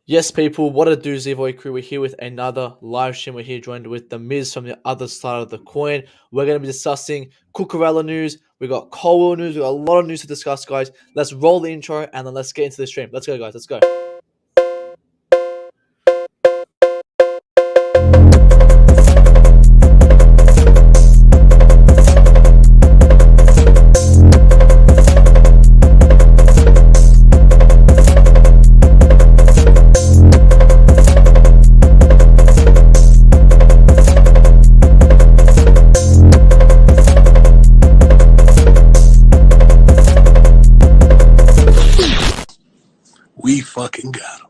Yes, people, what a do, Zivoy crew. We're here with another live stream. We're here joined with the Miz from the other side of the coin. We're going to be discussing Cucurella news. We got Colwill news. We got a lot of news to discuss, guys. Let's roll the intro and then let's get into the stream. Let's go, guys. Let's go. We fucking got him.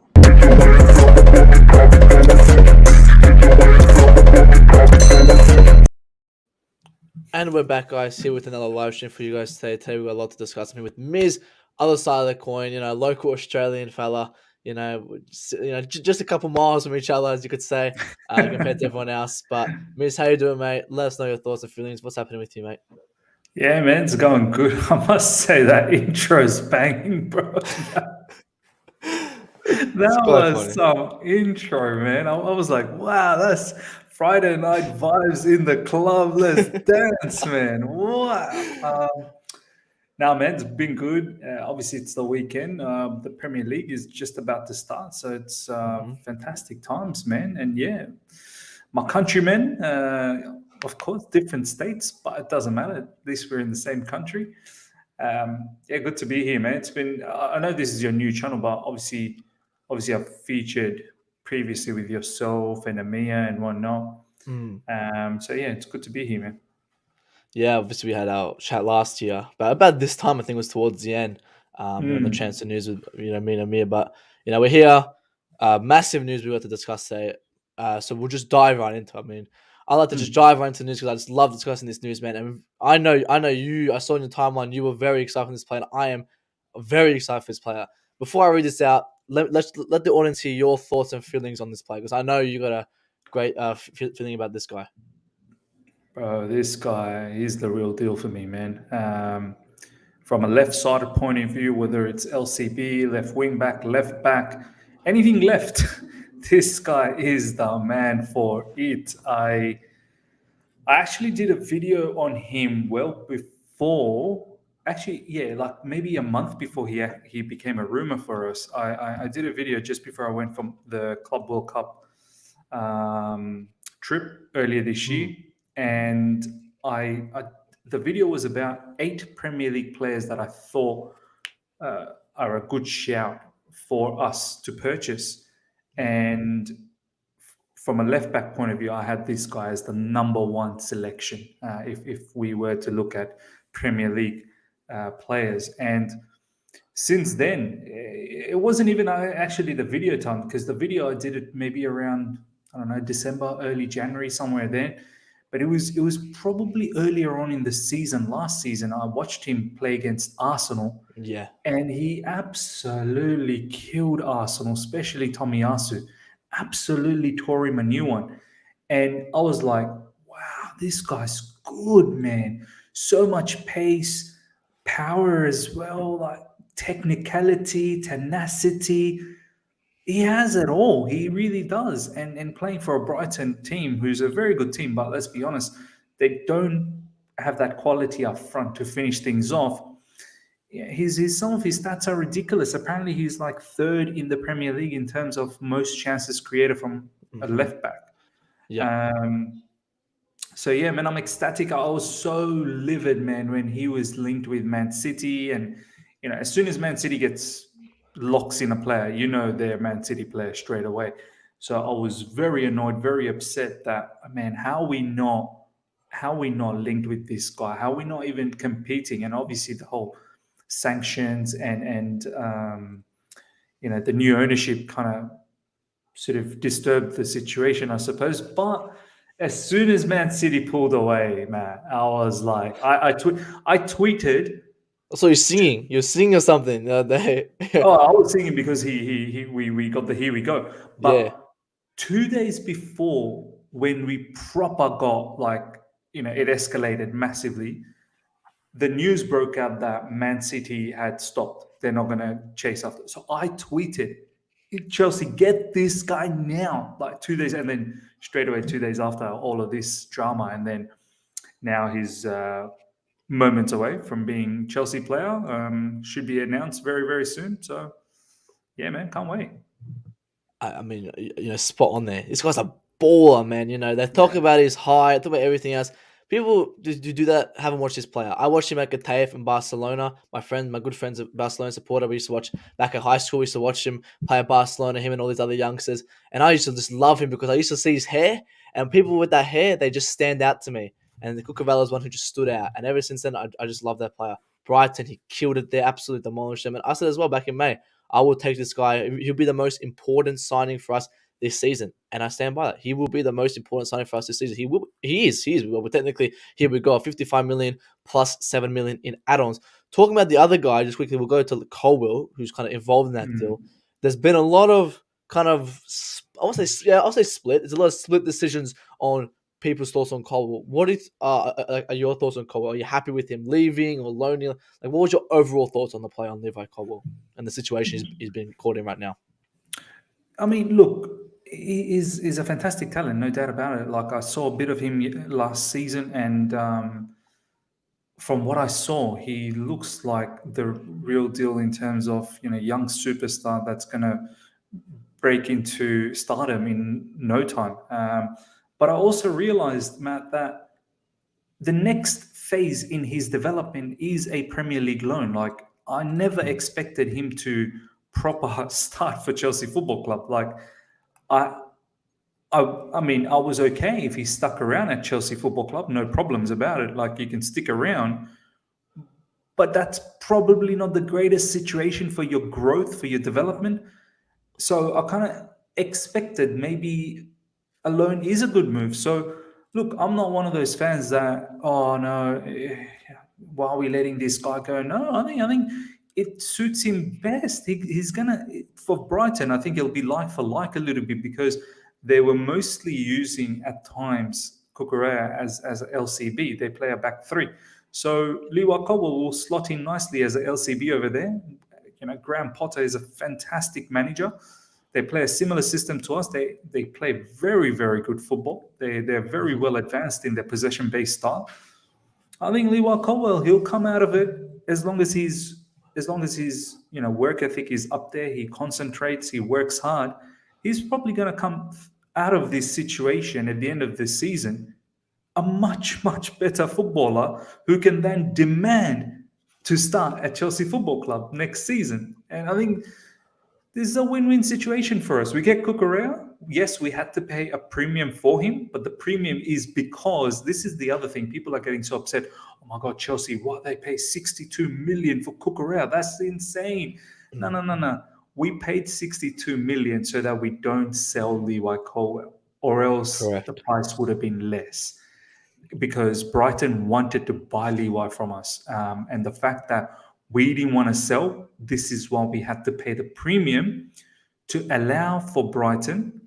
And we're back, guys, here with another live stream for you guys today. Today we've got a lot to discuss. I'm here with Miz, other side of the coin, local Australian fella, just a couple miles from each other, as you could say, compared to everyone else. But Miz, how you doing, mate? Let us know your thoughts and feelings. What's happening with you, mate? Yeah, man, it's going good. I must say that intro's banging, bro. That was some intro, man. I was like, wow, that's Friday night vibes in the club. Let's dance, man. Wow. Now, man, it's been good. Obviously, it's the weekend. The Premier League is just about to start, so it's fantastic times, man. And yeah, my countrymen, of course, different states, but it doesn't matter. At least we're in the same country. Yeah, good to be here, man. It's been. I know this is your new channel, but obviously, I've featured previously with yourself and Amia and whatnot. So yeah, it's good to be here, man. Yeah, obviously we had our chat last year, but about this time I think it was towards the end. The transfer news with me and Amir, but we're here. Massive news we got to discuss today. So we'll just dive right into it. I mean, I like to just dive right into the news because I just love discussing this news, man. And I know you. I saw in your timeline you were very excited for this player. I am very excited for this player. Before I read this out, let the audience hear your thoughts and feelings on this player because I know you got a great feeling about this guy. Bro, this guy is the real deal for me, man. From a left-sided point of view, whether it's LCB, left wing back, anything left, this guy is the man for it. I actually did a video on him well before. Actually, yeah, like maybe a month before he became a rumor for us. I did a video just before I went from the Club World Cup trip earlier this year, and I the video was about 8 Premier League players that I thought are a good shout for us to purchase. And from a left back point of view, I had this guy as the number one selection if we were to look at Premier League players. And since then, it wasn't even actually the video time because the video I did it maybe around, I don't know, December, early January, somewhere there. But it was probably earlier on in the season, last season. I watched him play against Arsenal. Yeah. And he absolutely killed Arsenal, especially Tomiyasu. Absolutely tore him a new one. And I was like, wow, this guy's good, man. So much pace, power as well, like technicality, tenacity. He has it all. He really does. And playing for a Brighton team, who's a very good team, but let's be honest, they don't have that quality up front to finish things off. Yeah, some of his stats are ridiculous. Apparently, he's like third in the Premier League in terms of most chances created from a left back. Yeah. So yeah, man, I'm ecstatic. I was so livid, man, when he was linked with Man City, and as soon as Man City locks in a player, they're a Man City player straight away. So I was very annoyed, very upset that, man, how we not linked with this guy? How we not even competing? And obviously the whole sanctions and the new ownership kind of sort of disturbed the situation, I suppose. But as soon as Man City pulled away, man, I was like, I tweeted. So you're singing. You're singing or something the other day. Oh, I was singing because we got the here we go. But 2 days before, when we proper got it escalated massively, the news broke out that Man City had stopped. They're not going to chase after. So I tweeted Chelsea, get this guy now. Like 2 days, and then straight away 2 days after all of this drama, and then now he's moments away from being Chelsea player. Should be announced very, very soon. So, yeah, man, can't wait. I mean, spot on there. This guy's a baller, man. They talk about his height, talk about everything else. People do that, haven't watched this player. I watched him at Getafe in Barcelona. My good friend's a Barcelona supporter. We used to watch back at high school. We used to watch him play at Barcelona, him and all these other youngsters. And I used to just love him because I used to see his hair, and people with that hair, they just stand out to me. And the Cucurella is one who just stood out. And ever since then, I just love that player. Brighton, he killed it there, absolutely demolished them. And I said as well back in May, I will take this guy. He'll be the most important signing for us this season, and I stand by that. He will be the most important signing for us this season. He is. Well, technically, here we go. 55 million plus 7 million in add-ons. Talking about the other guy, just quickly, we'll go to Colwill, who's kind of involved in that deal. There's been a lot of kind of, I'll say split. There's a lot of split decisions on people's thoughts on Colwill. What are your thoughts on Colwill? Are you happy with him leaving or loaning? Like, what was your overall thoughts on the play on Levi Colwill and the situation he's been caught in right now? I mean, look, he is a fantastic talent, no doubt about it. Like, I saw a bit of him last season, and from what I saw, he looks like the real deal in terms of young superstar that's gonna break into stardom in no time. But I also realized, Matt, that the next phase in his development is a Premier League loan. Like, I never expected him to proper start for Chelsea Football Club. Like, I mean, I was okay if he stuck around at Chelsea Football Club, no problems about it. Like, you can stick around, but that's probably not the greatest situation for your growth, for your development. So I kind of expected maybe a loan is a good move. So look, I'm not one of those fans that, oh no, why are we letting this guy go? No, I think it suits him best. He's gonna, for Brighton, I think it'll be like for like a little bit, because they were mostly using at times Cucurella as a LCB. They play a back three. So Levi Colwill will slot in nicely as a LCB over there. Graham Potter is a fantastic manager. They play a similar system to us. They play very, very good football. They're very well advanced in their possession-based style. I think Levi Colwill, he'll come out of it as long as his work ethic is up there. He concentrates. He works hard. He's probably going to come out of this situation at the end of this season a much, much better footballer who can then demand to start at Chelsea Football Club next season. And I think this is a win-win situation for us. We get Cucurella. Yes, we had to pay a premium for him, but the premium is because this is the other thing. People are getting so upset. Oh my God, Chelsea, why they pay 62 million for Cucurella? That's insane. No. We paid 62 million so that we don't sell Levi Colwill, or else the price would have been less, because Brighton wanted to buy Levi from us. And the fact that we didn't want to sell, this is why we had to pay the premium to allow for Brighton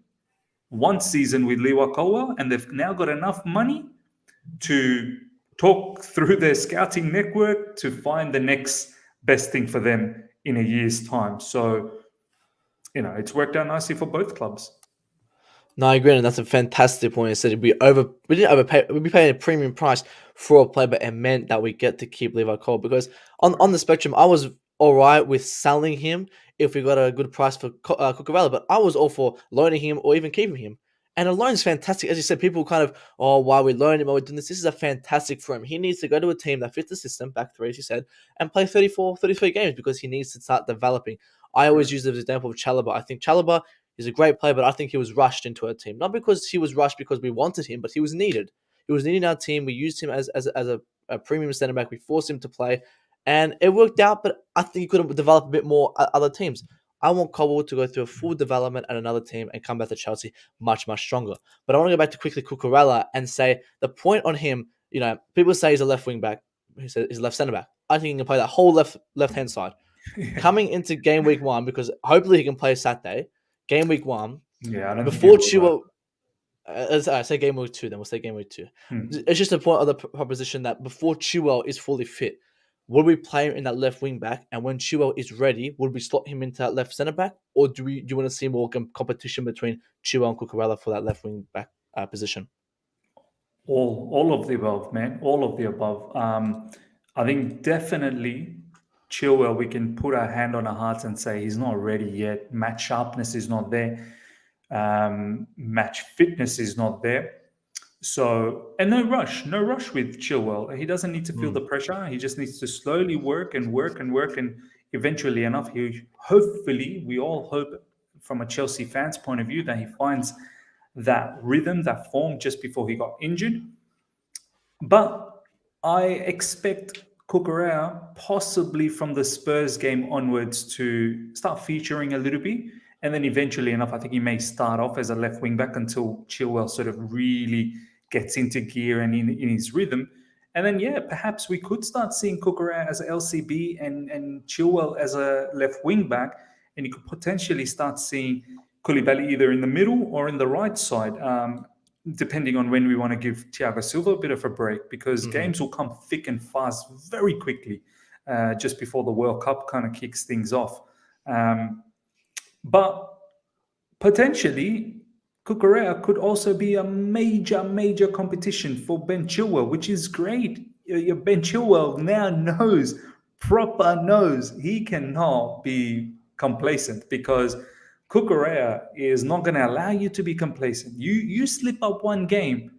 one season with Levi Colwill, and they've now got enough money to talk through their scouting network to find the next best thing for them in a year's time. So, it's worked out nicely for both clubs. No, I agree, and that's a fantastic point. It said we didn't overpay. We'd be paying a premium price for a player, but it meant that we get to keep Levi Colwill, because on the spectrum, I was all right with selling him if we got a good price for Cucurella, but I was all for loaning him or even keeping him. And a loan is fantastic. As you said, people kind of, why we loan him, why we're doing this. This is a fantastic for him. He needs to go to a team that fits the system, back three, as you said, and play 33 games, because he needs to start developing. I always use the example of Chalobah. I think Chalobah is a great player, but I think he was rushed into a team. Not because he was rushed because we wanted him, but he was needed. He was needed in our team. We used him as a premium center back. We forced him to play, and it worked out, but I think he could have developed a bit more at other teams. I want Colwill to go through a full development at another team and come back to Chelsea much, much stronger. But I want to go back to quickly Cucurella and say the point on him, people say he's a left wing back. He said he's a left centre back. I think he can play that whole left-hand side. Coming into game week 1, because hopefully he can play Saturday, game week 1. Yeah, I don't before Tuchel. I say game week 2, then we'll say game week 2. It's just a point of the proposition that before Tuchel is fully fit, would we play him in that left wing back? And when Chilwell is ready, would we slot him into that left centre back? Or do you want to see more competition between Chilwell and Cucurella for that left wing back position? All of the above, man. All of the above. I think definitely Chilwell, we can put our hand on our hearts and say he's not ready yet. Match sharpness is not there. Match fitness is not there. So, and no rush with Chilwell. He doesn't need to feel the pressure. He just needs to slowly work and work and work. And eventually enough, hopefully, we all hope from a Chelsea fan's point of view that he finds that rhythm, that form just before he got injured. But I expect Cucurella possibly from the Spurs game onwards to start featuring a little bit. And then eventually enough, I think he may start off as a left wing back until Chilwell sort of really gets into gear and in his rhythm. And then, yeah, perhaps we could start seeing Cucurella as a LCB and Chilwell as a left wing back. And you could potentially start seeing Koulibaly either in the middle or in the right side, depending on when we want to give Thiago Silva a bit of a break, because games will come thick and fast very quickly just before the World Cup kind of kicks things off. But potentially, Cucurella could also be a major competition for Ben Chilwell, which is great. Ben Chilwell now proper knows he cannot be complacent, because Cucurella is not going to allow you to be complacent. You slip up one game,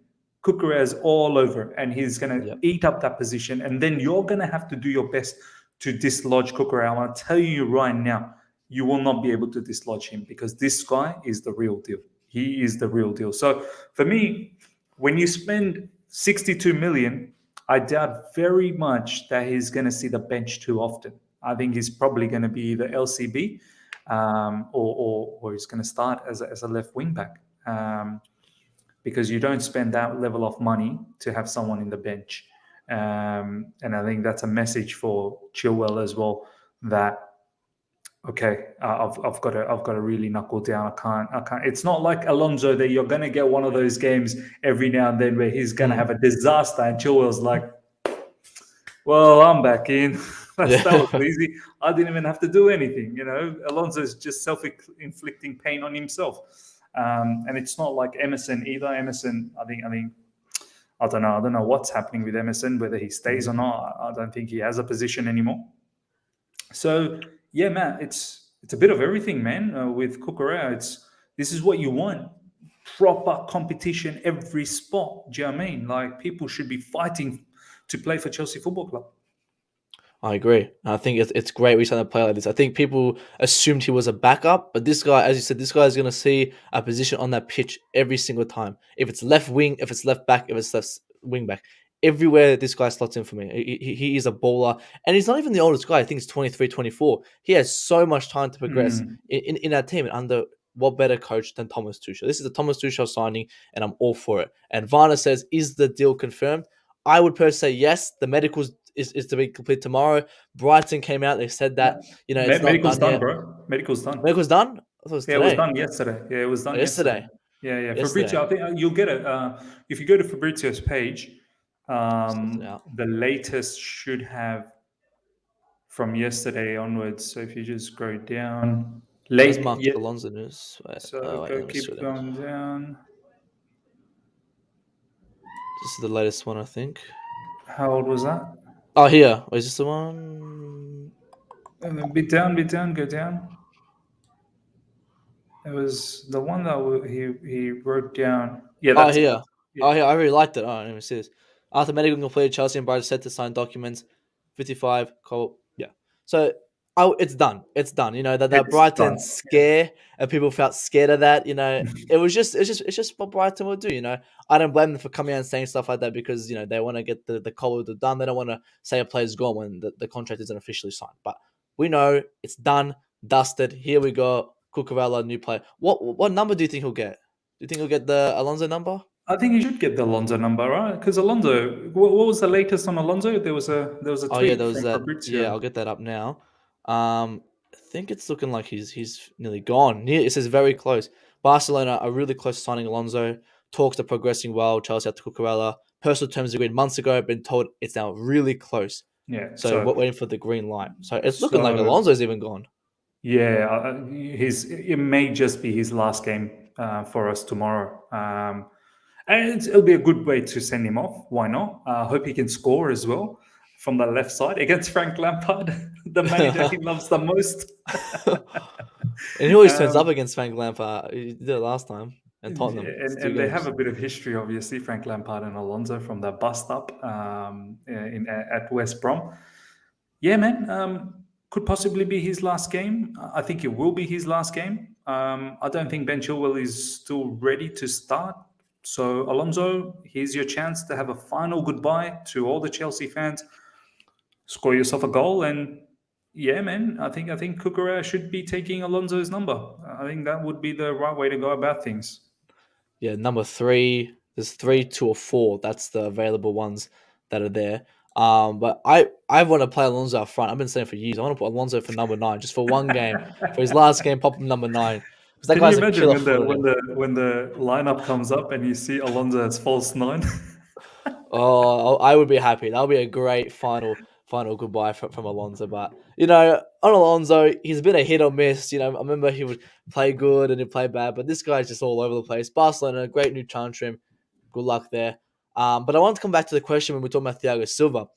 Cucurella is all over, and he's going to eat up that position, and then you're going to have to do your best to dislodge Cucurella. I'll tell you right now, you will not be able to dislodge him, because this guy is the real deal. He is the real deal. So for me, when you spend 62 million, I doubt very much that he's going to see the bench too often. I think he's probably going to be the LCB, or he's going to start as a left wing back, because you don't spend that level of money to have someone in the bench. And I think that's a message for Chilwell as well, that okay, I've got to really knuckle down. I can't. It's not like Alonso that you're going to get one of those games every now and then where he's going to have a disaster, and Chilwell's like, well, I'm back in. That was easy. I didn't even have to do anything. Alonso's just self-inflicting pain on himself. And it's not like Emerson either. Emerson, I think, I don't know. I don't know what's happening with Emerson, whether he stays or not. I don't think he has a position anymore. So yeah, man, it's a bit of everything, man. With Cucurella, this is what you want: proper competition every spot. Do you know what I mean? Like, people should be fighting to play for Chelsea Football Club. I agree. I think it's great we signed a player like this. I think people assumed he was a backup, but this guy, as you said, this guy is going to see a position on that pitch every single time. If it's left wing, if it's left back, if it's left wing back, everywhere this guy slots in for me. He is a baller, and he's not even the oldest guy. I think he's 23, 24. He has so much time to progress in that team, and under what better coach than Thomas Tuchel? This is the Thomas Tuchel signing, and I'm all for it. And Varner says, is the deal confirmed? I would personally say yes. The medicals is to be complete tomorrow. Brighton came out. They said that it's medical's not done done, yet. bro. Medical's done. Medical's done. I thought it was today. It was done yesterday. Yeah, it was done yesterday. Yeah. Yesterday. Fabrizio, I think you'll get it if you go to Fabrizio's page. The latest should have from yesterday onwards. So if you just go down, Where's Marc Alonso news? Keep going down. This is the latest one, I think. How old was that? Oh, here. Is this the one? Bit down, go down. It was the one that he wrote down. Yeah, that's here. Yeah. Oh, here. I really liked it. Oh, let me see this. After medical completed, Chelsea and Brighton set to sign documents. 55. Cole. Yeah. So it's done. It's done. That Brighton scare, and people felt scared of that. It's just what Brighton would do. I don't blame them for coming out and saying stuff like that, because they want to get the collar done. They don't want to say a player's gone when the contract isn't officially signed. But we know it's done, dusted. Here we go. Cucurella, new player. What number do you think he'll get? Do you think he'll get the Alonso number? I think he should get the Alonso number, right? Because Alonso, what was the latest on Alonso? There was a tweet. Oh yeah, there was that. Fabrizio. Yeah, I'll get that up now. I think it's looking like he's nearly gone. It says very close. Barcelona are really close to signing Alonso. Talks are progressing well. Chelsea out to Cucurella. Personal terms agreed months ago. Been told it's now really close. Yeah. So we're waiting for the green light. So it's looking like So Alonso's even gone. yeah, it may just be his last game for us tomorrow. And it'll be a good way to send him off. Why not? I hope he can score as well from the left side against Frank Lampard, the manager he loves the most. And he always turns up Um, against Frank Lampard. He did it last time. And Tottenham. It's two and they have games. a bit of history, obviously, Frank Lampard and Alonso from the bust up at West Brom. Yeah, man, could possibly be his last game. I think it will be his last game. I don't think Ben Chilwell is still ready to start. So, Alonso, here's your chance to have a final goodbye to all the Chelsea fans. Score yourself a goal, and yeah, man, I think Cucurella should be taking Alonso's number. I think that would be the right way to go about things. Yeah, number 3. There's 3, 2, or 4. That's the available ones that are there. But I want to play Alonso up front. I've been saying for years. I want to put Alonso for number 9, just for one game, for his last game. Pop him number 9 because that Can you guy's a imagine killer when the footing. when the lineup comes up and you see Alonso as false nine? Oh, I would be happy. That would be a great final goodbye from Alonso. But on Alonso, he's been a hit or miss. I remember he would play good and he'd play bad, but this guy's just all over the place. Barcelona, great new challenge for him. Good luck there. But I want to come back to the question when we're talking about Thiago Silva.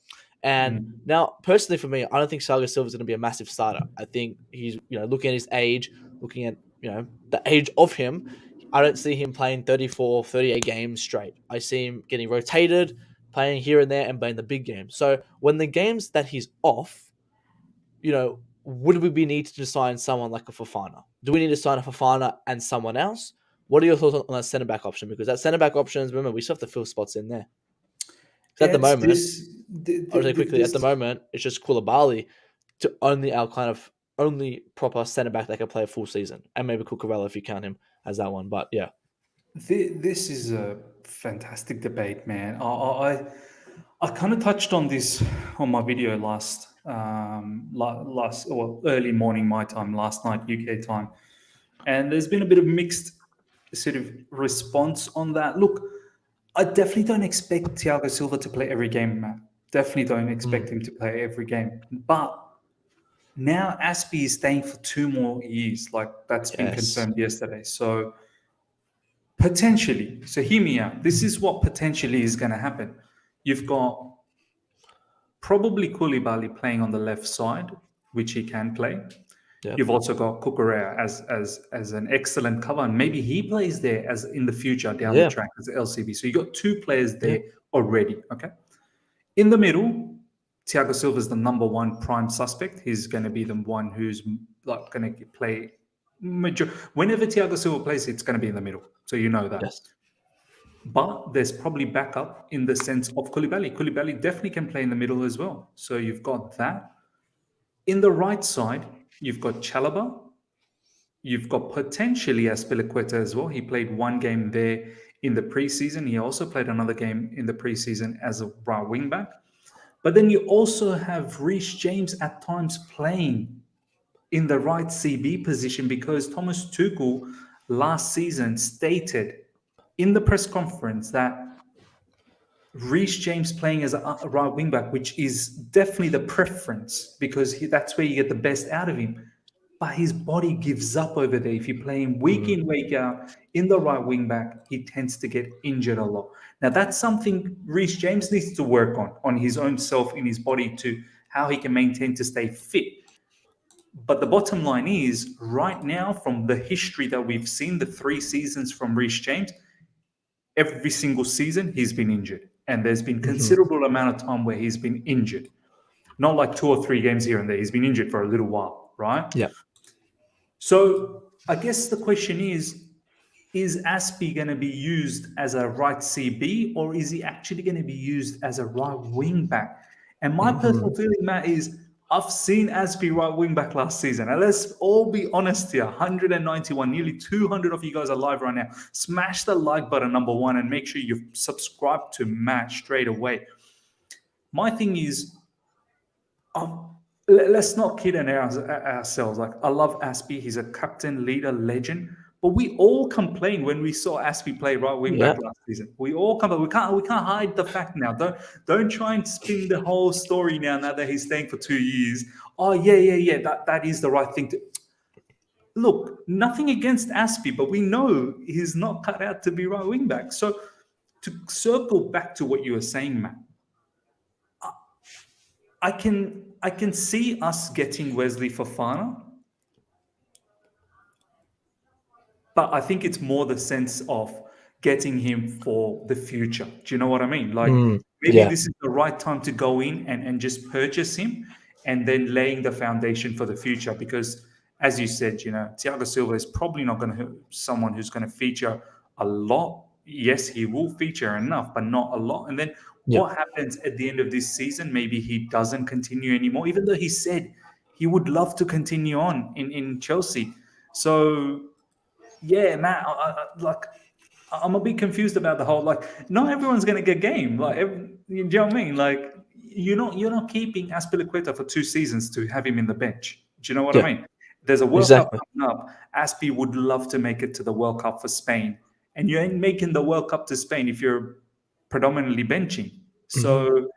And Mm. now, personally for me, I don't think Thiago Silva is going to be a massive starter. I think he's, looking at his age, looking at, the age of him, I don't see him playing 34, 38 games straight. I see him getting rotated, playing here and there, and playing the big games. So when the games that he's off, would we be needing to sign someone like a Fofana? Do we need to sign a Fofana and someone else? What are your thoughts on that centre back option? Because that centre back option, remember, we still have to fill spots in there. So at the It's moment, this, I'll say quickly, at the this. moment, it's just Koulibaly to only our kind of only proper centre back that can play a full season, and maybe Cucurella if you count him as that one. But yeah, This is a fantastic debate, man. I kind of touched on this on my video early morning my time, last night UK time, and there's been a bit of mixed sort of response on that. Look, I definitely don't expect Thiago Silva to play every game, Matt. Definitely don't expect him to play every game, but now Aspie is staying for 2 more years, like that's been yes, confirmed yesterday. So potentially, so hear me out. This is what potentially is going to happen. You've got probably Koulibaly playing on the left side, which he can play. yep, You've also got Cucurella as an excellent cover, and maybe he plays there as in the future down the yeah, track as LCB. So you got 2 players yeah, there already. Okay, in the middle, Thiago Silva is the number 1 prime suspect. He's going to be the one who's like going to play whenever Thiago Silva plays, it's going to be in the middle. So you know that. yes, But there's probably backup in the sense of Koulibaly. Koulibaly definitely can play in the middle as well. So you've got that. In the right side, you've got Chalobah. You've got potentially Azpilicueta as well. He played 1 game there in the preseason. He also played another game in the preseason as a right wing back. But then you also have Reece James at times playing in the right CB position because Thomas Tuchel last season stated in the press conference that Reece James playing as a right wing back, which is definitely the preference because that's where you get the best out of him. But his body gives up over there. If you play him week in, week out in the right wing back, he tends to get injured a lot. Now, that's something Reece James needs to work on his own self, in his body, to how he can maintain to stay fit. But the bottom line is, right now, from the history that we've seen, the 3 seasons from Reece James, every single season he's been injured. And there's been considerable amount of time where he's been injured. Not like 2 or 3 games here and there. He's been injured for a little while, right? yeah. So I guess the question is Aspie going to be used as a right CB or is he actually going to be used as a right wing back? And my personal feeling, Matt, is I've seen Aspie right wing back last season. And let's all be honest here, 191, nearly 200 of you guys are live right now. Smash the like button, number 1, and make sure you've subscribed to Matt straight away. My thing is, let's not kid ourselves. Like, I love Aspie. He's a captain, leader, legend. But we all complained when we saw Aspie play right wing back last season. We all complain. We can't hide the fact now. Don't try and spin the whole story now that he's staying for 2 years. Oh yeah. That is the right thing to. Look, nothing against Aspie, but we know he's not cut out to be right wing back. So to circle back to what you were saying, Matt, I can see us getting Wesley Fofana, but I think it's more the sense of getting him for the future. Do you know what I mean? Like maybe this is the right time to go in and just purchase him and then laying the foundation for the future. Because as you said, Thiago Silva is probably not going to someone who's going to feature a lot. Yes, he will feature enough, but not a lot. And then what happens at the end of this season? Maybe he doesn't continue anymore, even though he said he would love to continue on in Chelsea. So yeah, Matt, I'm a bit confused about the whole, not everyone's going to get game. You know what I mean? Like, you're not keeping Azpilicueta for 2 seasons to have him in the bench. Do you know what I mean? There's a World Cup coming up. Aspie would love to make it to the World Cup for Spain. And you ain't making the World Cup to Spain if you're predominantly benching. So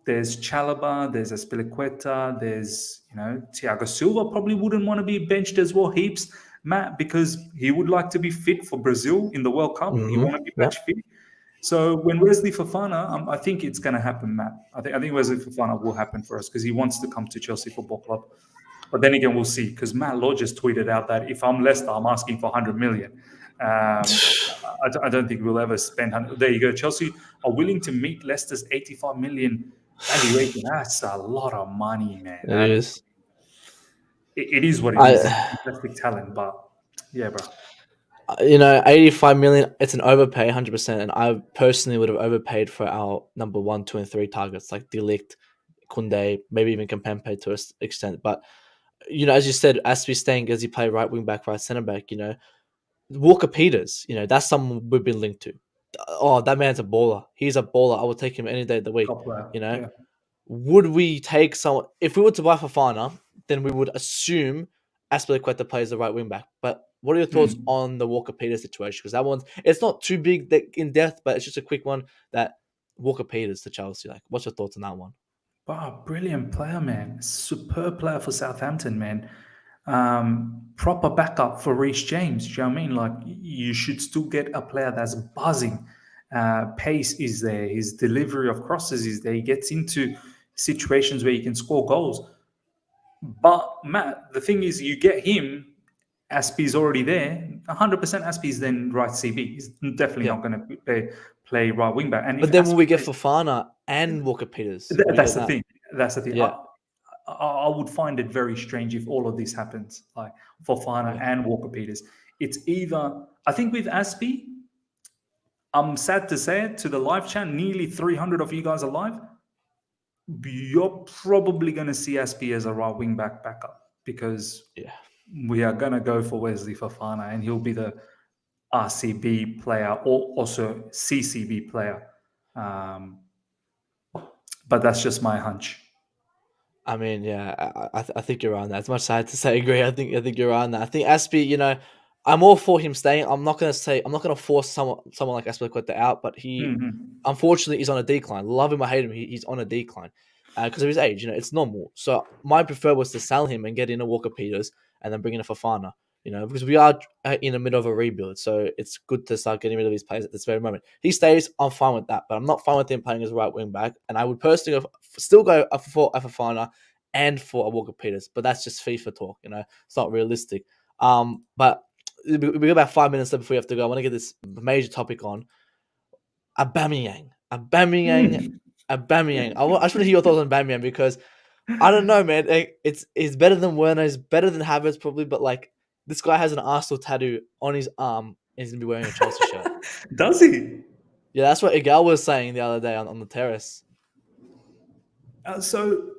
there's Chalobah, there's Azpilicueta, there's, Thiago Silva probably wouldn't want to be benched as well, heaps. Matt, because he would like to be fit for Brazil in the World Cup. He want to be match fit. So when Wesley Fofana, I think it's going to happen, Matt. I think Wesley Fofana will happen for us because he wants to come to Chelsea Football Club. But then again, we'll see, because Matt Law just tweeted out that if I'm Leicester, I'm asking for 100 million. I don't think we'll ever spend 100. There you go. Chelsea are willing to meet Leicester's 85 million valuation. That's a lot of money, man. It is. It is what it is. It's fantastic talent, but yeah, bro. 85 million, it's an overpay, 100%. And I personally would have overpaid for our number 1, 2, and 3 targets like De Ligt, Koundé, maybe even Kempembe to an extent. But, as you said, Aspie staying as he play right wing back, right centre back, Walker Peters, that's someone we've been linked to. Oh, that man's a baller. He's a baller. I would take him any day of the week. Would we take someone, if we were to buy Fofana, then we would assume Azpilicueta plays the right wing back. But what are your thoughts on the Walker Peters situation? Because that one's, it's not too big in depth, but it's just a quick one that Walker Peters to Chelsea. Like, what's your thoughts on that one? Wow, brilliant player, man. Superb player for Southampton, man. Proper backup for Reece James. Do you know what I mean? Like, you should still get a player that's buzzing. Pace is there. His delivery of crosses is there. He gets into situations where he can score goals. But Matt, the thing is, you get him, Aspie's already there. 100% Aspie's then right CB. He's definitely not going to play right wing back. And but then will we get Fofana and Walker Peters? That's the thing. That's the thing. Yeah. I would find it very strange if all of this happens, like Fofana and Walker Peters. It's either, I think with Aspie, I'm sad to say it, to the live chat, nearly 300 of you guys are live. You're probably going to see Aspie as a right wing back backup, because we are going to go for Wesley Fofana and he'll be the RCB player or also CCB player. But that's just my hunch. I mean, yeah, I think you're on that. As much as I had to say agree, I think you're on that. I think Aspie, I'm all for him staying. I'm not going to force someone like Azpilicueta out, but he, unfortunately, is on a decline. Love him or hate him, he's on a decline because of his age. It's normal. So my prefer was to sell him and get in a Walker Peters and then bring in a Fofana. Because we are in the middle of a rebuild, so it's good to start getting rid of these players at this very moment. He stays, I'm fine with that, but I'm not fine with him playing as a right wing back. And I would personally still go for a Fofana and for a Walker Peters, but that's just FIFA talk. It's not realistic. But we got about 5 minutes left before we have to go. I want to get this major topic on Aubameyang. I just want to hear your thoughts on Aubameyang, because I don't know, man. It's better than Werner, it's better than Havertz probably, but like, this guy has an Arsenal tattoo on his arm and he's going to be wearing a Chelsea shirt. Does he? Yeah, that's what Igal was saying the other day on the terrace. So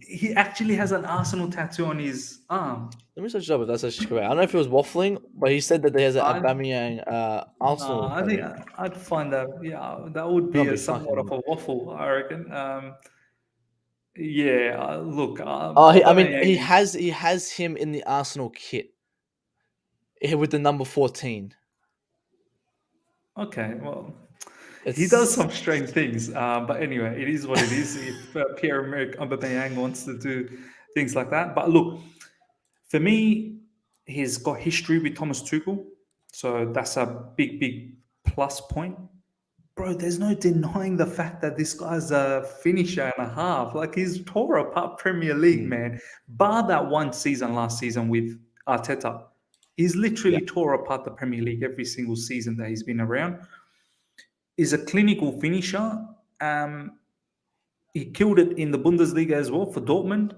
he actually has an Arsenal tattoo on his arm. Let me search it up if that's actually correct. I don't know if he was waffling, but he said that he has an Aubameyang Arsenal I think I'd find that, that would be somewhat of a waffle, I reckon. Look. He has him in the Arsenal kit. with the number 14. Okay, well, he does It's some strange things. But anyway, it is what it is. If Pierre-Emerick Aubameyang wants to do things like that. But look, for me, he's got history with Thomas Tuchel. So that's a big, big plus point. Bro, there's no denying the fact that this guy's a finisher and a half. Like, he's tore apart Premier League, man. Bar that one season last season with Arteta. He's yeah, literally tore apart the Premier League every single season that he's been around. He's a clinical finisher. He killed it in the Bundesliga as well for Dortmund.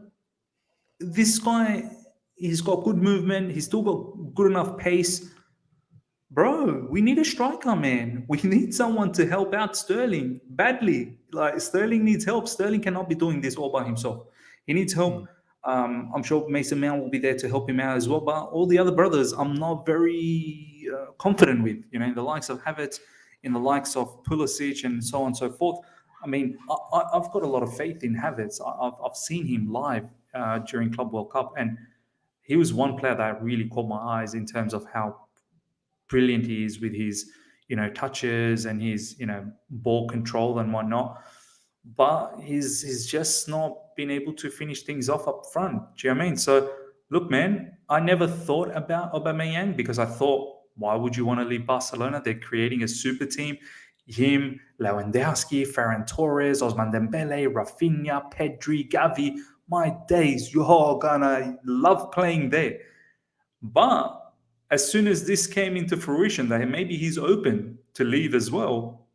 This guy, he's got good movement. He's still got good enough pace. Bro, we need a striker, man. We need someone to help out Sterling badly. Like, Sterling needs help. Sterling cannot be doing this all by himself. He needs help. I'm sure Mason Mount will be there to help him out as well. But all the other brothers, I'm not very confident with. You know, in the likes of Havertz, in the likes of Pulisic, and so on and so forth. I mean, I've got a lot of faith in Havertz. I've seen him live during Club World Cup, and he was one player that really caught my eyes in terms of how brilliant he is with his, touches and his, ball control and whatnot. But he's just not been able to finish things off up front. Do you know what I mean? So look, man, I never thought about Aubameyang because I thought, why would you want to leave Barcelona? They're creating a super team. Him, Lewandowski, Ferran Torres, Osman Dembele, Rafinha, Pedri, Gavi. My days, you're gonna love playing there. But as soon as this came into fruition, that maybe he's open to leave as well,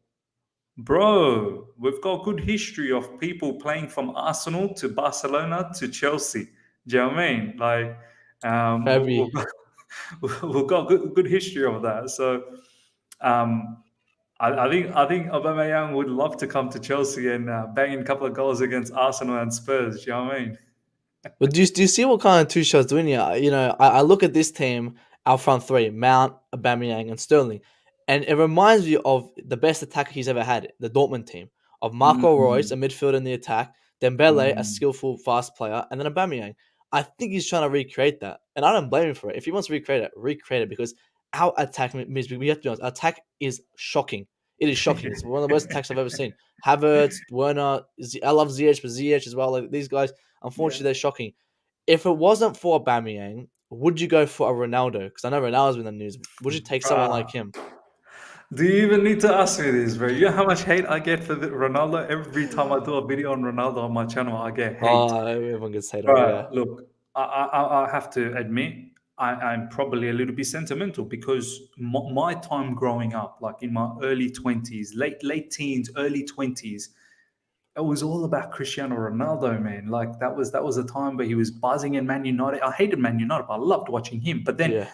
bro, we've got good history of people playing from Arsenal to Barcelona to Chelsea. Do you know what I mean? Like, heavy. we've got good history of that. So, I think Aubameyang would love to come to Chelsea and bang in a couple of goals against Arsenal and Spurs. Do you know what I mean? But do you see what kind of Tuchel's doing here? I look at this team, our front three, Mount, Aubameyang, and Sterling, and it reminds me of the best attacker he's ever had, the Dortmund team, of Marco Reus, a midfielder in the attack, Dembele, a skillful, fast player, and then Aubameyang. I think he's trying to recreate that, and I don't blame him for it. If he wants to recreate it because our attack, we have to be honest, our attack is shocking. It is shocking. It's one of the worst attacks I've ever seen. Havertz, Werner, I love Ziyech, but Ziyech as well. Like, these guys, unfortunately, they're shocking. If it wasn't for Aubameyang, would you go for a Ronaldo? Because I know Ronaldo's been in the news. Would you take someone like him? Do you even need to ask me this, bro? You know how much hate I get for Ronaldo? Every time I do a video on Ronaldo on my channel, I get hate. Oh, everyone gets hate on it, yeah. But look, I have to admit, I'm probably a little bit sentimental because my time growing up, like in my early 20s, late teens, early 20s, it was all about Cristiano Ronaldo, man. Like, that was a time where he was buzzing in Man United. I hated Man United, but I loved watching him. But then Yeah.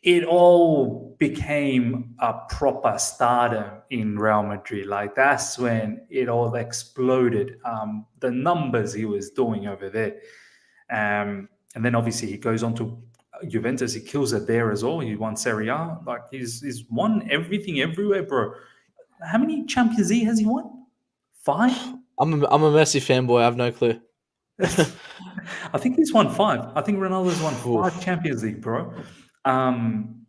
it all became a proper stardom in Real Madrid. Like, that's when it all exploded. The numbers he was doing over there. And then obviously he goes on to Juventus. He kills it there as well. He won Serie A. Like, he's won everything everywhere, bro. How many Champions League has he won? 5? I'm a Messi fanboy. I have no clue. I think he's won 5. I think Ronaldo's won 5 Oof. Champions League, bro. And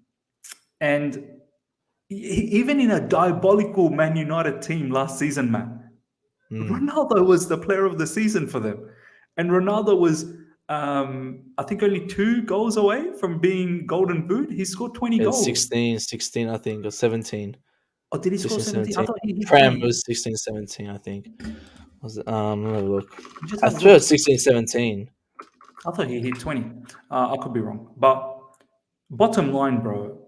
even in a diabolical Man United team last season, man, Ronaldo was the player of the season for them. And Ronaldo was, I think, only 2 goals away from being Golden Boot. He scored 20 It's goals. 16, I think, or 17. Oh, did he score 17? I thought he hit Prem 20. was 16, 17, I think. Was it, let me have a look. Just I have a swear look. it's 16, 17. I thought he hit 20. I could be wrong. But bottom line, bro,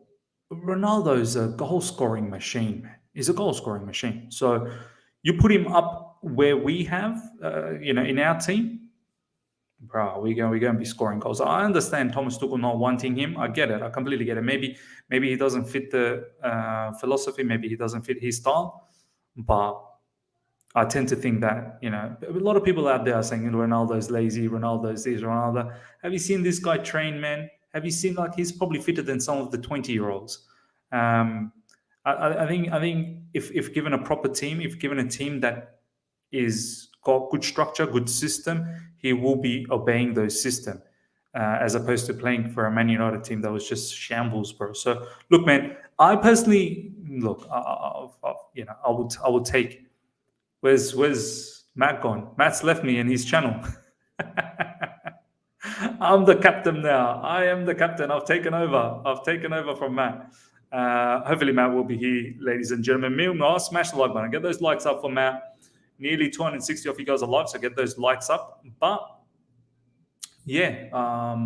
Ronaldo's a goal scoring machine, man. He's a goal scoring machine. So you put him up where we have, in our team, bro, we're going to be scoring goals. I understand Thomas Tuchel not wanting him. I get it. I completely get it. Maybe he doesn't fit the philosophy. Maybe he doesn't fit his style. But I tend to think that, a lot of people out there are saying Ronaldo's lazy, Ronaldo's this, Ronaldo. Have you seen this guy train, man? Have you seen, like, he's probably fitter than some of the 20-year-olds? I think if given a proper team, if given a team that is got good structure, good system, he will be obeying those system. as opposed to playing for a Man United team that was just shambles, bro. So look, man, I personally look, I would take. Where's Matt gone? Matt's left me in his channel. I'm the captain now. I am the captain. I've taken over. From Matt. Hopefully, Matt will be here, ladies and gentlemen. Meanwhile, smash the like button. Get those likes up for Matt. Nearly 260 of you guys are live, so get those likes up. But yeah, I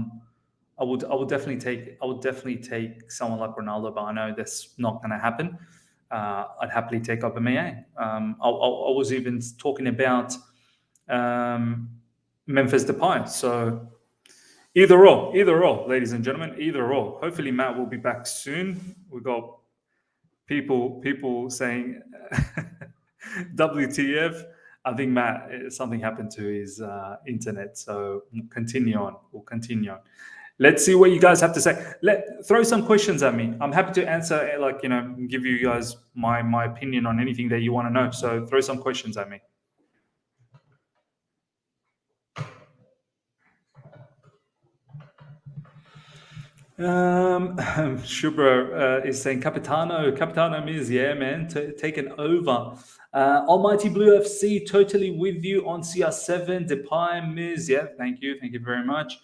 would definitely take someone like Ronaldo, but I know that's not going to happen. I'd happily take Aubameyang. I was even talking about Memphis Depay. So either or, ladies and gentlemen, either or. Hopefully, Matt will be back soon. We got people saying WTF. I think Matt, something happened to his internet. So we'll continue on. Let's see what you guys have to say. Throw some questions at me. I'm happy to answer, give you guys my opinion on anything that you want to know. So throw some questions at me. Shubra is saying Capitano means, yeah, man, taken over. Almighty Blue FC, totally with you on CR7. Depay, Miz, yeah, thank you very much.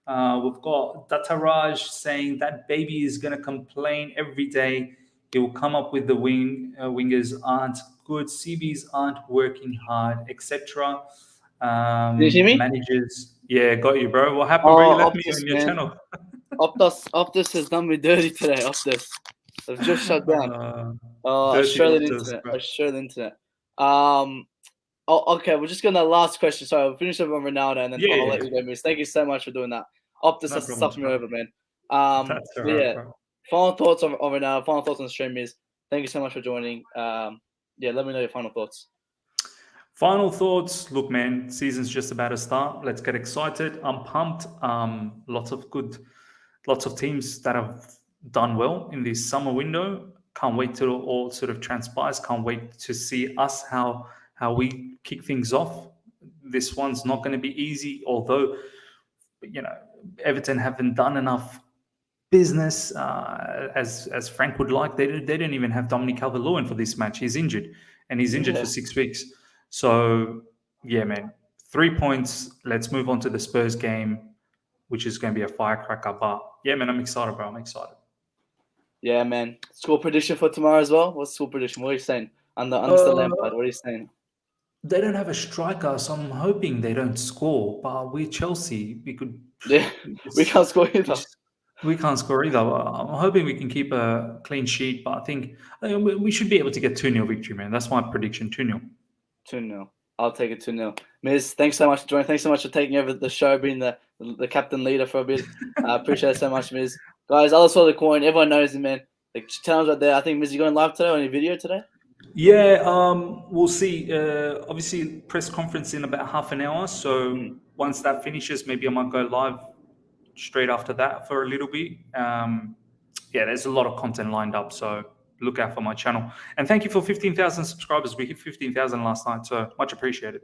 We've got Dataraj saying that baby is going to complain every day. He will come up with the wingers aren't good, CBs aren't working hard, etc. Did you hear me? Managers, yeah, got you, bro. What happened, bro? You left me on your channel. Optus has done me dirty today. Optus, I've just shut down. Australian internet. Okay, we're just going to the last question. Sorry, we'll finish up on Ronaldo and then I'll let you go, Miss. Thank you so much for doing that. Optus has stuffed me over, man. That's all right, bro. Final thoughts on Ronaldo. Final thoughts on the stream, Miss. Thank you so much for joining. Let me know your final thoughts. Final thoughts. Look, man, season's just about to start. Let's get excited. I'm pumped. Lots of teams that have done well in this summer window. Can't wait till it all sort of transpires. Can't wait to see us how we kick things off. This one's not going to be easy, although Everton haven't done enough business as Frank would like. They didn't even have Dominic Calvert-Lewin for this match. He's injured, and he's injured for 6 weeks. So yeah, man, 3 points. Let's move on to the Spurs game, which is going to be a firecracker. But yeah, man, I'm excited, bro. I'm excited. Yeah, man. Score prediction for tomorrow as well? What's the score prediction? What are you saying? Under Lampard, what are you saying? They don't have a striker, so I'm hoping they don't score. But we're Chelsea. We could. Yeah, we can't score either. We can't score either. I'm hoping we can keep a clean sheet, but I think we should be able to get 2-0 victory, man. That's my prediction, 2-0. 2-0. I'll take it 2-0. Miz, thanks so much for joining. Thanks so much for taking over the show, being the captain leader for a bit. I appreciate it so much, Miz. Guys, other side of the coin, everyone knows him, man. The channel's right there. I think, Miz, you going live today on your video today? Yeah, we'll see. Obviously, press conference in about half an hour. So once that finishes, maybe I might go live straight after that for a little bit. There's a lot of content lined up, so look out for my channel. And thank you for 15,000 subscribers. We hit 15,000 last night, so much appreciated.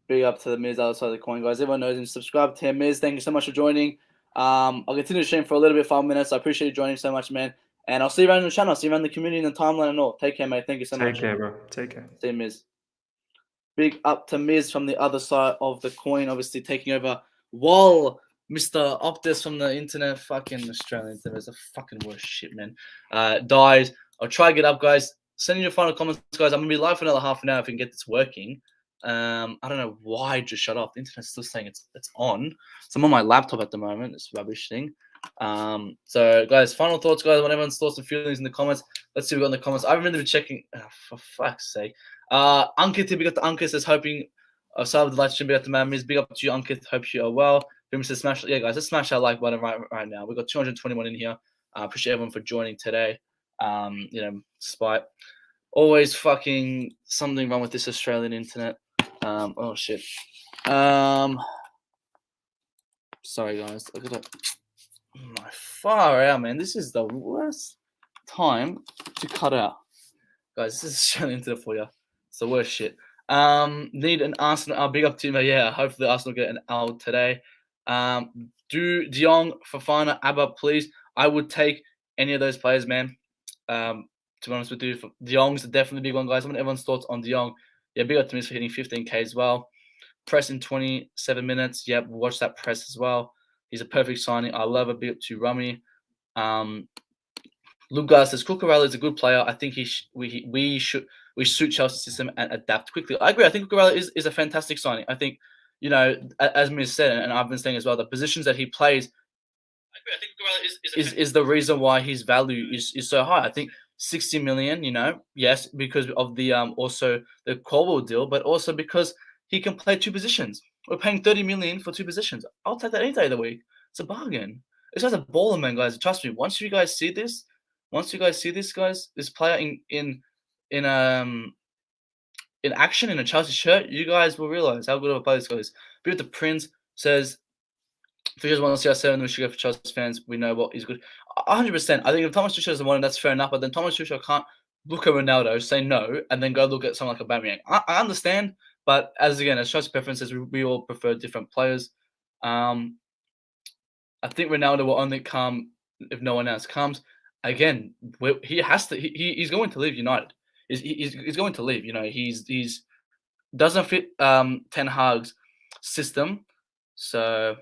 Big up to the Miz, other side of the coin, guys. Everyone knows him. Subscribe to him, Miz. Thank you so much for joining. I'll continue to stream for a little bit, 5 minutes. I appreciate you joining so much, man. And I'll see you around the channel. See you around the community and the timeline and all. Take care, mate. Thank you so much. Take care, bro. Take care. See you, Miz. Big up to Miz from the other side of the coin, obviously taking over while Mr. Optus from the internet, fucking Australian internet, is the fucking worst shit, man. Dies. I'll try to get up, guys. Send in your final comments, guys. I'm going to be live for another half an hour if we can get this working. I don't know why it just shut off. The internet's still saying it's on. So I'm on my laptop at the moment. It's a rubbish thing. So, guys, final thoughts, guys. I want everyone's thoughts and feelings in the comments. Let's see what we got in the comments. I remember checking. For fuck's sake. Ankit, big up to Ankit, says hoping. Sorry, the live stream, big up to man. Big up to you, Ankit. Hope you are well. Says smash. Yeah, guys, let's smash that like button right now. We've got 221 in here. I appreciate everyone for joining today. Despite always fucking something wrong with this Australian internet. Oh shit. Sorry guys. Look at that. My far out, man. This is the worst time to cut out. Guys, this is Australian internet for you. It's the worst shit. Need an Arsenal. Big up to you, yeah. Hopefully Arsenal get an L today. Do Jong, Fofana, Abba, please. I would take any of those players, man. To be honest with you, De Jong's definitely a big one, guys. I want everyone's thoughts on De Jong. Yeah, big up to me for hitting 15k as well. Press in 27 minutes. Yep, watch that press as well. He's a perfect signing. I love a big up to Rummy. Lugar says Cucurella is a good player. I think we suit Chelsea's system and adapt quickly. I agree. I think Cucurella is a fantastic signing. I think, you know, as Miz said, and I've been saying as well, the positions that he plays, I think Cucurella is the reason why his value is so high. I think 60 million, you know, yes, because of the also the Colwill deal, but also because he can play two positions. We're paying 30 million for two positions. I'll take that any day of the week. It's a bargain. This guy's a baller, man, guys. Trust me. Once you guys see this, guys, this player in action in a Chelsea shirt, you guys will realize how good of a player this guy is. But the Prince says, if you guys want to see our 7, we should go for Chelsea fans. We know what he's good. 100%. I think if Thomas Tuchel doesn't want him, that's fair enough. But then Thomas Tuchel can't look at Ronaldo, say no, and then go look at someone like Aubameyang. I understand, but as Chelsea preferences, we all prefer different players. I think Ronaldo will only come if no one else comes. Again, he has to. He's going to leave United. He's going to leave. You know, he's doesn't fit Ten Hag's system. So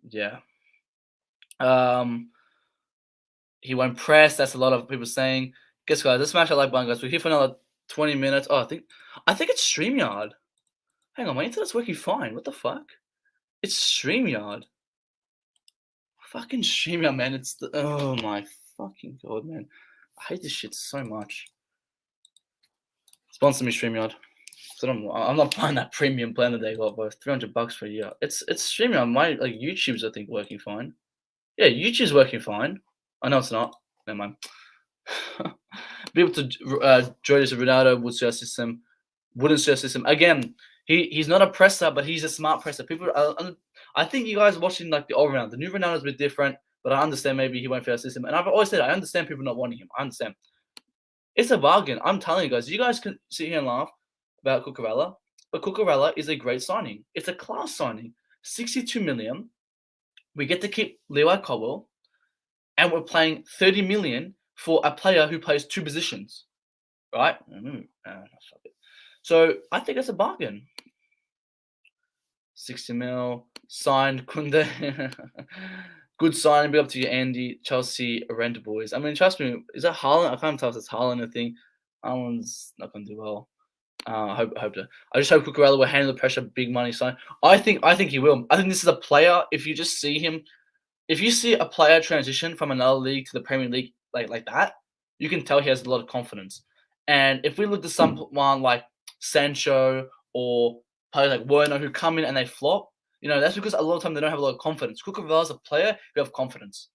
yeah, he won't press. That's a lot of people saying. Guess guys, let's smash that like button, guys. We're here for another 20 minutes. Oh, I think it's StreamYard. Hang on, my internet's working fine. What the fuck? It's StreamYard. Fucking StreamYard, man. Oh my fucking god, man. I hate this shit so much. Sponsor me, StreamYard. So I'm not buying that premium plan that they got worth $300 for a year. It's StreamYard. My YouTube's I think working fine. Yeah, YouTube's working fine. I know it's not. Never mind. Be able to join us Ronaldo would suit our system. Wouldn't suit our system. Again, he's not a presser, but he's a smart presser. People, I think you guys watching like the old Ronaldo. The new Ronaldo's a bit different, but I understand maybe he won't fit our system. And I've always said I understand people not wanting him. I understand. It's a bargain. I'm telling you guys. You guys can sit here and laugh about Cucurella, but Cucurella is a great signing. It's a class signing. 62 million. We get to keep Levi Colwill, and we're paying 30 million for a player who plays two positions, right? So I think it's a bargain. 60 mil signed Kunde. Good signing. Be up to you, Andy. Chelsea rent boys. I mean, trust me. Is that Haaland? I can't tell if it's Haaland. I think Haaland's not going to do well. I just hope Cucurella will handle the pressure. Big money sign. I think he will. I think this is a player. If you just see him, if you see a player transition from another league to the Premier League like that, you can tell he has a lot of confidence. And if we look at someone like Sancho or players like Werner who come in and they flop, you know, that's because a lot of time they don't have a lot of confidence. Cucurella's a player who have confidence.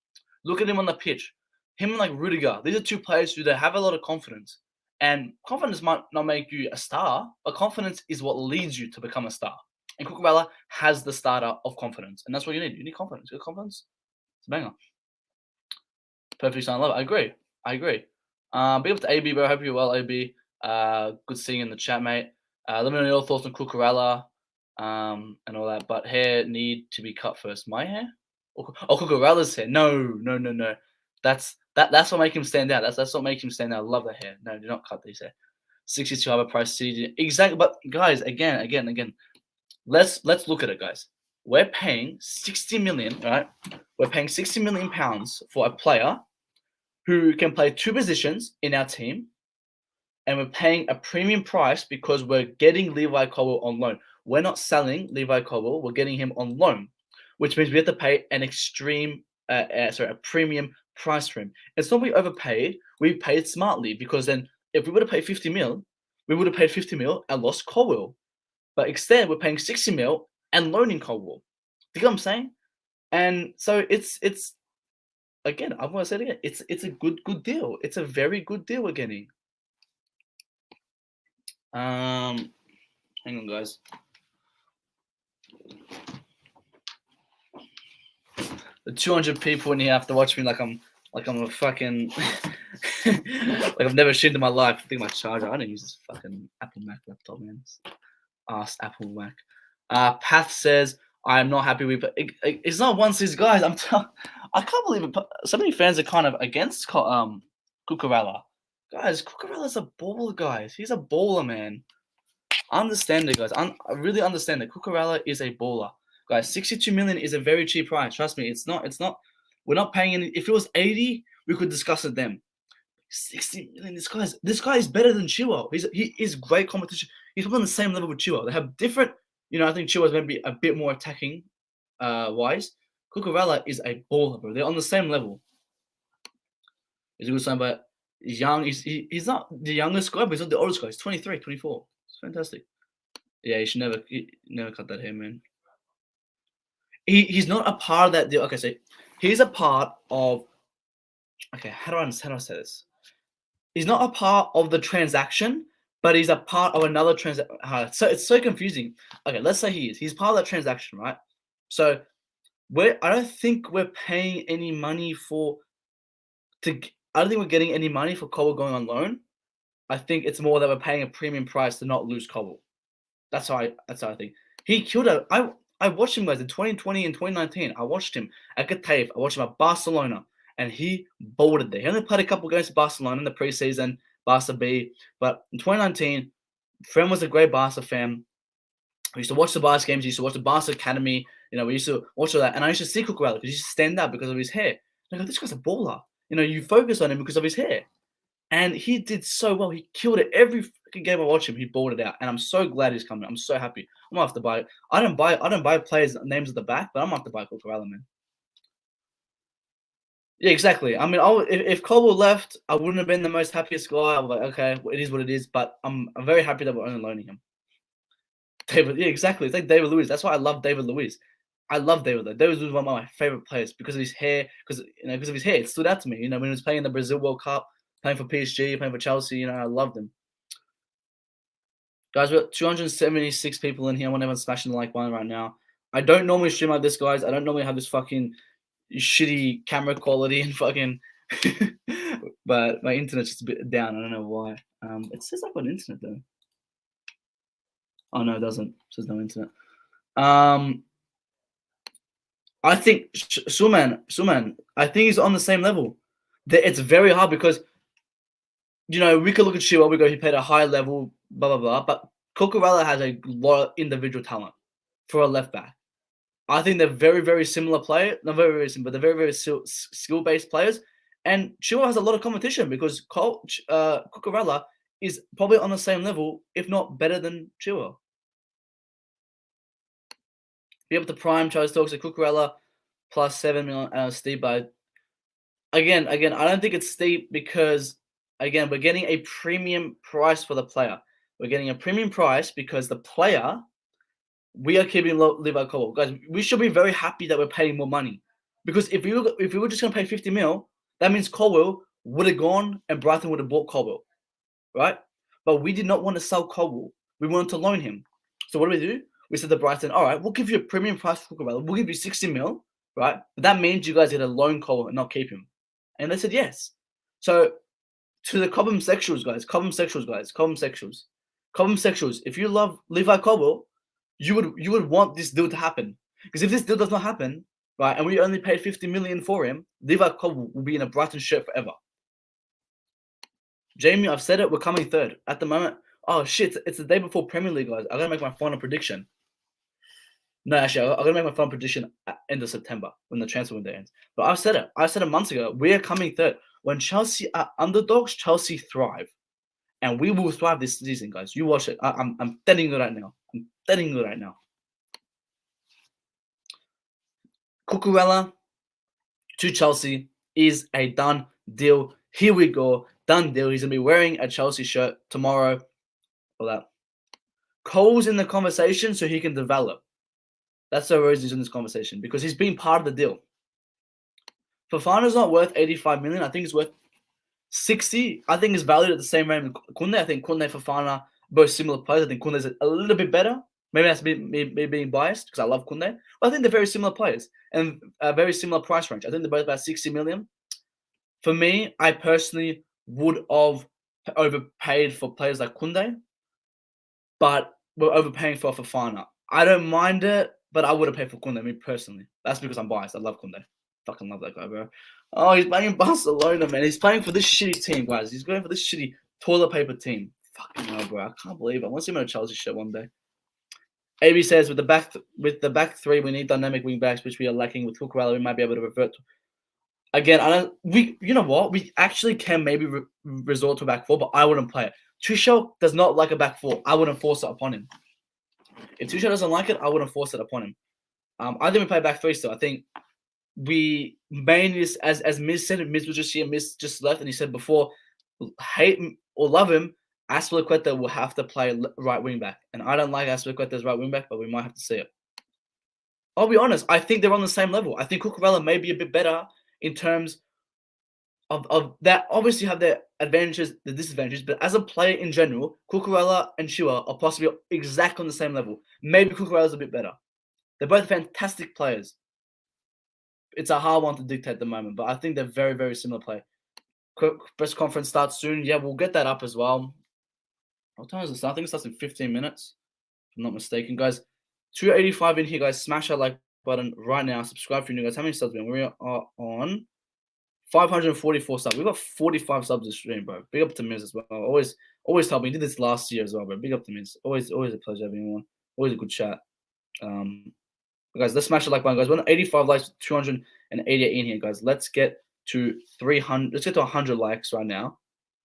Look at him on the pitch. Him and like Rudiger. These are two players who they have a lot of confidence. And confidence might not make you a star, but confidence is what leads you to become a star. And Cucurella has the starter of confidence. And that's what you need. You need confidence. You got confidence? It's a banger. Perfect sign. Love it. I agree. Big up to AB, bro. Hope you're well, AB. Good seeing you in the chat, mate. Let me know your thoughts on Cucurella and all that. But hair need to be cut first. My hair? Oh, Cucurella's hair. No. That's what makes him stand out. That's what makes him stand out. I love the hair. No, do not cut these hair. 62 higher price CD. Exactly. But guys, again. Let's look at it, guys. We're paying 60 million, right? We're paying 60 million pounds for a player who can play two positions in our team, and we're paying a premium price because we're getting Levi Colwill on loan. We're not selling Levi Colwill. We're getting him on loan, which means we have to pay a premium price for him. It's not we overpaid. We paid smartly because then if we would have paid 50 mil, we would have paid 50 mil and lost Colwill. But instead, we're paying 60 mil and loaning Colwill. You know what I'm saying? And so it's again, I'm gonna say it again. It's a good deal. It's a very good deal we're getting. Hang on, guys. The 200 people in here have to watch me like I'm a fucking like I've never shit in my life. I think my charger. I don't use this fucking Apple Mac laptop, man. Ask Apple Mac. Path says, I am not happy with it. It's not once these guys. I can't believe it. So many fans are kind of against Cucurella. Guys, Cucurella's a baller, guys. He's a baller, man. I understand it, guys. I really understand that Cucurella is a baller. Guys, 62 million is a very cheap price. Trust me, it's not. We're not paying any. If it was 80, we could discuss it then. 60 million. This guy is better than Chilwell. He is great competition. He's on the same level with Chilwell. They have different. I think Chilwell's maybe a bit more attacking, wise. Cucurella is a baller, bro. They're on the same level. He's a good sign, but he's young. He's not the youngest guy, but he's not the oldest guy. He's 23, 24. It's fantastic. Yeah, you should never cut that hair, man. He's not a part of that deal. Okay, so he's a part of. Okay, how do I say this? He's not a part of the transaction, but he's a part of another transaction. So it's so confusing. Okay, let's say he is. He's part of that transaction, right? So I don't think we're paying any money I don't think we're getting any money for Colwill going on loan. I think it's more that we're paying a premium price to not lose Colwill. That's how I think. He killed it. I watched him, guys, in 2020 and 2019. I watched him at Getafe. I watched him at Barcelona, and he bolted there. He only played a couple games for Barcelona in the preseason, Barca B. But in 2019, friend was a great Barca fan. We used to watch the Barca games. We used to watch the Barca Academy. We used to watch all that. And I used to see Cucurella because he used to stand up because of his hair. And I go, this guy's a baller. You focus on him because of his hair. And he did so well. He killed it. Every freaking game I watch him, he balled it out. And I'm so glad he's coming. I'm so happy. I'm gonna have to buy it. I don't buy players' names at the back, but I'm gonna have to buy Cucurella, man. Yeah, exactly. I mean, if Colwill left, I wouldn't have been the most happiest guy. I was like, okay, it is what it is. But I'm very happy that we're only loaning him. Yeah, exactly. It's like David Luiz. That's why I love David Luiz. I love David Luiz. David Luiz is one of my favorite players because of his hair. Because of his hair, it stood out to me. When he was playing in the Brazil World Cup, playing for PSG, playing for Chelsea, I loved him. Guys, we've got 276 people in here. I want everyone smashing the like button right now. I don't normally stream like this, guys. I don't normally have this fucking shitty camera quality and fucking. But my internet's just a bit down. I don't know why. It says I've got internet though. Oh no, it doesn't. It says no internet. I think Suman, I think he's on the same level. It's very hard because, we could look at Chilwell, we go, he played a high level, blah, blah, blah. But Cucurella has a lot of individual talent for a left back. I think they're very, very similar players. Not very, very similar, but they're very, very skill-based players. And Chilwell has a lot of competition because Cucurella is probably on the same level, if not better than Chilwell. Be able to prime Charles talks to Cucurella plus 7 million steep. But again, I don't think it's steep because again, we're getting a premium price for the player. We're getting a premium price because the player, we are keeping Levi Colwill. Guys, we should be very happy that we're paying more money. Because if we were just going to pay 50 mil, that means Colwill would have gone and Brighton would have bought Colwill. Right? But we did not want to sell Colwill. We wanted to loan him. So what do? We said to Brighton, all right, we'll give you a premium price for Cucurella. We'll give you 60 mil, right? But that means you guys get a loan Colwill and not keep him. And they said yes. So to the Cobham sexuals, if you love Levi Colwill, you would want this deal to happen. Because if this deal does not happen, right, and we only paid 50 million for him, Levi Colwill will be in a Brighton shirt forever. Jamie, I've said it, we're coming third. At the moment, oh shit, it's the day before Premier League, guys. I gotta make my final prediction. No, actually, I'm going to make my final prediction at end of September when the transfer window ends. But I've said it. I said it months ago. We are coming third. When Chelsea are underdogs, Chelsea thrive. And we will thrive this season, guys. You watch it. I'm telling you right now. Cucurella to Chelsea is a done deal. Here we go. Done deal. He's going to be wearing a Chelsea shirt tomorrow. All that. Cole's in the conversation so he can develop. That's the reason he's in this conversation, because he's been part of the deal. Fofana's not worth 85 million. I think it's worth 60. I think it's valued at the same rate as Kunde. I think Kunde, Fofana, both similar players. I think Kunde's a little bit better. Maybe that's me being biased because I love Kunde. But I think they're very similar players and a very similar price range. I think they're both about 60 million. For me, I personally would have overpaid for players like Kunde, but we're overpaying for Fofana. I don't mind it. but I wouldn't pay for Koundé, me personally. That's because I'm biased. I love Koundé. Fucking love that guy, bro. Oh, he's playing in Barcelona, man. He's playing for this shitty team, guys. He's going for this shitty toilet paper team. Fucking hell, bro. I can't believe it. I want to see him in a Chelsea shirt one day. AB says, with the back three, we need dynamic wing backs, which we are lacking. With Cucurella, we might be able to revert. Again, you know what? We actually can maybe resort to a back four, but I wouldn't play it. Tuchel does not like a back four. I wouldn't force it upon him. If Tuchel doesn't like it, I wouldn't force it upon him. I think we play back three still. I think we mainly, as Miz said, Miz was just here, Miz just left, and he said before, hate or love him, Azpilicueta will have to play right wing back. And I don't like Azpilicueta's right wing back, but we might have to see it. I'll be honest, I think they're on the same level. I think Cucurella may be a bit better in terms of that. Obviously have their advantages, the disadvantages, but as a player in general, Cucurella and Shua are possibly exactly on the same level. Maybe Cucurella's a bit better. They're both fantastic players. It's a hard one to dictate at the moment, but I think they're very, very similar play. Press conference starts soon. Yeah, we'll get that up as well. What time is it start? I think it starts in 15 minutes, if I'm not mistaken. Guys, 285 in here, guys. Smash that like button right now. Subscribe for you guys. How many subs are we on? We are on 544 subs. We've got 45 subs this stream, bro. Big up to Miz as well. Always helping. Did this last year as well, bro. Big up to Miz. Always a pleasure having you on. Always a good chat. Guys, let's smash the like button, guys. We're on 85 likes, 288 in here, guys. Let's get to 300. Let's get to 100 likes right now.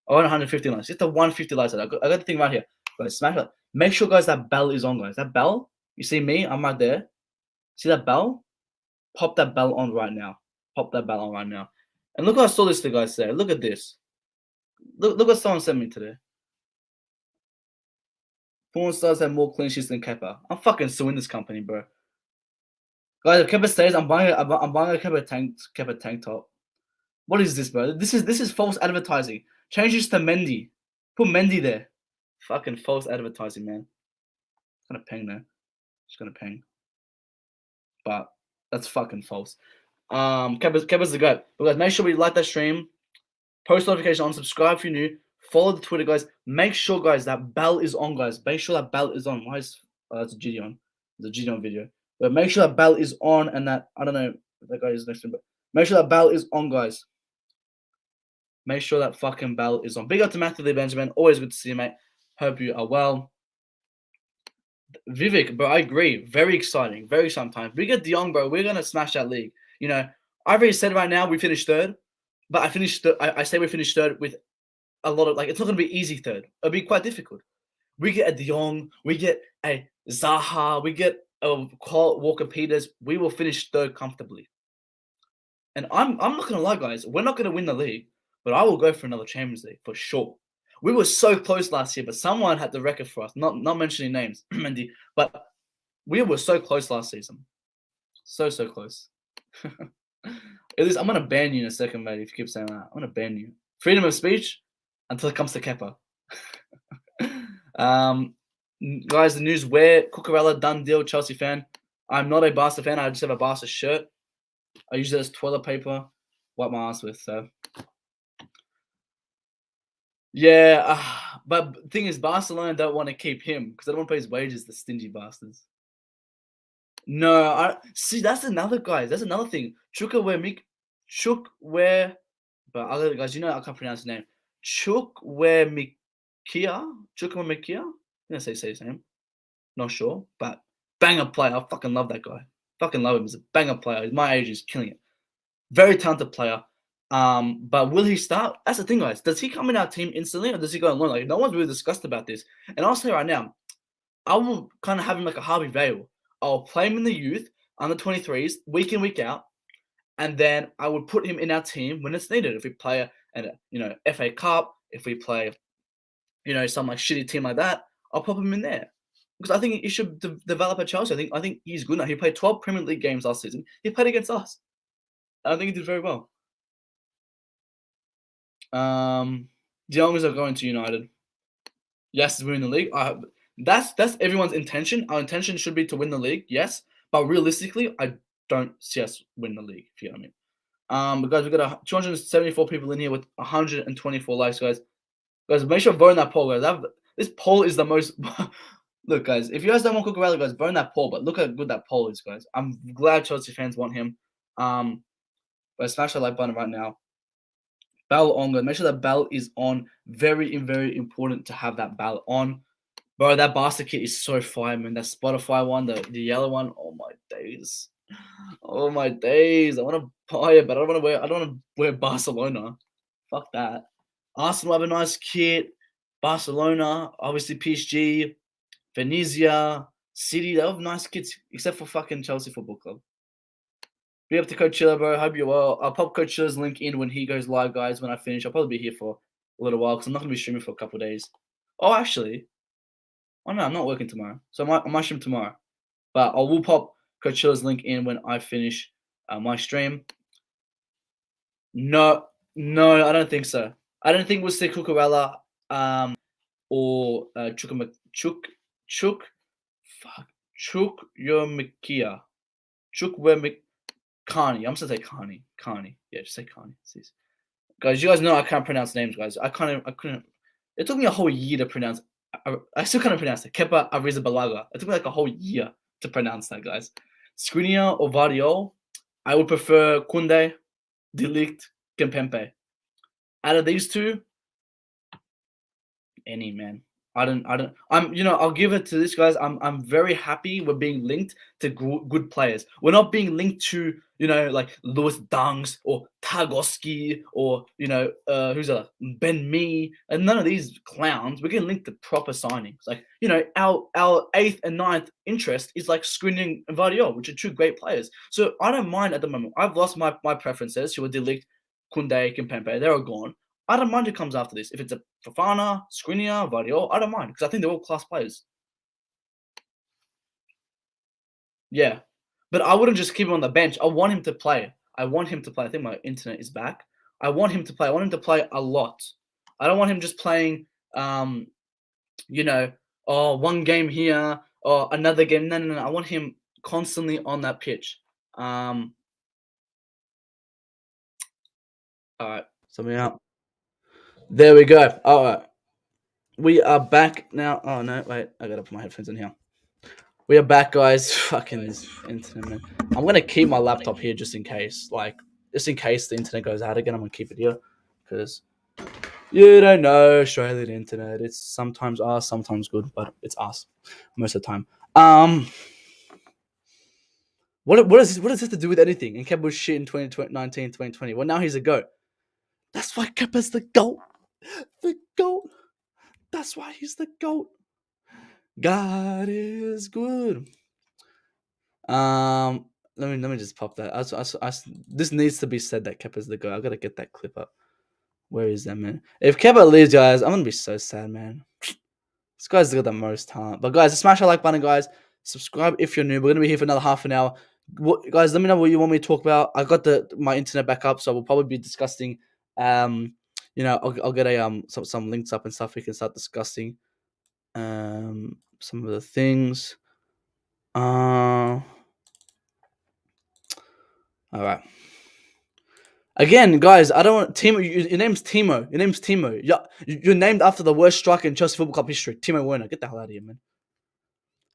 Oh, 150 likes. Get to 150 likes. I got the thing right here. Guys, smash it. Make sure, guys, that bell is on, guys. That bell, you see me? I'm right there. See that bell? Pop that bell on right now. Pop that bell on right now. And look what I saw this guys say. Look at this. Look what someone sent me today. Porn stars have more clean sheets than Kepa. I'm fucking suing this company, bro. Guys, if Kepa stays, I'm buying a Kepa tank top. What is this, bro? This is false advertising. Change this to Mendy. Put Mendy there. Fucking false advertising, man. It's gonna ping there. It's gonna ping. But that's fucking false. Kepa's the goat. But guys, make sure we like that stream. Post notification on. Subscribe if you're new. Follow the Twitter, guys. Make sure, guys, that bell is on, guys. Make sure that bell is on. Why is that's a Gideon? It's a Gideon video. But make sure that bell is on and that, I don't know if that guy is next to him, but make sure that bell is on, guys. Make sure that fucking bell is on. Big up to Matthew Lee Benjamin. Always good to see you, mate. Hope you are well. Vivek, bro, I agree. Very exciting. Very exciting time. We get Jong, bro. We're going to smash that league. You know, I've already said right now we finished third, but I say we finished third with a lot of, like, it's not going to be easy third. It'll be quite difficult. We get a De Jong. We get a Zaha. We get Walker Peters. We will finish third comfortably. And I'm not going to lie, guys. We're not going to win the league, but I will go for another Champions League for sure. We were so close last year, but someone had the record for us. Not mentioning names, Mendy, but we were so close last season. So close. At least I'm going to ban you in a second, mate, if you keep saying that. I'm going to ban you. Freedom of speech until it comes to Kepa. Guys, the news where Cucurella, done deal, Chelsea fan. I'm not a Barca fan. I just have a Barca shirt. I use it as toilet paper. Wipe my ass with, so. Yeah, but the thing is, Barcelona don't want to keep him because they don't want to pay his wages, the stingy bastards. No, see, that's another, guys. That's another thing. But other guys, you know I can't pronounce his name. Chukwuemeka. I'm gonna say his name. Not sure, but banger player. I fucking love that guy. Fucking love him. He's a banger player. He's my age. He's killing it. Very talented player. But will he start? That's the thing, guys. Does he come in our team instantly, or does he go and learn? Like, no one's really discussed about this. And I'll say right now, I will kind of have him like a Harvey Vale. I'll play him in the youth, under 23s, week in, week out, and then I would put him in our team when it's needed. If we play FA Cup, if we play, some like shitty team like that, I'll pop him in there because I think he should develop at Chelsea. I think he's good now. He played 12 Premier League games last season. He played against us. I think he did very well. De Jong is going to United. Yes, we're in the league. That's everyone's intention. Our intention should be to win the league, yes. But realistically, I don't see us win the league, if you know what I mean. But guys, we've got 274 people in here with 124 likes, guys. Guys, make sure to vote in that poll, guys. This poll is the most Look, guys, if you guys don't want Cucurella, guys, burn that poll. But look how good that poll is, guys. I'm glad Chelsea fans want him. But smash that like button right now. Bell on, guys. Make sure that bell is on. Very, very important to have that bell on. Bro, that Barca kit is so fire, man. That Spotify one, the yellow one. Oh my days. Oh my days. I want to buy it, but I don't want to wear Barcelona. Fuck that. Arsenal have a nice kit. Barcelona, obviously PSG, Venezia, City, they have nice kits, except for fucking Chelsea Football Club. Be up to Coach Chiller, bro. Hope you're well. I'll pop Coach Chiller's link in when he goes live, guys. When I finish, I'll probably be here for a little while because I'm not going to be streaming for a couple of days. Oh, actually, oh no, I'm not working tomorrow, so I might stream tomorrow. But I will pop Coach Chiller's link in when I finish my stream. No, I don't think so. I don't think we'll see Cucurella or Chukwuemeka. Carney. I'm supposed to say Carney. Yeah, just say Carney. Guys, you guys know I can't pronounce names, guys. I couldn't. It took me a whole year to pronounce. I still can't pronounce it. Kepa Arrizabalaga. It took me like a whole year to pronounce that, guys. Skriniar or Vardiol. I would prefer Kunde, De Ligt, Kimpembe. Out of these two, any man. I'll give it to this, guys. I'm very happy we're being linked to good players. We're not being linked to, like Lewis Dungs or Targoski or, who's that? Ben Mee and none of these clowns. We're getting linked to proper signings. Like, our 8th and 9th interest is like Skriniar and Vardiol, which are two great players. So I don't mind at the moment. I've lost my preferences who are De Ligt, Kunde, Kimpembe. They're all gone. I don't mind who comes after this. If it's a Fofana, Skriniar, Vardiol, I don't mind because I think they're all class players. Yeah. But I wouldn't just keep him on the bench. I want him to play. I think my internet is back. I want him to play. I want him to play a lot. I don't want him just playing, one game here or another game. No. I want him constantly on that pitch. All right. Something out. There we go. All right. We are back now. Oh, no. Wait. I got to put my headphones in here. We are back, guys. Fucking this internet, man. I'm going to keep my laptop here just in case. Just in case the internet goes out again, I'm going to keep it here. Because you don't know Australian internet. It's sometimes us, sometimes good. But it's us most of the time. What does this have to do with anything? And Kepa was shit in 2019, 2020. Well, now he's a GOAT. That's why Kepa's the GOAT. The GOAT. That's why he's the GOAT. God is good. Let me just pop that. This needs to be said that Kepa's the GOAT. I gotta get that clip up. Where is that, man? If Kepa leaves, guys, I'm gonna be so sad, man. This guy's got the most talent. But guys, smash that like button, guys. Subscribe if you're new. We're gonna be here for another half an hour. Guys, let me know what you want me to talk about. I got my internet back up, so we'll probably be discussing. I'll get some links up and stuff. We can start discussing some of the things. All right. Again, guys, I don't want Timo. Your name's Timo. Yeah, you're named after the worst striker in Chelsea Football Club history, Timo Werner. Get the hell out of here, man.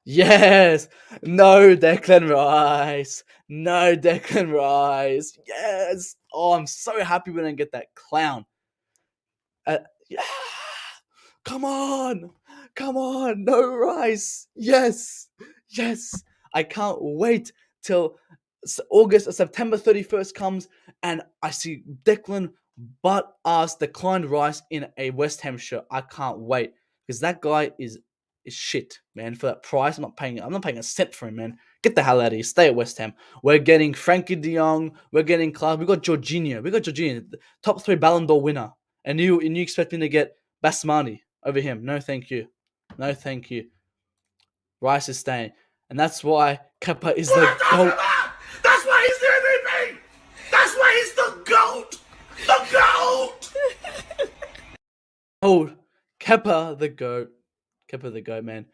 Yes. No, Declan Rice. Yes. Oh, I'm so happy we didn't get that clown. Yeah. Come on. No Rice. Yes. I can't wait till September 31st comes and I see Declan butt-ass Declan Rice in a West Ham shirt. I can't wait because that guy is shit, man. For that price, I'm not paying a cent for him, man. Get the hell out of here. Stay at West Ham. We're getting Frankie de Jong. We're getting Clark. We got Jorginho. The top 3 Ballon d'Or winner. And you expect me to get Basmani over him? No, thank you. Rice is staying, and that's why Kepa is the GOAT. That's why he's the MVP. That's why he's the GOAT. The GOAT. Oh, Kepa the GOAT, man.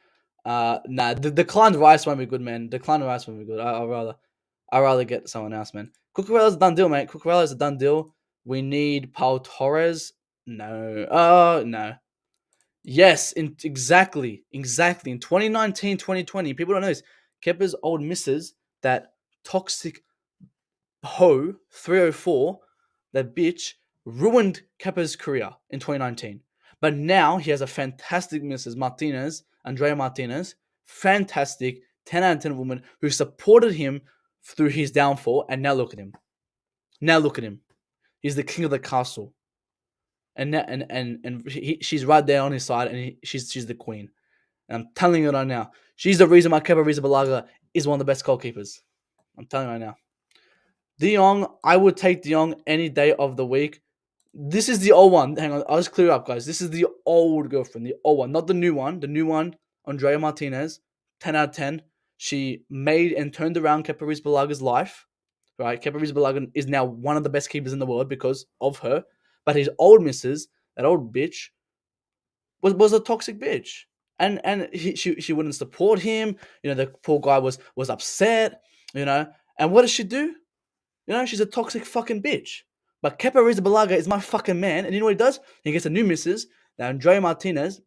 The declined Rice won't be good, man. I'd rather get someone else, man. Cucurella's a done deal, mate. Cucurella's a done deal. We need Paul Torres. No. Yes, exactly. In 2019, 2020, people don't know this. Kepa's old missus, that toxic hoe 304, that bitch ruined Kepa's career in 2019. But now he has a fantastic Mrs. Martinez, Andrea Martinez, fantastic 10 out of 10 woman who supported him through his downfall. And now look at him. Now look at him. He's the king of the castle. And she's right there on his side, and she's the queen. And I'm telling you right now, she's the reason why Kepa Arrizabalaga is one of the best goalkeepers. I'm telling you right now. De Jong, I would take De Jong any day of the week. This is the old one. Hang on, I'll just clear up, guys. This is the old girlfriend, the old one, not the new one. The new one, Andrea Martinez, 10 out of 10. She made and turned around Kepa Arrizabalaga's life. Right, Kepa Arrizabalaga is now one of the best keepers in the world because of her. But his old missus, that old bitch, was a toxic bitch, and she wouldn't support him. You know, the poor guy was upset. You know, and what does she do? You know, she's a toxic fucking bitch. But Kepa Arrizabalaga is my fucking man, and you know what he does? He gets a new missus, now Andrea Martinez,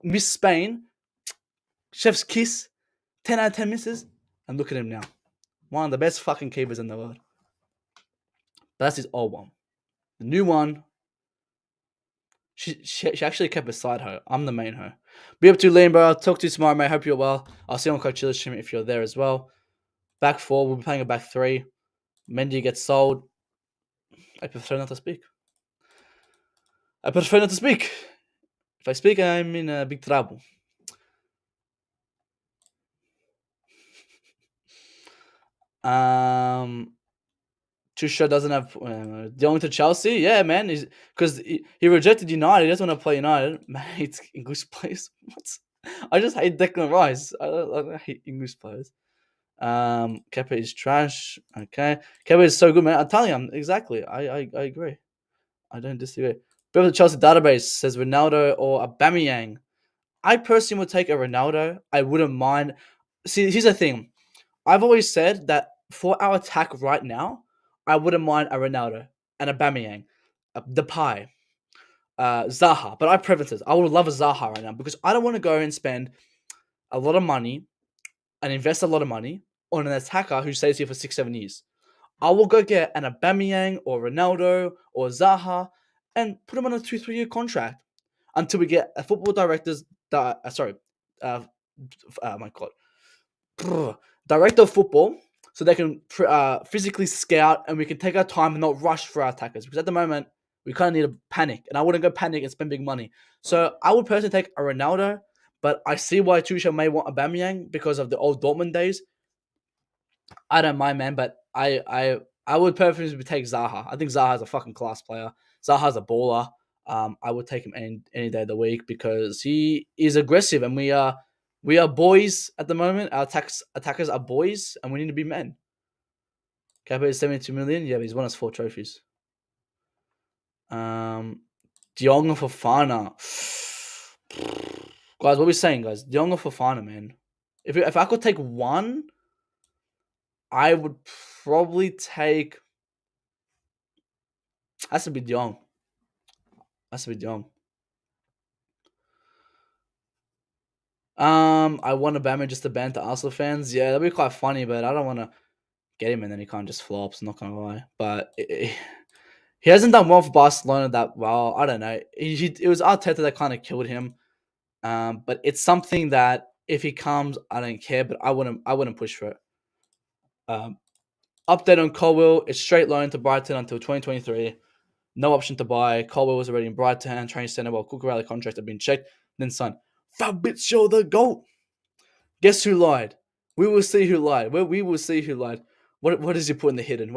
Miss Spain, chef's kiss, 10 out of 10 misses, and look at him now, one of the best fucking keepers in the world. But that's his old one. The new one, she actually kept beside her. I'm the main her. Be up to Liam, bro. I'll talk to you tomorrow, mate. Hope you're well. I'll see you on Coachilla's stream if you're there as well. Back four, we'll be playing a back three. Mendy gets sold. I prefer not to speak. If I speak, I'm in big trouble. Tuchel doesn't have going to Chelsea. Yeah, man, because he rejected United. He doesn't want to play United. Man, he hates English players. What? I just hate Declan Rice. I don't hate English players. Kepa is trash. Okay, Kepa is so good, man. I'm telling you, exactly. I agree. I don't disagree. But the Chelsea database says Ronaldo or Aubameyang. I personally would take a Ronaldo. I wouldn't mind. See, here's the thing. I've always said that for our attack right now, I wouldn't mind a Ronaldo and a Aubameyang, Depay, Zaha. But I have preferences. I would love a Zaha right now because I don't want to go and spend a lot of money and invest a lot of money on an attacker who stays here for 6-7 years. I will go get an Aubameyang or Ronaldo or Zaha and put them on a 2-3 year contract until we get a football director's my God, director of football, so they can physically scout and we can take our time and not rush for our attackers. Because at the moment we kind of need to panic, and I wouldn't go panic and spend big money. So I would personally take a Ronaldo, but I see why Tuchel may want Aubameyang because of the old Dortmund days. I don't mind, man, but I would preferably take Zaha. I think Zaha's a fucking class player. Zaha's a baller. I would take him any day of the week because he is aggressive, and we are boys at the moment. Our attackers are boys, and we need to be men. Kepa is 72 million. Yeah, but he's won us 4 trophies. Jong or Fofana. Guys, what are we saying, guys? Jong or Fofana, man. If I could take one, I would probably take. Has to be Jong. I want Aubameyang just to banter Arsenal fans. Yeah, that'd be quite funny, but I don't want to get him and then he kind of just flops. I'm not gonna lie, but he hasn't done well for Barcelona that well. I don't know. It was Arteta that kind of killed him. But it's something that if he comes, I don't care. But I wouldn't push for it. Update on Colwill. It's straight loan to Brighton until 2023. No option to buy. Colwill was already in Brighton. Training centre while Cucurella contract had been checked. Then signed. Fabrizio the GOAT. Guess who lied? We will see who lied. We will see who lied. What does he put in the hidden?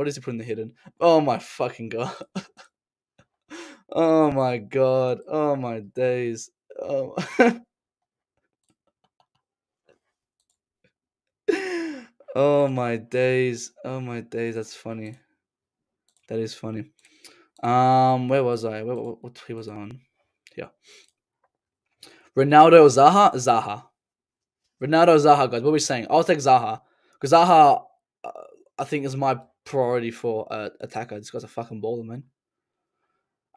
Oh my fucking god. Oh my god. Oh my days. Oh. Oh my days. That's funny. That is funny. Where was I? What he was on? Yeah. Ronaldo Zaha? Zaha. Ronaldo Zaha, guys. What are we saying? I'll take Zaha. Because Zaha, I think, is my priority for attacker. This guy's a fucking baller, man.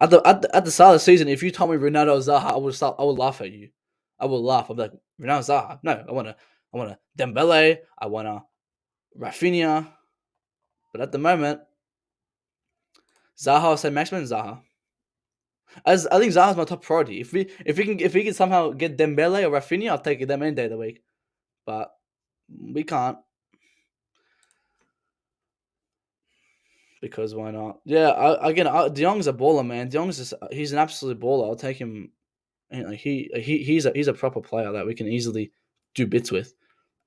At the start of the season, if you told me Ronaldo Zaha, I would laugh at you. I would laugh. I'd be like, Ronaldo Zaha. No, I want a Dembele. I want a Rafinha. But at the moment, Zaha, I'll say maximum Zaha. As I think Zaha's my top priority. If we can somehow get Dembele or Rafinha, I'll take them any day of the week. But we can't. Because why not? Yeah, De Jong's a baller, man. De Jong's he's an absolute baller. I'll take him. He's a proper player that we can easily do bits with.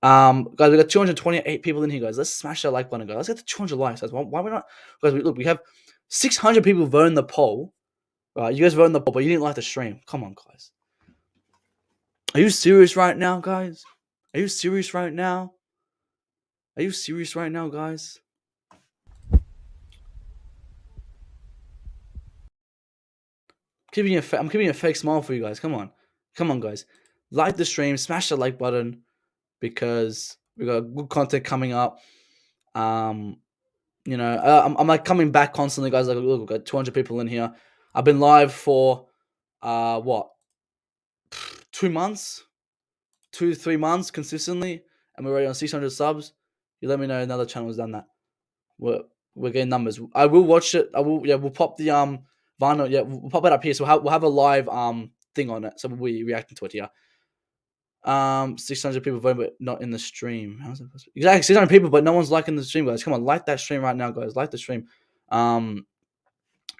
Guys, we got 228 people in here, guys. Let's smash that like button, guys. Let's get to 200 likes, guys. Why we not? Guys, we have 600 people voting the poll. Right, you guys voted the poll, but you didn't like the stream. Come on, guys. Are you serious right now, guys? Are you serious right now? Are you serious right now, guys? I'm keeping a fake smile for you guys. Come on, guys. Like the stream, smash the like button because we got good content coming up. I'm like coming back constantly, guys. Like, look, we've got 200 people in here. I've been live for 2 months, 2-3 months consistently, and we're already on 600 subs. You let me know another channel has done that. We're getting numbers. I will watch it. We'll pop the Vano. Yeah, we'll pop it up here. So we'll have a live thing on it. So we'll be reacting to it here. 600 people voting, but not in the stream. How's that possible? Exactly, 600 people, but no one's liking the stream, guys. Come on, like that stream right now, guys. Like the stream. Because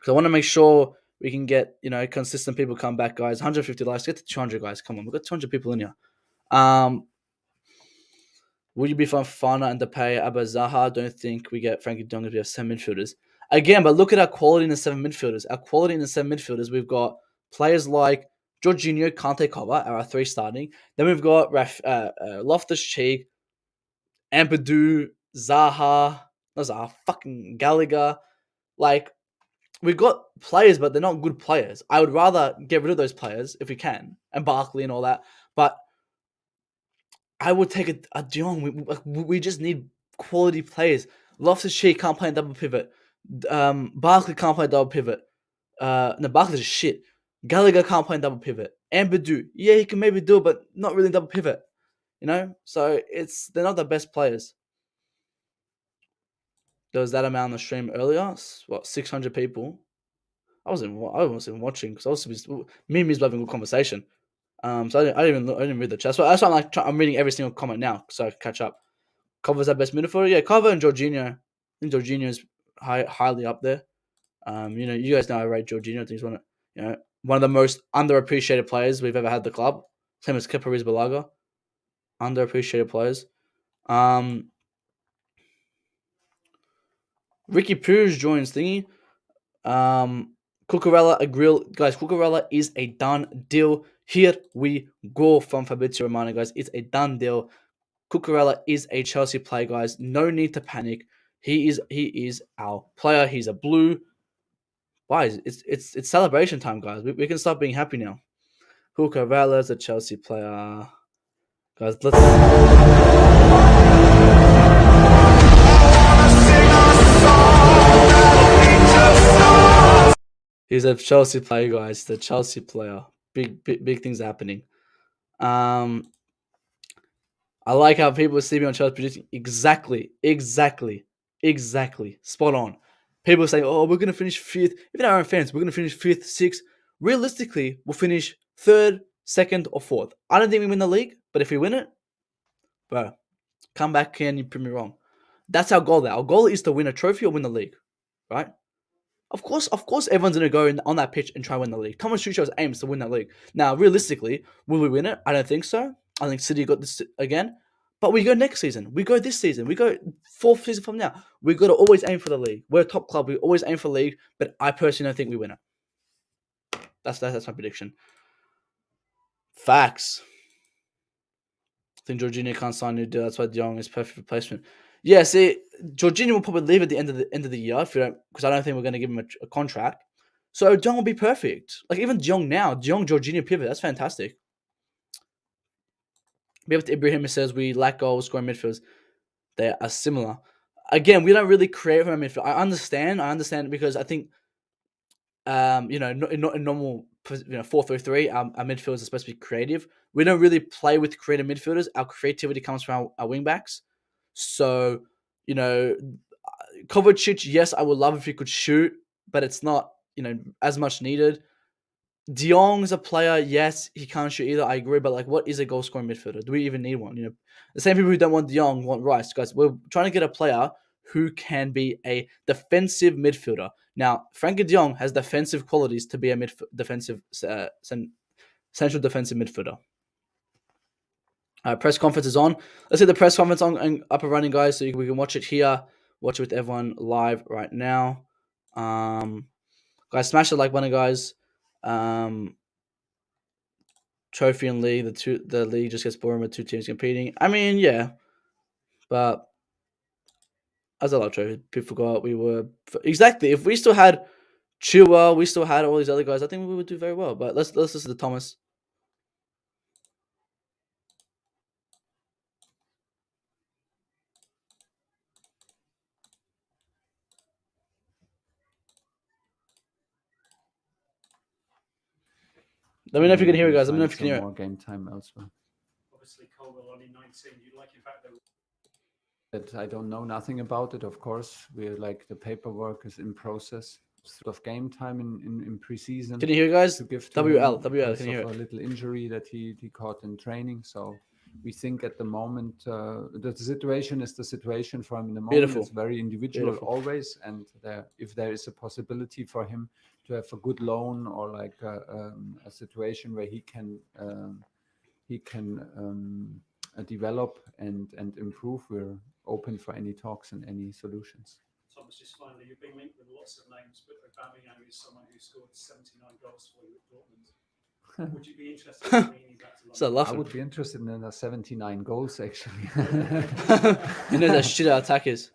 I want to make sure we can get consistent people come back, guys. 150 likes. Get to 200, guys. Come on, we've got 200 people in here. Would you be Fofana and Depay, Abba Zaha? Don't think we get Frankie Dong if we have 7 midfielders. Again, but look at our quality in the 7 midfielders. Our quality in the 7 midfielders, we've got players like Jorginho, Kante, Cover are our 3 starting. Then we've got Loftus-Cheek, Ampadu, fucking Gallagher. Like, we've got players, but they're not good players. I would rather get rid of those players if we can, and Barkley and all that. But I would take a Jong. We just need quality players. Loftus-Cheek can't play in double pivot. Barkley can't play double pivot. No, Barkley's just shit. Gallagher can't play in double pivot. Ampadu, yeah, he can maybe do it, but not really in double pivot. So they're not the best players. There was that amount on the stream earlier. 600 people. I wasn't even watching because I was me and Miz having a good conversation. So I didn't read the chat. So that's why I'm reading every single comment now so I can catch up. Cover's our best midfielder. Yeah, Cover and Jorginho. I think Jorginho's highly up there. You guys know I rate Jorginho. I think he's one of the most underappreciated players we've ever had at the club. Same as Kepa Arrizabalaga. Underappreciated players. Ricky Pooge joins thingy. Cucurella, guys. Cucurella is a done deal. Here we go from Fabrizio Romano, guys. It's a done deal. Cucurella is a Chelsea player, guys. No need to panic. He is our player. He's a blue. Guys, it's celebration time, guys. We can start being happy now. Cucurella is a Chelsea player. Guys, let's... He's a Chelsea player, guys. The Chelsea player. Big things happening. I like how people see me on Chelsea predicting exactly. Spot on. People say, oh, we're going to finish 5th. Even our own fans, we're going to finish 5th, 6th. Realistically, we'll finish 3rd, 2nd, or 4th. I don't think we win the league, but if we win it, bro, come back here and you prove me wrong. That's our goal there. Our goal is to win a trophy or win the league, right? Of course, everyone's going to go on that pitch and try to win the league. Thomas Tuchel's aims to win that league. Now, realistically, will we win it? I don't think so. I think City got this again. But we go next season. We go this season. We go 4th season from now. We've got to always aim for the league. We're a top club. We always aim for the league. But I personally don't think we win it. That's my prediction. Facts. I think Jorginho can't sign a new deal. That's why De Jong is perfect replacement. Yeah, see, Jorginho will probably leave at the end of the year because I don't think we're going to give him a contract. So De Jong will be perfect. Like even De Jong now, De Jong, Jorginho pivot. That's fantastic. Be able to Ibrahim says we lack goal scoring midfielders. They are similar. Again, we don't really create from a midfield. I understand because I think in normal 4-3-3, our midfielders are supposed to be creative. We don't really play with creative midfielders. Our creativity comes from our wing backs. So, Kovacic, yes, I would love if he could shoot, but it's not, as much needed. De Jong's a player, yes, he can't shoot either, I agree, but what is a goal scoring midfielder? Do we even need one? The same people who don't want De Jong want Rice. Guys, we're trying to get a player who can be a defensive midfielder. Now, Frankie de Jong has defensive qualities to be a central defensive midfielder. Press conference is on. Let's get the press conference on and up and running, guys, so we can watch it here. Watch it with everyone live right now. Guys, smash the like button, guys. Trophy and league, the league just gets boring with two teams competing. I mean, yeah, but as I love trophy, people forgot we were exactly. If we still had Chua, we still had all these other guys, I think we would do very well. But let's listen to Thomas. Let me know if you can hear it, guys. Let me know if you can hear it. More game time elsewhere. Obviously, Colwill only 19. You like, in fact, that I don't know nothing about it. Of course, we're the paperwork is in process. Sort of game time in preseason. Can you hear, guys? To give WL. Can you hear a little injury that he caught in training. So we think at the moment the situation is the situation for him in the moment. Beautiful. It's very individual always, and if there is a possibility for him to have a good loan or a situation where he can develop and improve, we're open for any talks and any solutions. Thomas, just finally, you've been linked with lots of names, but Aubameyang is someone who scored 79 goals for you at Dortmund. Would you be interested in bringing back to London? I would be interested in the 79 goals, actually. The shit out attackers.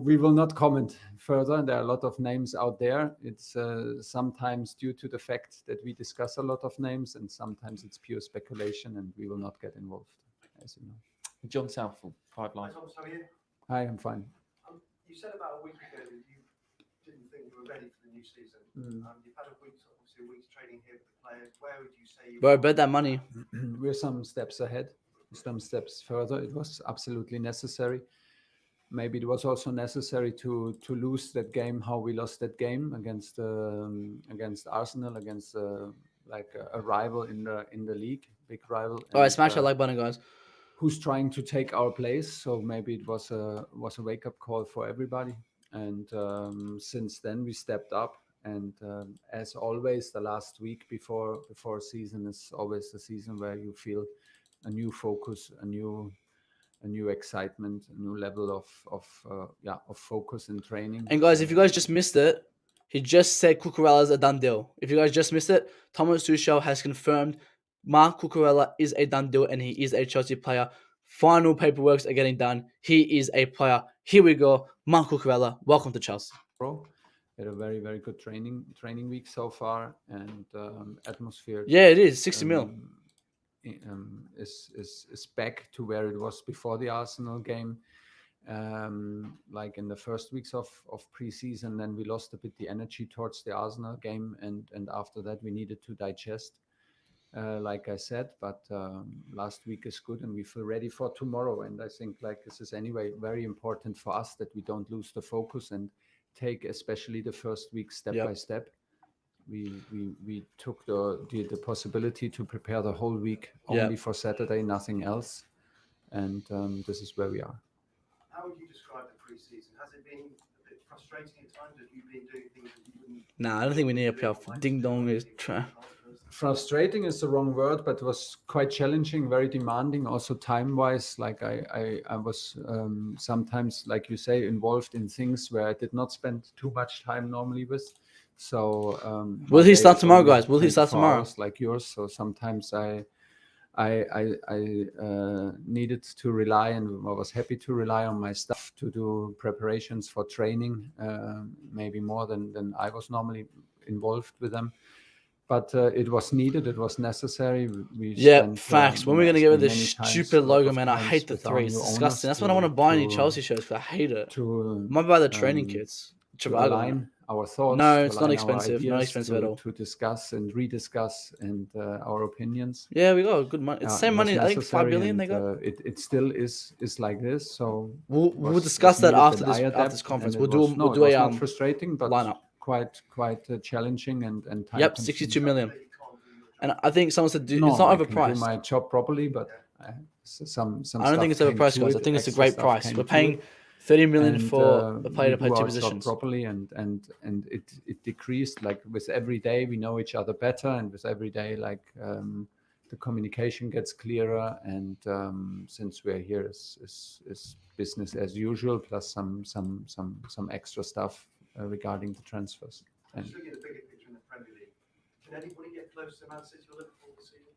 We will not comment further. There are a lot of names out there. It's sometimes due to the fact that we discuss a lot of names, and sometimes it's pure speculation, and we will not get involved, as you know. John Southall, 5 Live. Hi, Thomas, how are you? Hi, I'm fine. You said about a week ago that you didn't think you were ready for the new season. You've had a week's training here with the players. Where would you say you Bro, bet that money. We're some steps ahead, some steps further. It was absolutely necessary. Maybe it was also necessary to lose that game, how we lost that game against Arsenal, against a rival in the league, big rival. All right, smash that like button, guys. Who's trying to take our place? So maybe it was a wake up call for everybody. And since then we stepped up. And as always, the last week before season is always the season where you feel a new focus, a new excitement, a new level of focus and training. And guys, if you guys just missed it, he just said Cucurella's a done deal. If you guys just missed it, Thomas Tuchel has confirmed Marc Cucurella is a done deal and he is a Chelsea player. Final paperworks are getting done. He is a player. Here we go. Marc Cucurella, welcome to Chelsea. Had a very, very good training week so far, and atmosphere. Yeah, it is 60 mil. Is back to where it was before the Arsenal game. In the first weeks of preseason, then we lost a bit the energy towards the Arsenal game, and after that we needed to digest. Like I said, but last week is good and we feel ready for tomorrow. And I think this is anyway very important for us that we don't lose the focus and take especially the first week step by step. We took the possibility to prepare the whole week only for Saturday, nothing else. And this is where we are. How would you describe the pre-season? Has it been a bit frustrating at times? Have you been doing things that you wouldn't... Nah, I don't think we need a playoff. Ding dong is... Frustrating is the wrong word, but it was quite challenging, very demanding, also time-wise. I was sometimes, like you say, involved in things where I did not spend too much time normally with. So will he start tomorrow, guys? Will he start tomorrow? Like yours. So sometimes I needed to rely, and I was happy to rely on my staff to do preparations for training, maybe more than I was normally involved with them. But it was needed. It was necessary. Facts. When we're going to get rid of this stupid logo, man, I hate the 3. It's disgusting. That's why I don't want to buy any Chelsea shirts, because I hate it. I might buy the training kits. Trivago. align our thoughts. No, to it's not align our expensive. Not ideas, expensive at all. to discuss and rediscuss and our opinions. Yeah, we got good money. It's the same It was money. I think 5 necessary, billion they and, got. it still is like this. So We'll was discuss that needed after that I this adapt, conference. and We'll it do was- no, we'll it do was a not frustrating, but lineup. quite challenging and time 62 consuming. million. And I think someone said No, it's not I can do overpriced. my job properly, but some I don't think it's stuff came overpriced, to guys. I it, think it's a extra great stuff price. came We're to paying it. 30 million And, for a player to we play do two our job positions. properly, and it decreased. Like with every day, we know each other better, and with every day, like the communication gets clearer. And since we're here, is business as usual, plus some extra stuff regarding the transfers. And Just looking at the bigger picture in the Premier League, can anybody get close to Man City or Liverpool this season?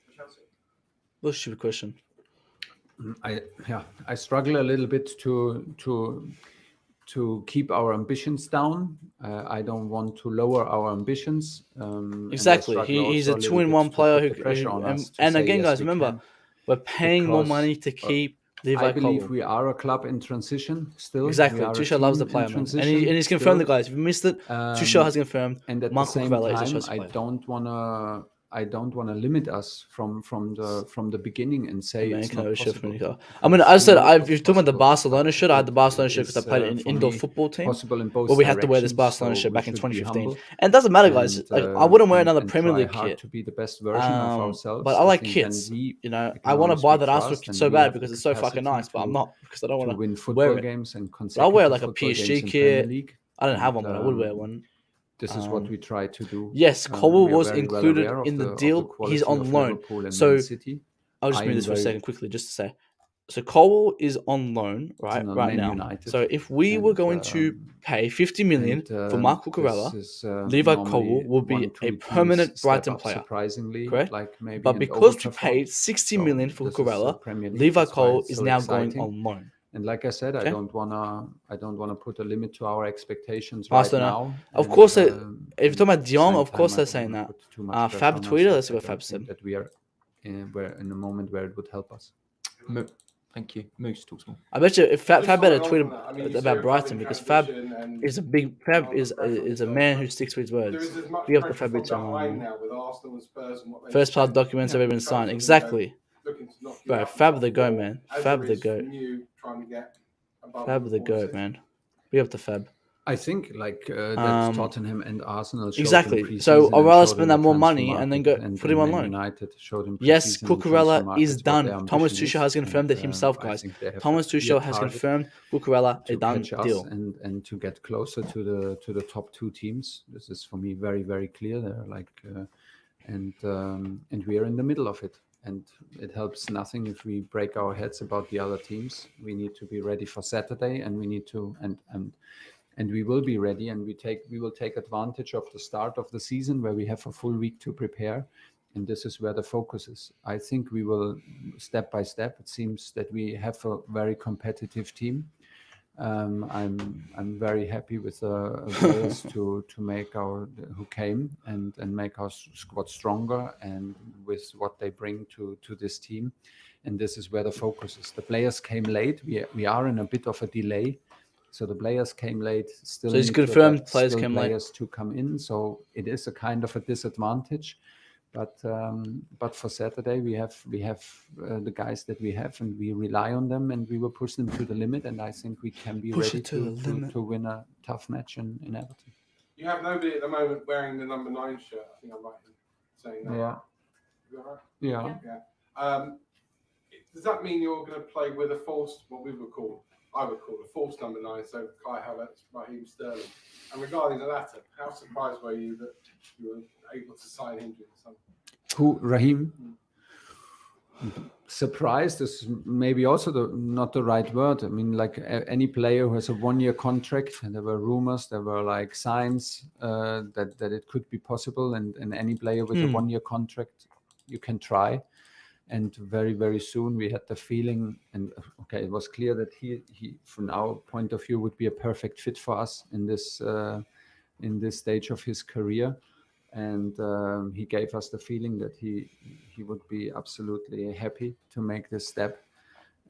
Or Chelsea? What's a stupid question? I struggle a little bit to keep our ambitions down. I don't want to lower our ambitions. And I Exactly. struggle He's also a little bit 2-in-1 to player put the pressure on us to and say, again, yes, guys, we remember, can, we're paying more because, money to keep Levi I believe Colwill. we are a club in transition still. Exactly. We are a Tuchel loves the team in player, man. And, transition he's confirmed still. the guys. If you missed it, Tuchel has confirmed And at Marc the same Cucurella is a time, Chelsea I player. don't wanna limit us from the beginning and say Man, it's can not have a shirt possible. from Nico. I mean, as I said, if you're talking about the Possible. Barcelona shirt, I had the Barcelona It shirt because I is, played in an for indoor me, football team. possible in both But we had to wear this directions, Barcelona so shirt we back in should be 2015. humble And it doesn't matter, guys. and, Like, I wouldn't wear another and Premier try League hard kit. to be the best version of ourselves. But I like think, and kits. we I can want to only buy speak that for Arsenal us, kit and so we bad have the because it's so fucking capacity nice, but I'm not because I don't to want win wear football it. games and But I'll wear consecutive like a football PSG games in Premier kit. League. I don't have And, one, but I would wear one. This is what we try to do. Yes, Colwill We are was very well included aware in the of deal. quality He's on of loan. Liverpool and So Man City. I'll just I move am this for a very- second quickly just to say. So Colwill is on loan right Man now. United, So if we were and, going to pay 50 million for Marc Cucurella, this is, Levi normally Colwill will be 1-2 a teams permanent step Brighton up player. surprisingly, Correct? like maybe But and because we overperform. paid 60 So million for this is, Cucurella, Premier League. Levi That's why Colwill it's is so now exciting. going on loan. And like I said, Okay. I don't wanna put a limit to our expectations Barcelona. right now. Of And, course, if you're and talking about at the Jong, same of course time, they're I saying don't that. wanna put too much pressure Fab on us. tweeted. I Let's go don't Fab think said. that we're in a moment where it would help us. Thank you. Moose talks more. I bet you if Fab better tweet I mean, you about say Brighton in because Fab transition and is a big Fab is a man who sticks to his there words. is as much We have the pressure Fab from behind return. now with Arsenal and Spurs and what they First part spent documents have in been the signed. transfer Exactly. window, looking to knock you Bro, out Fab the the top goat, four, man. as Fab there the is goat. from you trying to get above Fab the Liverpool goat, City. man. We have the Fab. I think that Tottenham and Arsenal showed Exactly. in pre-season So I'd and rather showed spend in that the more transfer money and then market, go put him on Man loan. United showed in Yes, pre-season and transfer Cucurella is markets what done. their Thomas ambition Tuchel has is, confirmed and, it himself, I guys. think they have Thomas a clear Tuchel has target confirmed Cucurella a to done catch us deal. and to get closer to the top two teams. This is for me very, very clear. They're like and we are in the middle of it. And it helps nothing if we break our heads about the other teams. We need to be ready for Saturday, and we need to and we will be ready, and we will take advantage of the start of the season where we have a full week to prepare, and this is where the focus is. I think we will step by step. It seems that we have a very competitive team. I'm very happy with the players to make who came and make our squad stronger and with what they bring to this team, and this is where the focus is. The players came late. We are in a bit of a delay. So the players came late. Still, So it's need to confirmed adapt, players still came late. players to come in. So it is a kind of a disadvantage. But for Saturday we have the guys that we have, and we rely on them, and we will push them to the limit. And I think we can be Push ready it to the limit. to win a tough match in Everton. You have nobody at the moment wearing the number 9 shirt. I think I'm right in saying that. Yeah. Is that right? Yeah. Yeah. Does that mean you're going to play with a false, what I would call a false number 9, so Kai Havertz, Raheem Sterling? And regarding the latter, how surprised were you that you were able to sign him during the summer? Who, Raheem? Surprised is maybe also not the right word. I mean, like any player who has a 1-year contract, and there were rumors, there were like signs that it could be possible, and any player with a 1-year contract, you can try. And very, very soon we had the feeling, and okay, it was clear that he from our point of view would be a perfect fit for us in this stage of his career. And he gave us the feeling that he would be absolutely happy to make this step.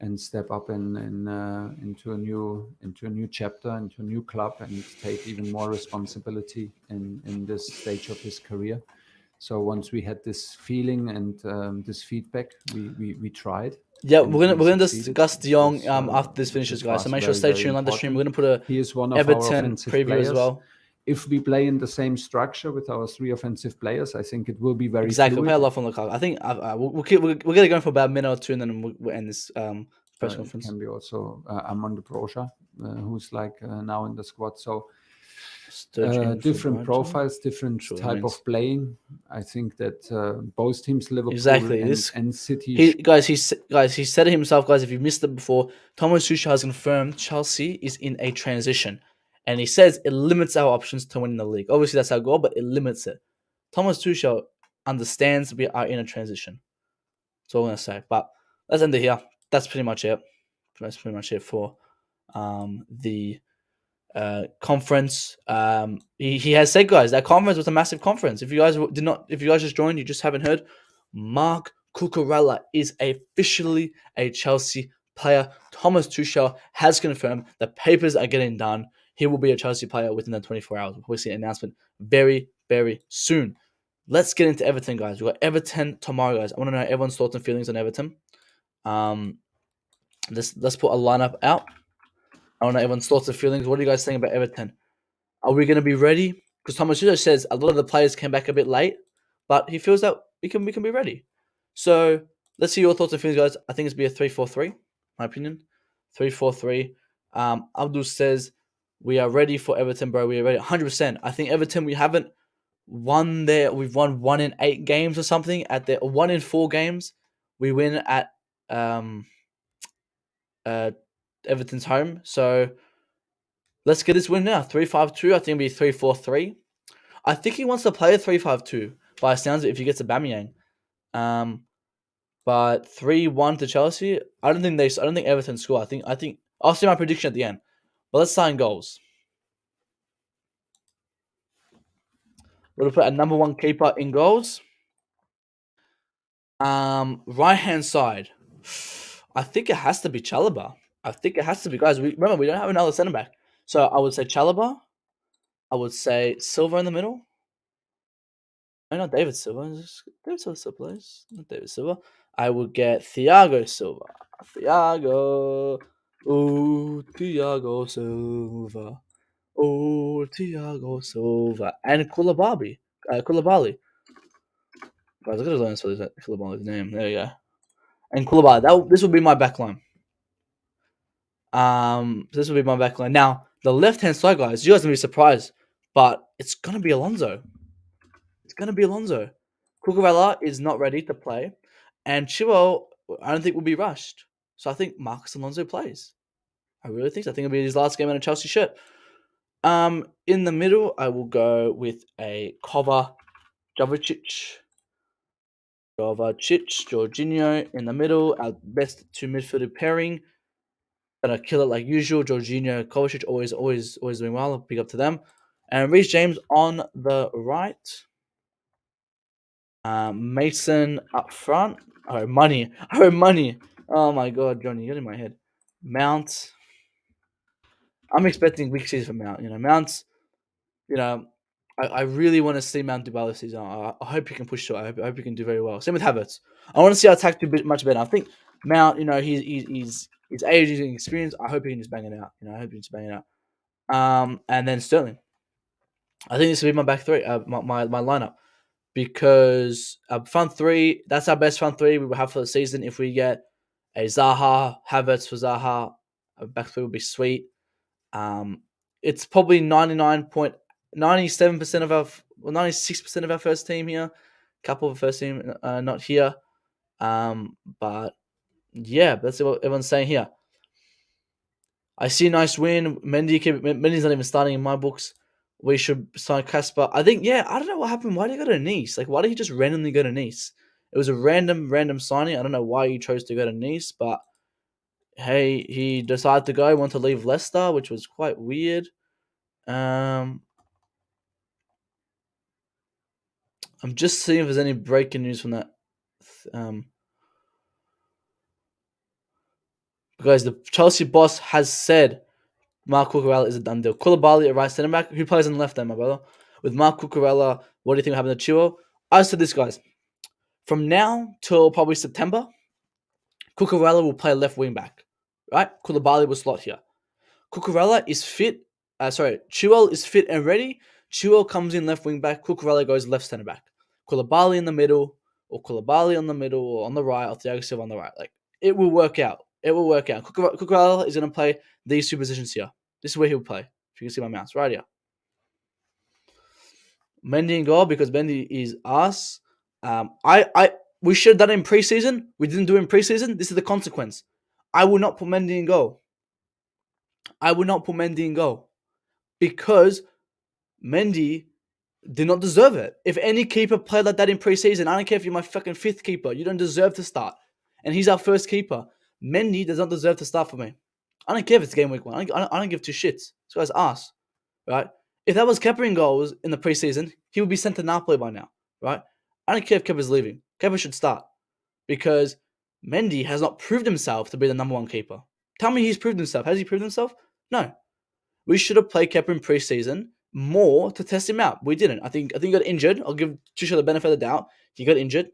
and step up into a new chapter, into a new club, and take even more responsibility in this stage of his career. So once we had this feeling and this feedback, we tried. Yeah, and we're gonna we succeeded. discuss De Jong This was, after this finishes, for guys. So us make sure to very, stay very tuned on the stream. We're gonna important. put a He is one of our Everton offensive preview players as well. If we play in the same structure with our 3 offensive players, I think it will be very Exactly. We'll fluid. play a lot from the card. I think we'll get it going for about a minute or two, and then we'll end this press It conference. can be also Armando Broja, who's like now in the squad. So different profiles, different type of playing. I think that both teams, Liverpool and City. He said it himself, guys. If you missed it before, Thomas Tuchel has confirmed Chelsea is in a transition, and he says it limits our options to win the league. Obviously, that's our goal, but it limits it. Thomas Tuchel understands we are in a transition. That's all I'm gonna say. But let's end it here. That's pretty much it. That's pretty much it for the conference. He has said, guys, that conference was a massive conference. If you guys just joined, you just haven't heard, Marc Cucurella is officially a Chelsea player. Thomas Tuchel has confirmed the papers are getting done. He will be a Chelsea player within the 24 hours. We'll probably see an announcement very, very soon. Let's get into Everton, guys. We've got Everton tomorrow, guys. I want to know everyone's thoughts and feelings on Everton. Let's put a lineup out. I want to know everyone's thoughts and feelings. What are you guys saying about Everton? Are we going to be ready? Because Thomas Tuchel says a lot of the players came back a bit late, but he feels that we can be ready. So let's see your thoughts and feelings, guys. I think it's be a 3-4-3, my opinion. 3-4-3. Abdul says we are ready for Everton, bro. We are ready 100%. I think Everton, we haven't won there. We've won 1 in 8 games or something. At the 1 in 4 games, we win at Everton's home. So let's get this win now. 3-5-2. I think it'll be 3-4-3. I think he wants to play a 3-5-2 by sounds of it if he gets Aubameyang. But 3-1 to Chelsea. I don't think Everton score. I think I'll see my prediction at the end. But let's sign goals. We'll put a number 1 keeper in goals. Right hand side. I think it has to be Chalobah. I think it has to be, guys. Remember, we don't have another centre back. So I would say Chalobah. I would say Silva in the middle. No, not David Silva. David Silva still plays. Not David Silva. I would get Thiago Silva. Thiago. Oh, Thiago Silva. Oh, Thiago Silva. And Koulibaly. Koulibaly. Guys, I could have learned to spell Koulibaly's name. There you go. And Koulibaly. This would be my backline. This will be my backline. Now, the left-hand side, guys, you guys are going to be surprised, but it's going to be Alonso. It's going to be Alonso. Cucurella is not ready to play, and Chilwell, I don't think will be rushed. So I think Marcus Alonso plays. I really think so. I think it'll be his last game in a Chelsea shirt. In the middle, I will go with a Jovic, Jorginho in the middle. Our best 2 midfielder pairing. Gonna kill it like usual. Jorginho, Kovacic, always doing well. Big up to them. And Reece James on the right. Mason up front. Oh, money. Oh my god, Johnny, you're in my head. Mount. I'm expecting weak season from Mount. Mount's. I really want to see Mount do well this season. I hope he can push through. I hope he can do very well. Same with Havertz. I want to see our attack do much better. I think Mount, he's his age, his experience. I hope he can just bang it out. And then Sterling. I think this will be my back three, my lineup, because front three. That's our best front three we will have for the season. If we get a Zaha, Havertz for Zaha, back three would be sweet. It's probably 97% of our, 96% of our first team here. Couple of first team not here. But yeah, that's what everyone's saying here. I see a nice win. Mendy's not even starting in my books. We should sign Casper. I think, I don't know what happened. Why did he go to Nice? Like, why did he just randomly go to Nice? It was a random signing. I don't know why he chose to go to Nice, but hey, he decided to go. Want to leave Leicester, which was quite weird. I'm just seeing if there's any breaking news from that. because the Chelsea boss has said Marc Cucurella is a done deal. Koulibaly, a right centre back. Who plays on the left then, my brother? With Marc Cucurella, what do you think will happen to Chilwell? I said this, guys. From now till probably September, Cucurella will play left wing back. Right? Koulibaly will slot here. Cucurella is fit. Chilwell is fit and ready. Chilwell comes in left wing back. Cucurella goes left centre back. Koulibaly in the middle, or Koulibaly on the middle, or on the right, or Thiago Silva on the right. Like, it will work out. It will work out. Cucurella is going to play these two positions here. This is where he'll play. If you can see my mouse, right here. Mendy in goal because Mendy is us. We should have done it in preseason. We didn't do it in preseason. This is the consequence. I will not put Mendy in goal. I will not put Mendy in goal because Mendy did not deserve it. If any keeper played like that in preseason, I don't care if you're my fucking fifth keeper. You don't deserve to start. And he's our first keeper. Mendy does not deserve to start for me. I don't care if it's game week 1. I don't give two shits. This guy's ass, right? If that was Kepa in goals in the preseason, he would be sent to Napoli by now, right? I don't care if Kepa's leaving. Kepa should start because Mendy has not proved himself to be the number 1 keeper. Tell me he's proved himself. Has he proved himself? No. We should have played Kepa in preseason more to test him out. We didn't. I think he got injured. I'll give Tuchel the benefit of the doubt. He got injured,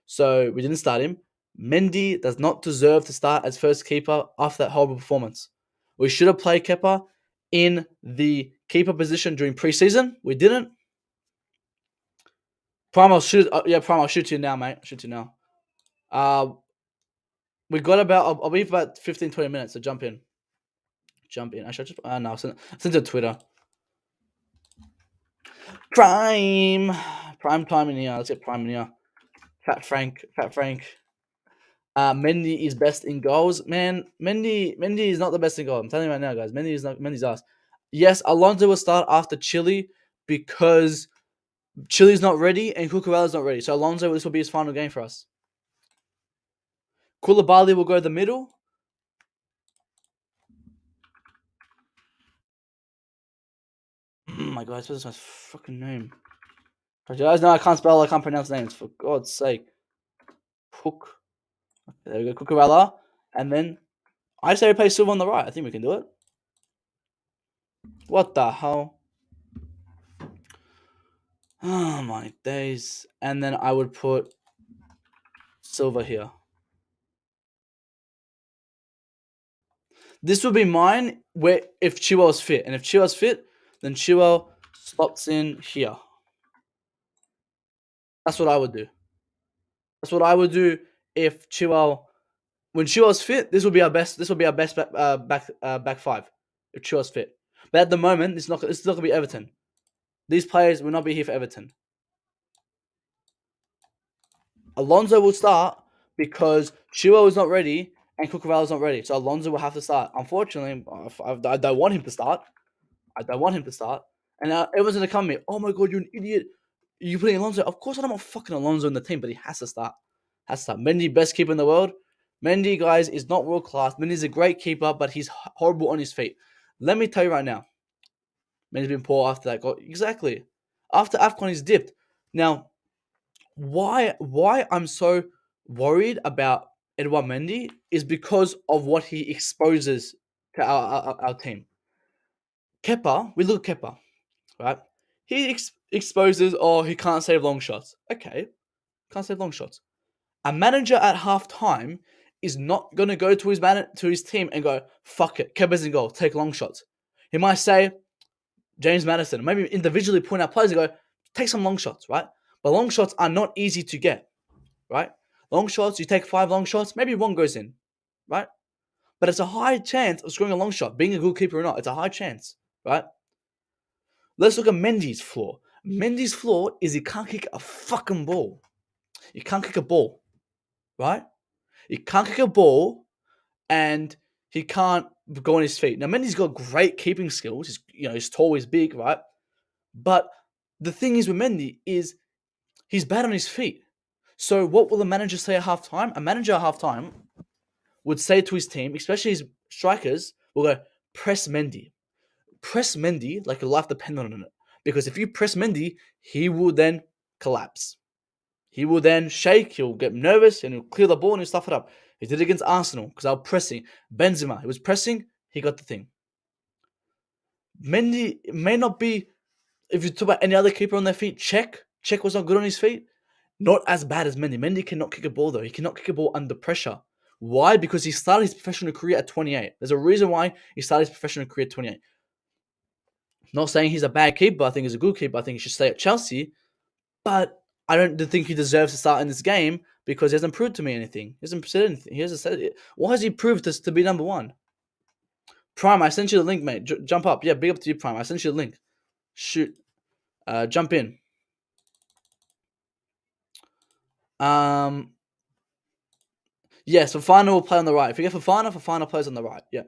so we didn't start him. Mendy does not deserve to start as first keeper after that horrible performance. We should have played Kepa in the keeper position during preseason. We didn't. Prime, I'll shoot. Prime, I'll shoot you now, mate. Shoot you now. We got about. I'll be for about 15, 20 minutes. So jump in. I should just. No, I'll send it to Twitter. Prime time in here. Let's get Prime in here. Fat Frank. Mendy is best in goals. Man, Mendy is not the best in goals. I'm telling you right now, guys. Mendy's ass. Yes, Alonso will start after Chile because Chile's not ready and Cucurella's not ready. So Alonso, this will be his final game for us. Koulibaly will go to the middle. Oh my God, what's this guy's fucking name? You guys know I can't spell, I can't pronounce names, for God's sake. Hook. Okay, there we go, Cucurella. And then I say we play Silva on the right. I think we can do it. What the hell? Oh my days. And then I would put Silva here. This would be mine where if Chilwell's fit. And if Chilwell's fit, then Chilwell slots in here. That's what I would do. That's what I would do if Chilwell, when Chilwell's fit, this will be our best. This will be our best back five if Chilwell's fit. But at the moment, this is not going to be Everton. These players will not be here for Everton. Alonso will start because Chilwell is not ready and Cucurella is not ready. So Alonso will have to start. Unfortunately, I don't want him to start. And everyone's going to come to me, oh my God, you're an idiot. You putting Alonso? Of course I don't want fucking Alonso in the team, but he has to start. Mendy, best keeper in the world. Mendy, guys, is not world class. Mendy's a great keeper, but he's horrible on his feet. Let me tell you right now. Mendy's been poor after that goal. Exactly. After AFCON, he's dipped. Now, why I'm so worried about Edouard Mendy is because of what he exposes to our team. Kepa, we look at Kepa, right? He exposes, he can't save long shots. Okay, can't save long shots. A manager at halftime is not going to go to his team and go, fuck it, Kepa's in goal, take long shots. He might say, James Maddison, maybe individually point out players and go, take some long shots, right? But long shots are not easy to get, right? Long shots, you take 5 long shots, maybe 1 goes in, right? But it's a high chance of scoring a long shot, being a good keeper or not. It's a high chance, right? Let's look at Mendy's flaw. Mendy's flaw is he can't kick a fucking ball. He can't kick a ball, right? He can't kick a ball and he can't go on his feet. Now, Mendy's got great keeping skills. He's tall, he's big, right? But the thing is with Mendy is he's bad on his feet. So what will the manager say at halftime? A manager at halftime would say to his team, especially his strikers, will go, press Mendy. Press Mendy like your life depends on it. Because if you press Mendy, he will then collapse. He will then shake, he'll get nervous, and he'll clear the ball and he'll stuff it up. He did it against Arsenal because I was pressing. Benzema, he was pressing, he got the thing. Mendy may not be, if you talk about any other keeper on their feet, Czech was not good on his feet. Not as bad as Mendy. Mendy cannot kick a ball though. He cannot kick a ball under pressure. Why? Because he started his professional career at 28. There's a reason why he started his professional career at 28. Not saying he's a bad keeper. I think he's a good keeper. I think he should stay at Chelsea. But I don't think he deserves to start in this game because he hasn't proved to me anything. He hasn't said anything. He hasn't said it. What has he proved to be number one? Prime, I sent you the link, mate. Jump up. Yeah, big up to you, Prime. I sent you the link. Shoot. Jump in. Yes, Fofana will play on the right. If you get Fofana plays on the right. Yeah.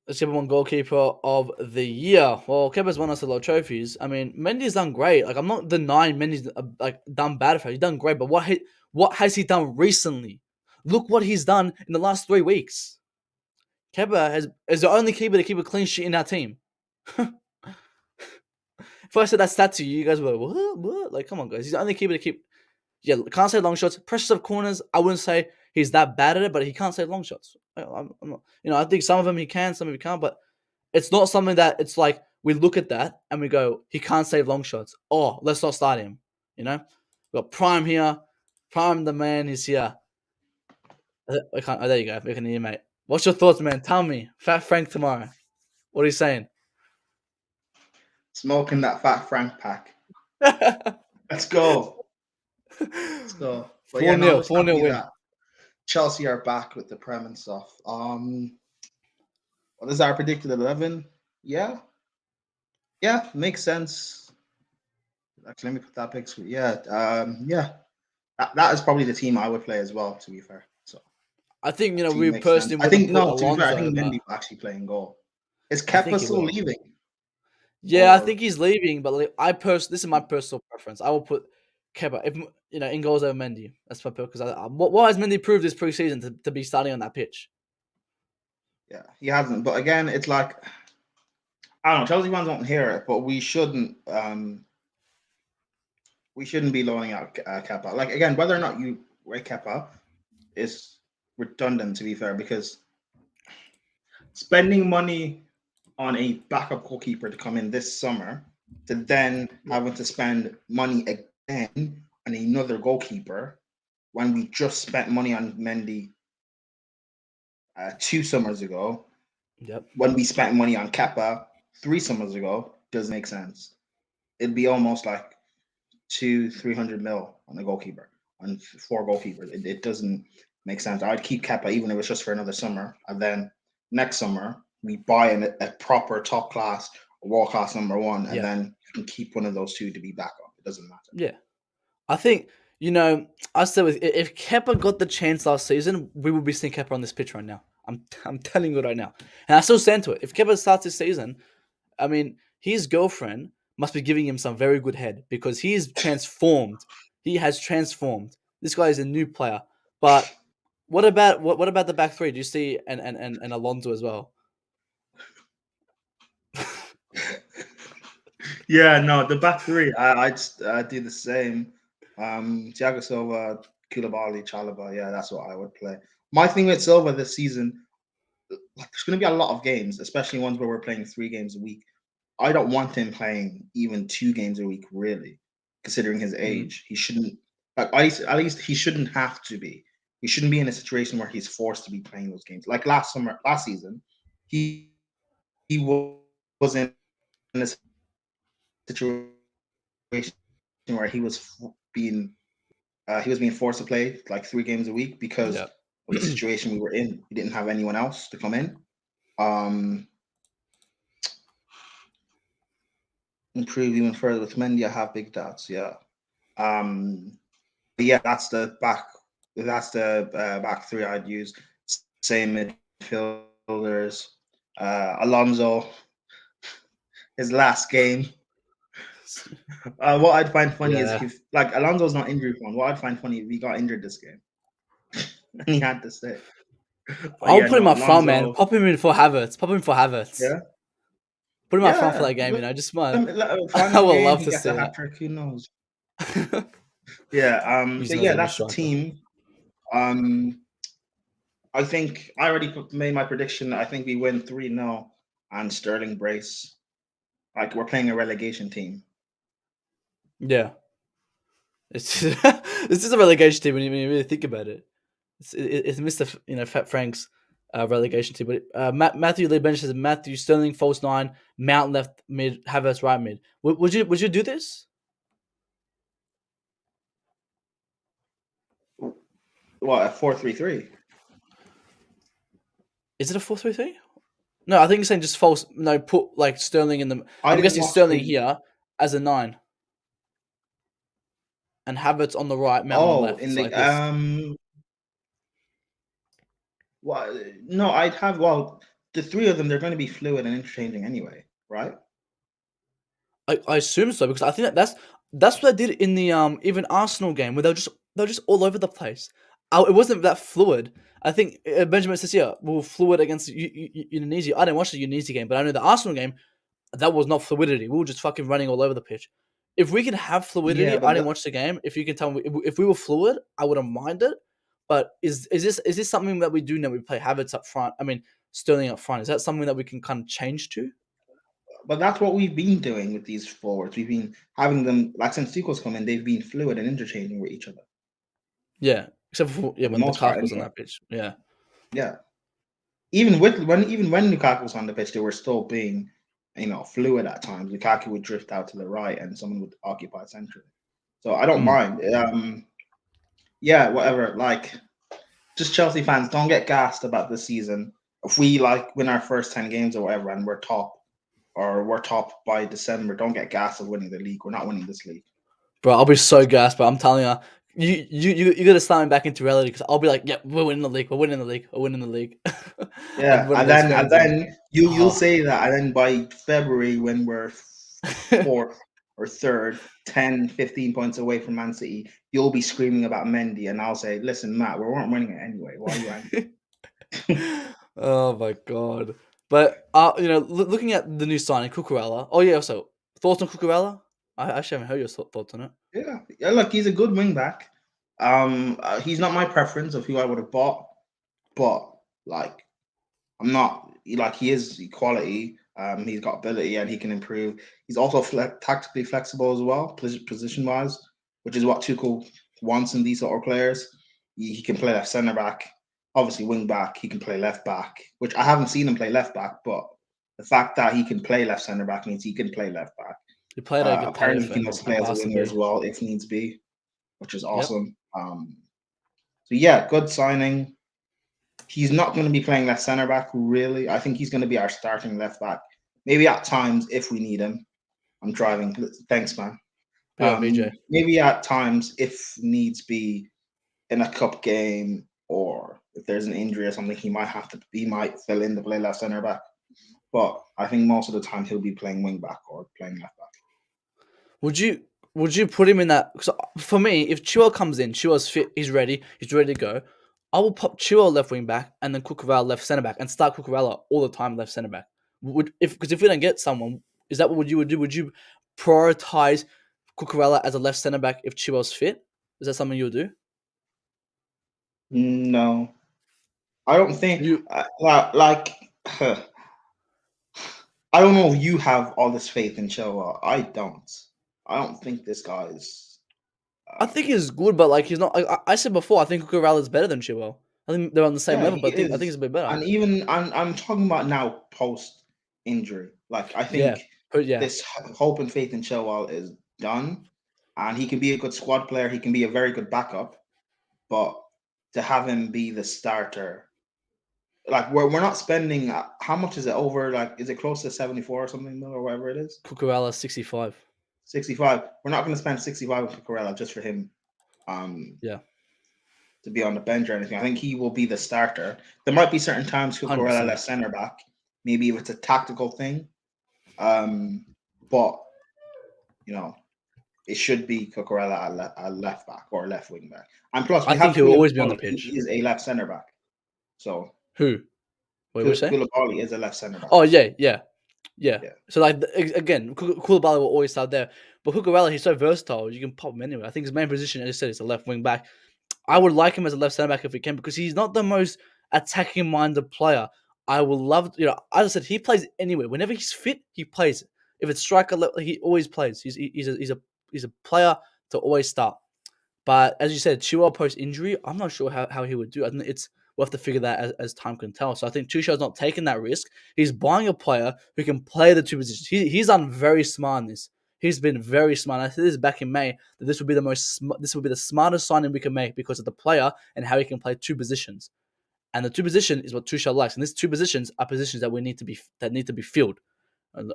Let's give him one goalkeeper of the year. Well, Kepa's won us a lot of trophies. I mean, Mendy's done great. Like, I'm not denying Mendy's done bad for him. He's done great, but what has he done recently? Look what he's done in the last 3 weeks. Kepa is the only keeper to keep a clean sheet in our team. If I said that stat to you, you guys were like, what? Like, come on, guys. He's the only keeper to keep. Yeah, can't say long shots. Pressures of corners, I wouldn't say he's that bad at it, but he can't save long shots. I'm not, I think some of them he can, some of them he can't, but it's not something that it's like we look at that and we go, he can't save long shots. Oh, let's not start him. We've got Prime here. Prime the man is here. There you go. We can hear, mate. What's your thoughts, man? Tell me. Fat Frank tomorrow. What are you saying? Smoking that Fat Frank pack. Let's go. Let's go. But 4-0 win. Chelsea are back with the Prem and stuff. What is our predicted 11? Yeah, makes sense. Actually, let me put that picture. Yeah, that is probably the team I would play as well. To be fair, so I think we personally. I think no. To be fair, I think Mendy will actually playing goal. Is Kepa still leaving? Yeah, I think he's leaving, but this is my personal preference. I will put Kepa, if in goals over Mendy. That's my pick because what has Mendy proved this preseason to be starting on that pitch? Yeah, he hasn't. But again, it's like I don't know. Chelsea fans won't hear it, but we shouldn't be loaning out Kepa. Like again, whether or not you rate Kepa is redundant. To be fair, because spending money on a backup goalkeeper to come in this summer, to then having to spend money again on another goalkeeper when we just spent money on Mendy 2 summers ago. Yep. When we spent money on Kepa 3 summers ago, doesn't make sense. It'd be almost like 200-300 mil on a goalkeeper, on 4 goalkeepers. It doesn't make sense. I'd keep Kepa even if it's just for another summer, and then next summer we buy a proper top class, world class number 1, and then you can keep one of those 2 to be backup. It doesn't matter. Yeah, I think I said if Kepa got the chance last season, we would be seeing Kepa on this pitch right now. I'm telling you right now, and I still stand to it. If Kepa starts this season, I mean, his girlfriend must be giving him some very good head because he's transformed. He has transformed. This guy is a new player. But what about the back three? Do you see and Alonso as well? Yeah, no, the back three. I'd do the same. Thiago Silva, Koulibaly, Chalobah. Yeah, that's what I would play. My thing with Silva this season, there's going to be a lot of games, especially ones where we're playing 3 games a week. I don't want him playing even 2 games a week, really, considering his age. He shouldn't. At least he shouldn't have to be. He shouldn't be in a situation where he's forced to be playing those games. Like last season, he was in a situation where he was being forced to play like 3 games a week because of the situation we were in. We didn't have anyone else to come in. Improve even further with Mendy. I have big doubts. Yeah. But yeah, that's the back. That's the back three I'd use. Same midfielders. Alonso, his last game. What I'd find funny is if Alonso's not injury prone. What I'd find funny if he got injured this game and he had to stay. I'll put him up front, man. Pop him in for Havertz. Yeah. Put him up front for that game, just man. I would love to see that. Who knows? Yeah. He's So not a yeah, new that's the striker. team. I think I already made my prediction. I think we win 3-0 and Sterling brace. Like we're playing a relegation team. Yeah. It's this is a relegation team when you really think about it. It's Mr. Fat Frank's relegation team. But Matthew Lee Bench says Matthew Sterling false 9, Mount left mid, Havertz right mid. Would you do this? What, a 4-3-3? Is it a 4-3-3? No, I think you're saying just false. No, put like Sterling in the. I I'm didn't guessing watch Sterling the. here as a 9, and Havertz on the right, Mount on the Oh, left. in It's the like this. Well, no, I'd have. Well, the three of them, they're going to be fluid and interchanging anyway, right? I assume so because I think that's what I did in the even Arsenal game where they're just all over the place. It wasn't that fluid. I think Benjamin says here we were fluid against Udinese. I didn't watch the Udinese game, but I know the Arsenal game that was not fluidity. We were just fucking running all over the pitch. If we can have Yeah, fluidity, but I didn't watch the game. If you can tell me if we were fluid, I wouldn't mind it. But is this something that we do now? We play Havertz up front. I mean Sterling up front. Is that something that we can kind of change to? but that's what we've been doing with these forwards. We've been having them like since Tuchel's come in, they've been fluid and interchanging with each other Yeah, except for for the when most part. Lukaku was on Anyway, that pitch. Yeah, yeah. Even when Lukaku was on the pitch, they were still being, fluid at times. Lukaku would drift out to the right, and someone would occupy centrally. So I don't mind. Yeah, whatever. Like, just Chelsea fans, don't get gassed about this season. If we win our first 10 games or whatever, and we're top, or we're top by December, don't get gassed of winning the league. We're not winning this league. bro, I'll be so gassed. But I'm telling you, you gotta start me back into reality because I'll be like, yeah, we're winning the league. We're winning the league. We're winning the league. Yeah, and then you'll say that, and then by February when we're fourth or third, 10, 15 points away from Man City, you'll be screaming about Mendy, and I'll say, listen, Matt, we weren't winning it anyway. Why are you angry? Oh my god! But looking at the new signing, Cucurella. Oh yeah, also thoughts on Cucurella? I actually haven't heard your thoughts on it. Yeah, look, he's a good wing back. He's not my preference of who I would have bought, but I'm not he is quality. He's got ability and he can improve. He's also tactically flexible as well, position wise, which is what Tuchel wants in these sort of players. He can play left centre back, obviously wing back. He can play left back, which I haven't seen him play left back, but the fact that he can play left centre back means he can play left back. He played at Apparently, he can also play as a winger as well if needs be, which is awesome. Yep. So yeah, good signing. He's not going to be playing left centre back, really. I think he's going to be our starting left back. Maybe at times if we need him. I'm driving. Thanks, man. Maybe at times if needs be in a cup game or if there's an injury or something, he might fill in to play left centre back. But I think most of the time he'll be playing wing back or playing left back. Would you put him in that? Cause for me, if Chilwell comes in, Chilwell's fit, he's ready to go. I will pop Chilwell left wing back and then Cucurella left centre back and start Cucurella all the time left centre back. Because if we don't get someone, is that what you would do? Would you prioritize Cucurella as a left centre back if Chilwell's fit? Is that something you would do? No, I don't think. I don't know if you have all this faith in Chilwell. I don't. I don't think this guy is. I think he's good, but he's not. I said before, I think Cucurella is better than Chilwell. I think they're on the same level, but I think he's a bit better. And even I'm talking about now post injury. I think this hope and faith in Chilwell is done, and he can be a good squad player. He can be a very good backup, but to have him be the starter, we're not spending. How much is it over? Is it close to 74 or something or whatever it is? Cucurella 65. 65. We're not going to spend 65 with Cucurella just for him. To be on the bench or anything. I think he will be the starter. There might be certain times Cucurella left centre back. Maybe if it's a tactical thing. But it should be Cucurella at left back or left wing back. And plus, I think he'll always be on the pitch. He is a left centre back. So who? Wait, what you say? Koulibaly is a left centre back. Oh yeah. Yeah. Yeah. So like again, Koulibaly will always start there, but Cucurella, he's so versatile. You can pop him anywhere. I think his main position, as I said, is a left wing back. I would like him as a left centre back if we can, because he's not the most attacking minded player. I will love, as I said, he plays anywhere. Whenever he's fit, he plays. If it's striker, he always plays. He's a player to always start. But as you said, Chilwell post injury, I'm not sure how he would do. I think we'll have to figure that as time can tell. So I think Tuchel's not taking that risk. He's buying a player who can play the two positions. He's done very smart in this. He's been very smart. I said this back in May that this would be the smartest signing we can make because of the player and how he can play two positions. And the two position is what Tuchel likes. And these two positions are positions that need to be filled.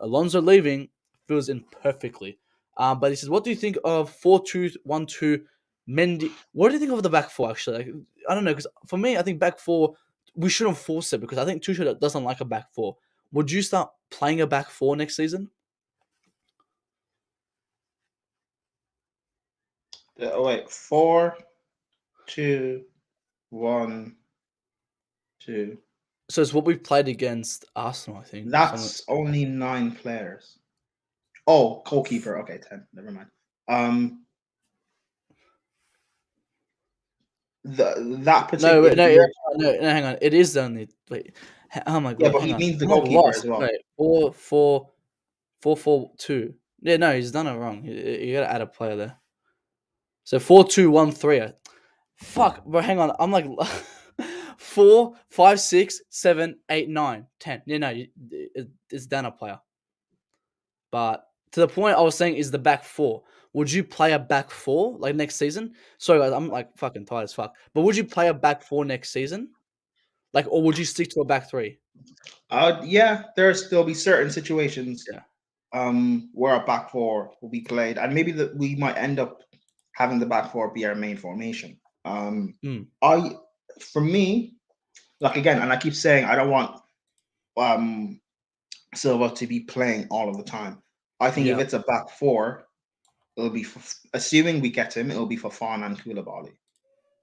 Alonso leaving fills in perfectly. But he says, what do you think of 4-2-1-2 Mendy? What do you think of the back four, actually? Like, I don't know, because for me, I think back four, we shouldn't force it because I think Tuchel doesn't like a back four. Would you start playing a back four next season? Wait, 4, 2, 1, 2. So it's what we played against Arsenal, I think. That's only 9 players. Oh, goalkeeper. Okay, 10. Never mind. That particular. No, hang on. It is only. Wait. Oh my god. Yeah, but hang he on. means the I'm goalkeeper lost. as well. Wait, 4-4-2. Yeah, no, he's done it wrong. You gotta add a player there. So 4-2-1-3. Fuck, bro. Hang on. I'm like 4, 5, 6, 7, 8, 9, 10. Yeah, no, it's done a player. But to the point I was saying is the back four. Would you play a back four like next season? Sorry, guys, I'm like fucking tired as fuck. But would you play a back four next season? Like, or would you stick to a back three? Yeah, there'll be certain situations. Yeah. Where a back four will be played, and maybe that we might end up having the back four be our main formation. For me, like again, and I keep saying I don't want Silva to be playing all of the time. I think if it's a back four, it'll be assuming we get him, it'll be Fofana and Koulibaly,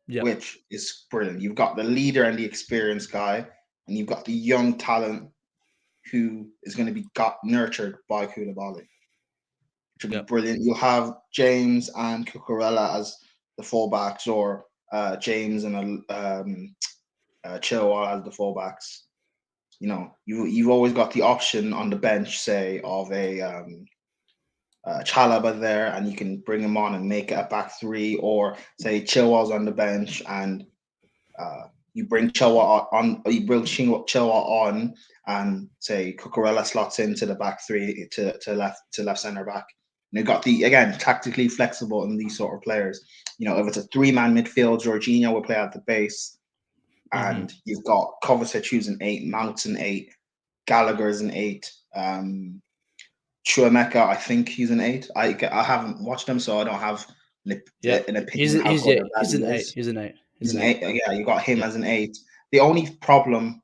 which is brilliant. You've got the leader and the experienced guy, and you've got the young talent who is going to be nurtured by Koulibaly, which will be brilliant. You'll have James and Cucurella as the fullbacks, or James and Chilwell as the fullbacks. You know, you've always got the option on the bench, say, of a Chalaba there, and you can bring him on and make it a back three, or say Chilwell's on the bench and you bring Chilwell on, and say Cucurella slots into the back three to left center back. And you've got tactically flexible in these sort of players. You know, if it's a 3-man midfield, Jorginho will play at the base, and you've got Kovacic who's an 8, Mount's an 8, Gallagher's an 8. Chuameka, I think he's an 8. I haven't watched him, so I don't have an opinion. He's an 8. He's an 8. He's an 8. Yeah, you got him as an 8. The only problem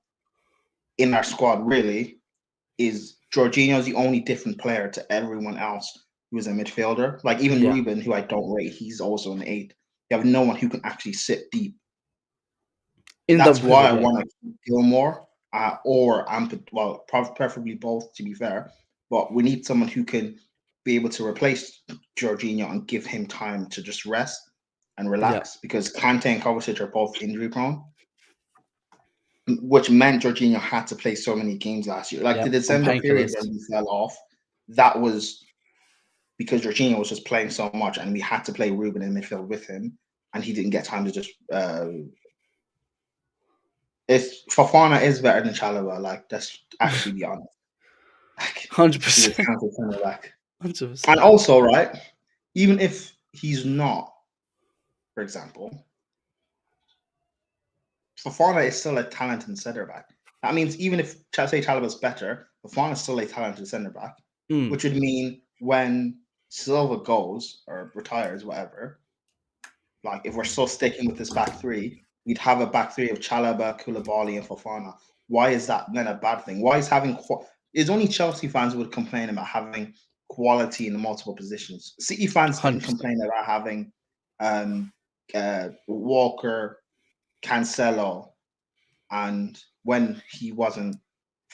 in our squad really is Jorginho's the only different player to everyone else who is a midfielder. Like even Ruben, who I don't rate, he's also an 8. You have no one who can actually sit deep. That's why I want to keep Gilmore or Amped. Well, preferably both, to be fair. But we need someone who can be able to replace Jorginho and give him time to just rest and relax, because Kante and Kovacic are both injury prone, which meant Jorginho had to play so many games last year. Like the December period when we fell off, that was because Jorginho was just playing so much, and we had to play Ruben in midfield with him, and he didn't get time to just. If Fofana is better than Chalobah, like let's actually be honest. 100%. 100%. And also, right, even if he's not, for example, Fofana is still a talented centre back. That means even if say Chalobah's better, Fofana is still a talented centre back, which would mean when Silva goes or retires, whatever, like if we're still sticking with this back three, we'd have a back three of Chalobah, Koulibaly, and Fofana. Why is that then a bad thing? Why is having it's only Chelsea fans who would complain about having quality in the multiple positions. City fans didn't complain about having Walker, Cancelo, and when he wasn't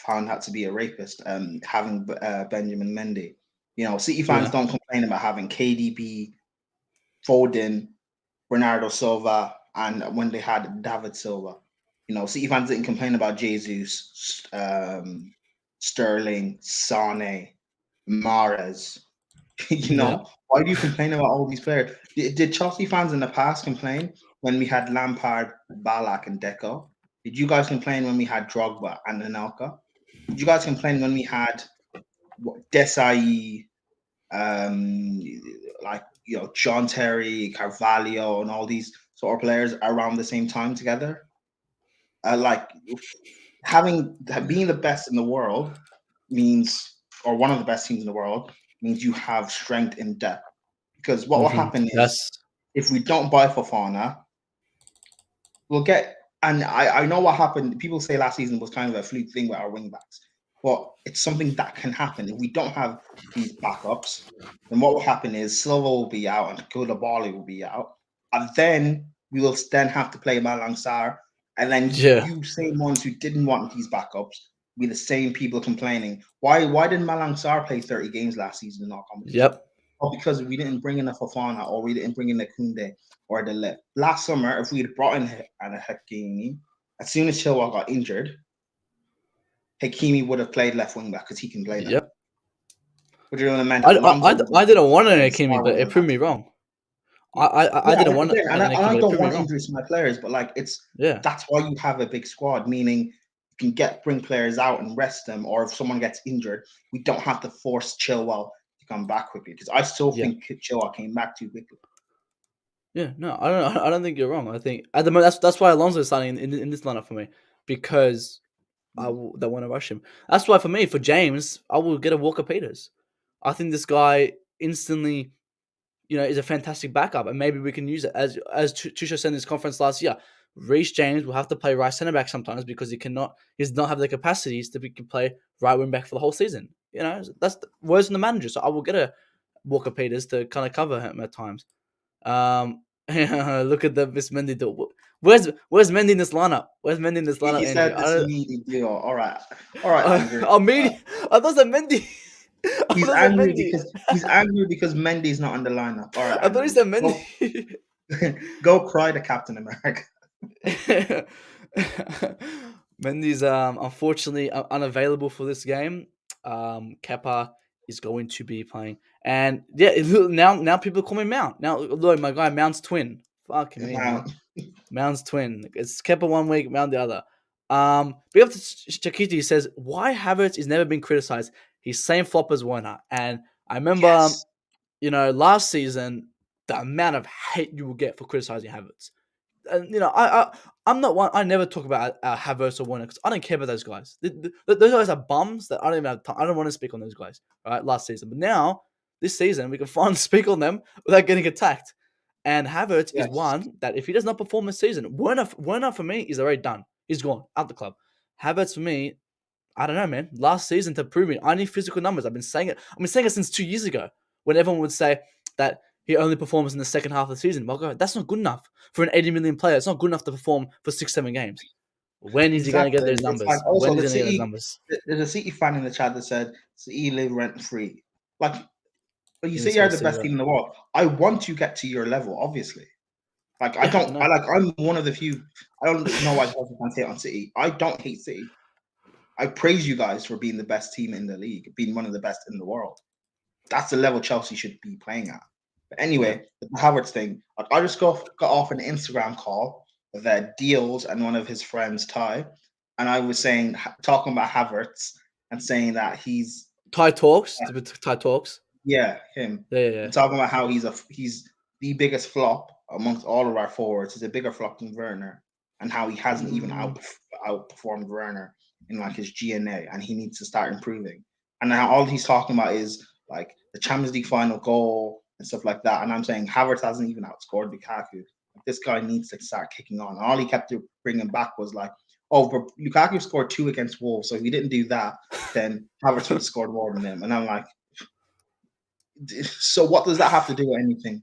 found out to be a rapist, having Benjamin Mendy. City fans don't complain about having KDB, Foden, Bernardo Silva, and when they had David Silva. City fans didn't complain about Jesus, Sterling, Sane, Mahrez. Why do you complain about all these players? Did Chelsea fans in the past complain when we had Lampard, Ballack, and Deco? Did you guys complain when we had Drogba and Anelka? Did you guys complain when we had Desai, John Terry, Carvalho, and all these sort of players around the same time together? Being the best in the world means, or one of the best teams in the world, means you have strength in depth. Because what will happen is, if we don't buy Fofana, we'll get. And I know what happened. People say last season was kind of a fluke thing with our wing backs, but it's something that can happen. If we don't have these backups, then what will happen is Silva will be out and Koulibaly will be out, and then we will then have to play Malang Sarr. And then you same ones who didn't want these backups be the same people complaining. Why didn't Malang Sarr play 30 games last season in our competition? Yep. Well, because we didn't bring in a Fofana, or we didn't bring in a Koundé or the Lip. Last summer, if we had brought in Hakimi, as soon as Chilwell got injured, Hakimi would have played left wing back because he can play that. Yep. But you know what I meant? I didn't want an Hakimi, but it proved me wrong. I didn't want it. And I don't want injuries to my players, but that's why you have a big squad, meaning you can bring players out and rest them, or if someone gets injured, we don't have to force Chilwell to come back quickly, because I still think Chilwell came back too quickly. Yeah, no, I don't think you're wrong. I think at the moment that's why Alonso is starting in this lineup for me, because they want to rush him. That's why for me, for James, I will get a Walker Peters. I think this guy instantly, is a fantastic backup, and maybe we can use it as Tuchel said in his conference last year. Reece James will have to play right centre back sometimes because he does not have the capacities to play right wing back for the whole season. That's the words from the manager. So I will get a Walker Peters to kind of cover him at times. Look at the Miss Mendy deal. Where's Mendy in this lineup? Where's Mendy in this lineup? He said this immediate deal. All right, Andrew. I thought it Mendy. He's angry because Mendy's not on the lineup. All right, I thought he said Mendy. Go cry to Captain America. Mendy's unfortunately unavailable for this game. Kepa is going to be playing, and now people call me Mount. Now look, my guy Mount's twin. Fucking me, Mount's twin. It's Kepa 1 week, Mount the other. Big up to Chakiti. He says, why Havertz is never been criticized. He's same flop as Werner. And I remember, last season, the amount of hate you will get for criticizing Havertz. And, I'm not one. I never talk about Havertz or Werner because I don't care about those guys. Those guys are bums that I don't even have time. I don't want to speak on those guys, right? Last season. But now, this season, we can finally speak on them without getting attacked. And Havertz is one that if he does not perform this season, Werner for me is already done. He's gone out the club. Havertz for me, I don't know, man. Last season to prove it, I need physical numbers. I've been saying it. Since 2 years ago, when everyone would say that he only performs in the second half of the season. Well, God, that's not good enough for an 80 million player. It's not good enough to perform for 6-7 games. When is he going to get those numbers? Also, when is he going to get those numbers? There's a City fan in the chat that said City live rent free. But you say you're the best team in the world. I want to get to your level, obviously. I'm one of the few. I don't know why people can't hate on City. I don't hate City. I praise you guys for being the best team in the league, being one of the best in the world. That's the level Chelsea should be playing at. But anyway, the Havertz thing. I just got off an Instagram call with Deals and one of his friends, Ty, and I was talking about Havertz and saying that he's Ty Talks. Ty Talks. Yeah, him. Yeah. Talking about how he's the biggest flop amongst all of our forwards. He's a bigger flop than Werner, and how he hasn't even outperformed Werner in his GNA, and he needs to start improving. And now all he's talking about is the Champions League final goal and stuff like that. And I'm saying Havertz hasn't even outscored Lukaku. This guy needs to start kicking on. And all he kept bringing back was but Lukaku scored 2 against Wolves, so if he didn't do that, then Havertz would have scored more than him. And I'm like, so what does that have to do with anything?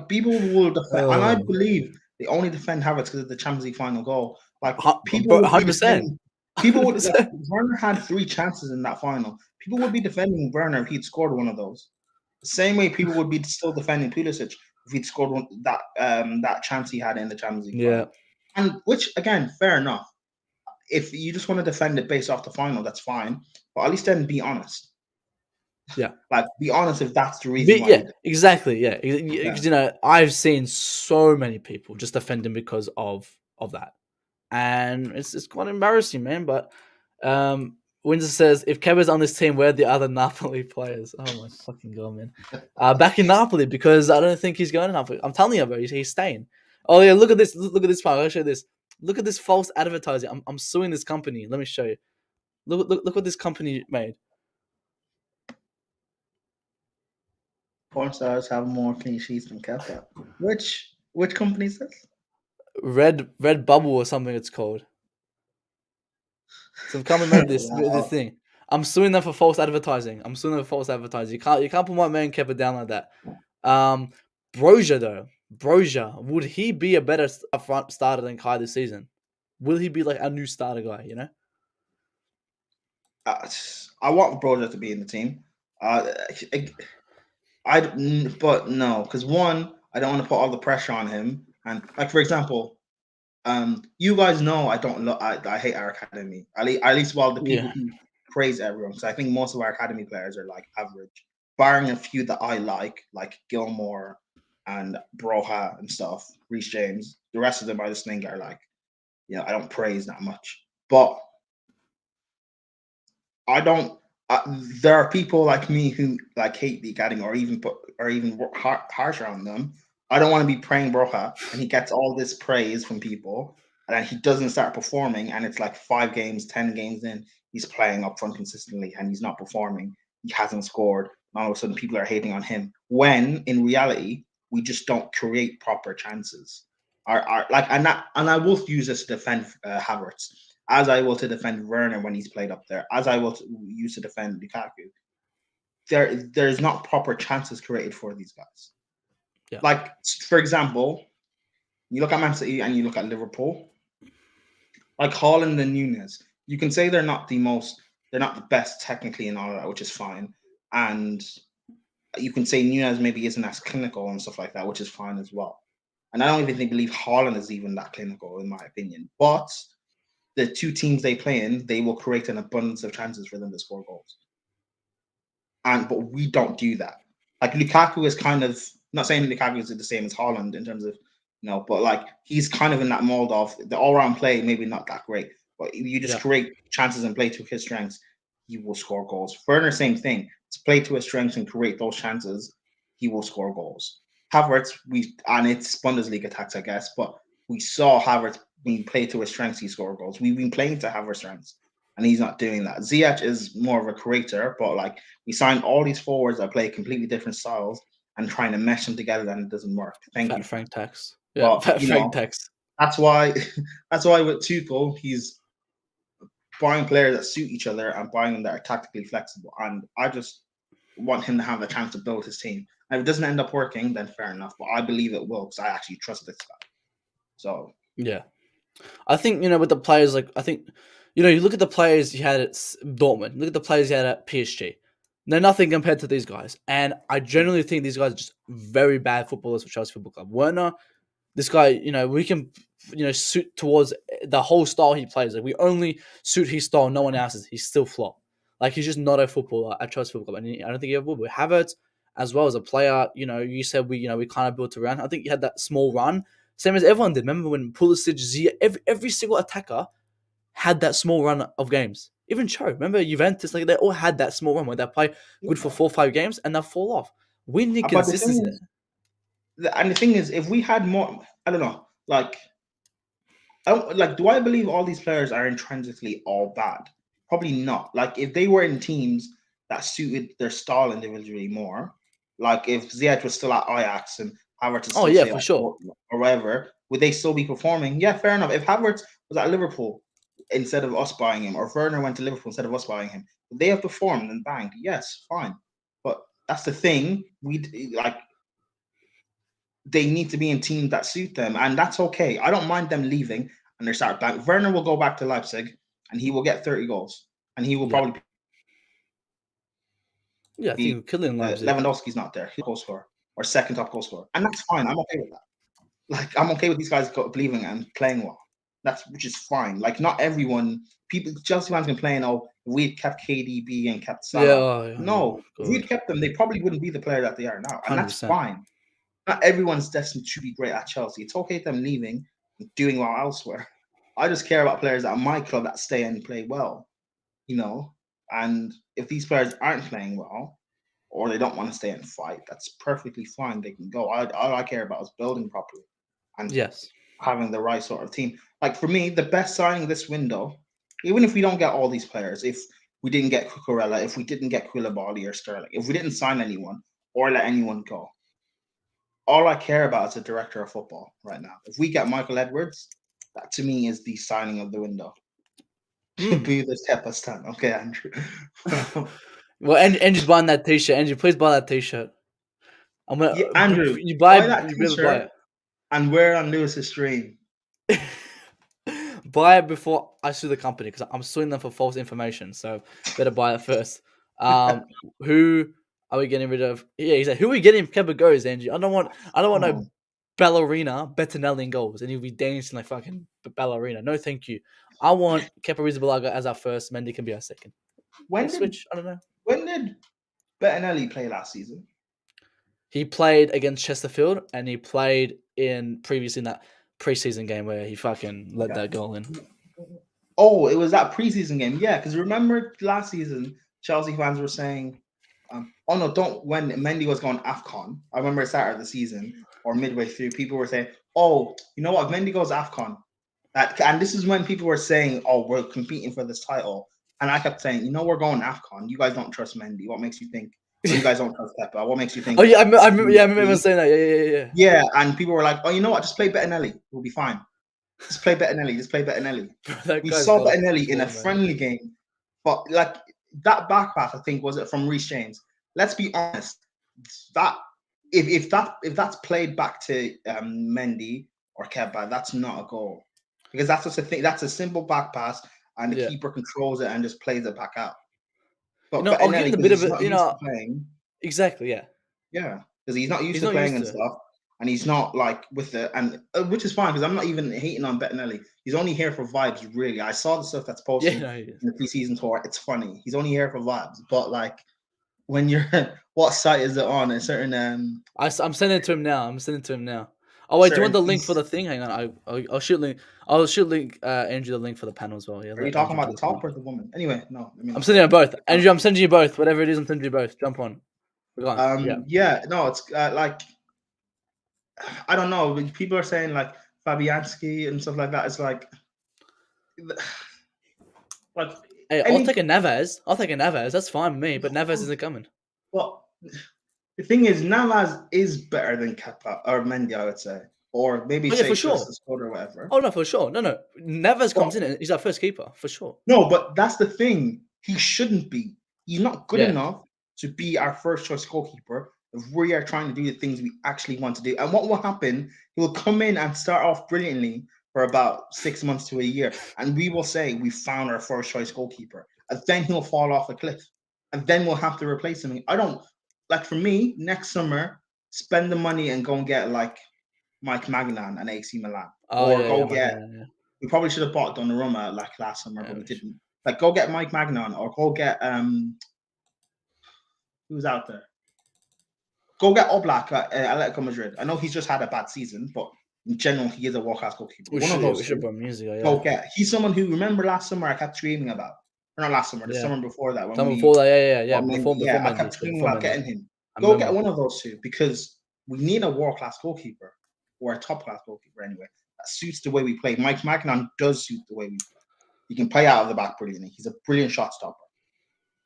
People will defend, and I believe they only defend Havertz because of the Champions League final goal. People 100%. People would like, Werner had 3 chances in that final. People would be defending Werner if he'd scored one of those. The same way people would be still defending Pulisic if he'd scored that chance he had in the Champions League Yeah. final. And which again, fair enough. If you just want to defend it based off the final, that's fine. But at least then be honest. Yeah. Like be honest if that's the reason why. Yeah, exactly. Yeah, because I've seen so many people just defend him because of that, and it's quite embarrassing, man. But Windsor says if Keva's on this team, where are the other Napoli players? Oh my fucking god, man! Back in Napoli because I don't think he's going to Napoli. I'm telling you, bro, he's staying. Oh yeah, look at this. Look at this part. I'll show you this. Look at this false advertising. I'm suing this company. Let me show you. Look what this company made. Porn stars have more clean sheets than Kepa. Which company is this? Red Bubble or something it's called. So come and made this thing. I'm suing them for false advertising. You can't put my man Kepa down like that. Broja though. Would he be a better front starter than Kai this season? Will he be like a new starter guy, you know? I want Broja to be in the team. But no, because one, I don't want to put all the pressure on him. And like for example, you guys know I don't look. I hate our academy. At least while the people who praise everyone, because I think most of our academy players are like average, barring a few that I like Gilmore and Broha and stuff, Reece James. The rest of them I just think are like, I don't praise that much. But I don't. There are people like me who like hate the academy or even work harsher on them. I don't want to be praying Broha and he gets all this praise from people and then he doesn't start performing and it's like 5 games, 10 games in, he's playing up front consistently and he's not performing. He hasn't scored. And all of a sudden people are hating on him when in reality we just don't create proper chances. And I will use this to defend Havertz, as I will to defend Werner when he's played up there, as I will use to defend Lukaku. There's not proper chances created for these guys. Yeah. Like, for example, you look at Man City and you look at Liverpool, like Haaland and Nunez, you can say they're not the best technically and all that, which is fine. And you can say Nunez maybe isn't as clinical and stuff like that, which is fine as well. And I don't even believe Haaland is even that clinical, in my opinion. But the 2 teams they play in, they will create an abundance of chances for them to score goals. But we don't do that. Like Lukaku is kind of, not saying Lukaku is the same as Haaland in terms of, but like he's kind of in that mold of the all-round play, maybe not that great, but you just create chances and play to his strengths, he will score goals. Werner, same thing. Just play to his strengths and create those chances, he will score goals. Havertz, and it's Bundesliga tax, I guess, but we saw Havertz being played to his strengths, he scored goals. We've been playing to Havertz's strengths, and he's not doing that. Ziyech is more of a creator, but like we signed all these forwards that play completely different styles and trying to mesh them together, and it doesn't work. Thank you, Frank Tax. Yeah, Frank Tax. That's why with Tuchel, he's buying players that suit each other and buying them that are tactically flexible. And I just want him to have the chance to build his team. And if it doesn't end up working, then fair enough. But I believe it will because I actually trust this guy. So yeah, I think with the players, like I think you look at the players you had at Dortmund, look at the players you had at PSG. They're nothing compared to these guys, and I generally think these guys are just very bad footballers for Chelsea Football Club. Werner, this guy, we can, suit towards the whole style he plays. Like we only suit his style, no one else's. He's still flop. Like he's just not a footballer at Chelsea Football Club, and I don't think he ever will. With Havertz, as well as a player, you said we kind of built around. I think he had that small run, same as everyone did. Remember when Pulisic, Zia, every single attacker had that small run of games. Even Cho, remember Juventus, like they all had that small run where they play good for 4 or 5 games and they'll fall off. We need consistency. And the thing is, if we had more, I don't know, do I believe all these players are intrinsically all bad? Probably not. Like if they were in teams that suited their style individually more, like if Ziyech was still at Ajax and Havertz is still for sure, or whatever, would they still be performing? Yeah, fair enough. If Havertz was at Liverpool instead of us buying him, or if Werner went to Liverpool instead of us buying him, would they have performed and banged? Yes, fine. But that's the thing. They need to be in teams that suit them, and that's okay. I don't mind them leaving and they start back. Werner will go back to Leipzig and he will get 30 goals, and he will probably. Yeah, I think he'll kill it in Leipzig. Lewandowski's not there. He'll goal scorer or second top goal scorer, and that's fine. I'm okay with that. Like, I'm okay with these guys believing and playing well. Which is fine. Like, not everyone. Chelsea fans complain, oh, if we kept KDB and kept Salah. No, if we'd kept them, they probably wouldn't be the player that they are now, and that's 100%. fine. Not everyone's destined to be great at Chelsea. It's okay them leaving and doing well elsewhere. I just care about players at my club that stay and play well, you know. And if these players aren't playing well, or they don't want to stay and fight, that's perfectly fine. They can go. All I care about is building properly and having the right sort of team. Like, for me, the best signing this window, even if we don't get all these players, if we didn't get Cucurella, if we didn't get Koulibaly or Sterling, if we didn't sign anyone or let anyone go, all I care about is the director of football right now. If we get Michael Edwards, that to me is the signing of the window. Be the Kepa stand. Okay, Andrew. Well, Andrew's buying that T-shirt. Andrew, please buy that T-shirt. I'm gonna. Yeah, Andrew, you buy that T-shirt and wear it on Lewis's stream. Buy it before I sue the company because I'm suing them for false information. So better buy it first. Who are we getting rid of? Yeah, he said, who are we getting if Kepa goes, Andrew? I don't want no ballerina Bettinelli in goals, and he'll be dancing like fucking ballerina. No, thank you. I want Kepa Arrizabalaga as our first. Mendy can be our second. Switch? I don't know. When did Bettinelli play last season? He played against Chesterfield, and he played previously in that preseason game where he fucking let that goal in. Oh, it was that preseason game. Yeah, because remember last season, Chelsea fans were saying, oh no, when Mendy was going AFCON, I remember at the start of the season or midway through, people were saying, oh, you know what, if Mendy goes AFCON, and this is when people were saying, oh, we're competing for this title. And I kept saying, you know, we're going AFCON. You guys don't trust Mendy. What makes you think? You guys don't trust Kepa. What makes you think? Oh yeah, I remember saying that. Yeah. Yeah, and people were like, oh, you know what? Just play Bettinelli. We'll be fine. Just play Bettinelli. We saw Bettinelli in a friendly game, but like that back pass, I think, was it from Reece James? Let's be honest. That if that's played back to Mendy or Kepa, that's not a goal because that's just a thing. That's a simple back pass, and the keeper controls it and just plays it back out. But I'll give him a bit of it. Playing. Exactly. Yeah, because he's not used to playing and stuff, and he's not like with it, and which is fine because I'm not even hating on Bettinelli. He's only here for vibes, really. I saw the stuff that's posted in the preseason tour. It's funny. He's only here for vibes, but like when you're, what site is it on? A certain I'm sending it to him now. Oh wait, do you want the link for the thing? Hang on, I'll shoot link. Andrew the link for the panel as well. Yeah. Are you talking about the top or the woman? Anyway, no. I'm sending you both. Andrew, I'm sending you both. Whatever it is, I'm sending you both. Jump on. No, it's like I don't know. People are saying like Fabianski and stuff like that. It's like hey, I'll take a Neves. That's fine with me. But Neves isn't coming. Well, the thing is, Navas is better than Kepa or Mendy, I would say, or maybe for sure, or whatever. Oh no, for sure. No. Neves comes in and he's our first keeper for sure. No, but that's the thing. He shouldn't be. He's not good enough to be our first choice goalkeeper if we are trying to do the things we actually want to do. And what will happen? He will come in and start off brilliantly for about 6 months to a year, and we will say we found our first choice goalkeeper, and then he'll fall off a cliff, and then we'll have to replace him. I don't. Like, for me, next summer, spend the money and go and get like Mike Magnan and AC Milan, we probably should have bought Donnarumma like last summer, but we didn't. Like, go get Mike Magnan or go get who's out there? Go get Oblak at Atletico Madrid. I know he's just had a bad season, but in general, he is a world-class goalkeeper. We should put music. Go get. He's someone who, remember last summer I kept dreaming about. Or not last summer, the summer before that. Before that, I kept dreaming about getting him. Go get one of those two because we need a world-class goalkeeper or a top-class goalkeeper anyway that suits the way we play. Mike Magnan does suit the way we play. He can play out of the back brilliantly. He's a brilliant shot stopper.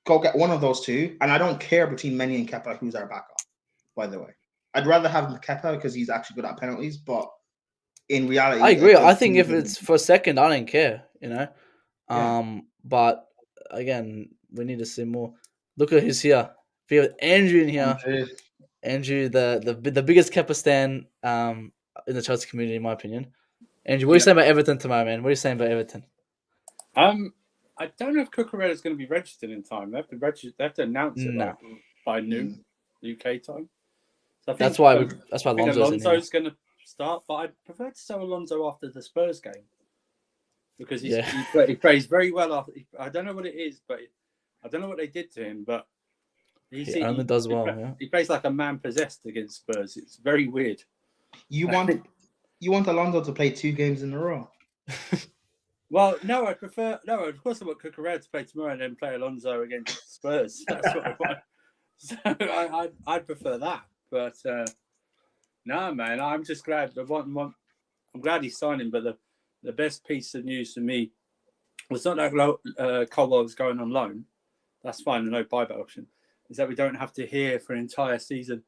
Go get one of those two, and I don't care between Mendy and Kepa who's our backup. By the way, I'd rather have Kepa because he's actually good at penalties, but in reality, I agree. I think if it's for a second, I don't care. You know, but again, we need to see more. Look at who's here. We have Andrew in here. Andrew, the biggest Kepa stan in the Chelsea community, in my opinion. Andrew, what are you saying about Everton tomorrow, man? What are you saying about Everton? I don't know if Cucurella is going to be registered in time. They have to register. They have to announce it No. by noon UK time. So I think That's why I think Alonso's in here. Alonso's going to start, but I'd prefer to sell Alonso after the Spurs game because he plays very well after. I don't know what it is, but I don't know what they did to him, but he only does well. Yeah. He plays like a man possessed against Spurs. It's very weird. You want Alonso to play 2 games in a row? Well, no, I prefer. No, of course I want Cucurella to play tomorrow and then play Alonso against Spurs. That's what I want. So I'd prefer that. But no, man, I'm just glad. I'm glad he's signing. But the best piece of news for me was not that Colwill was going on loan. That's fine, no buyback option. Is that we don't have to hear for an entire season.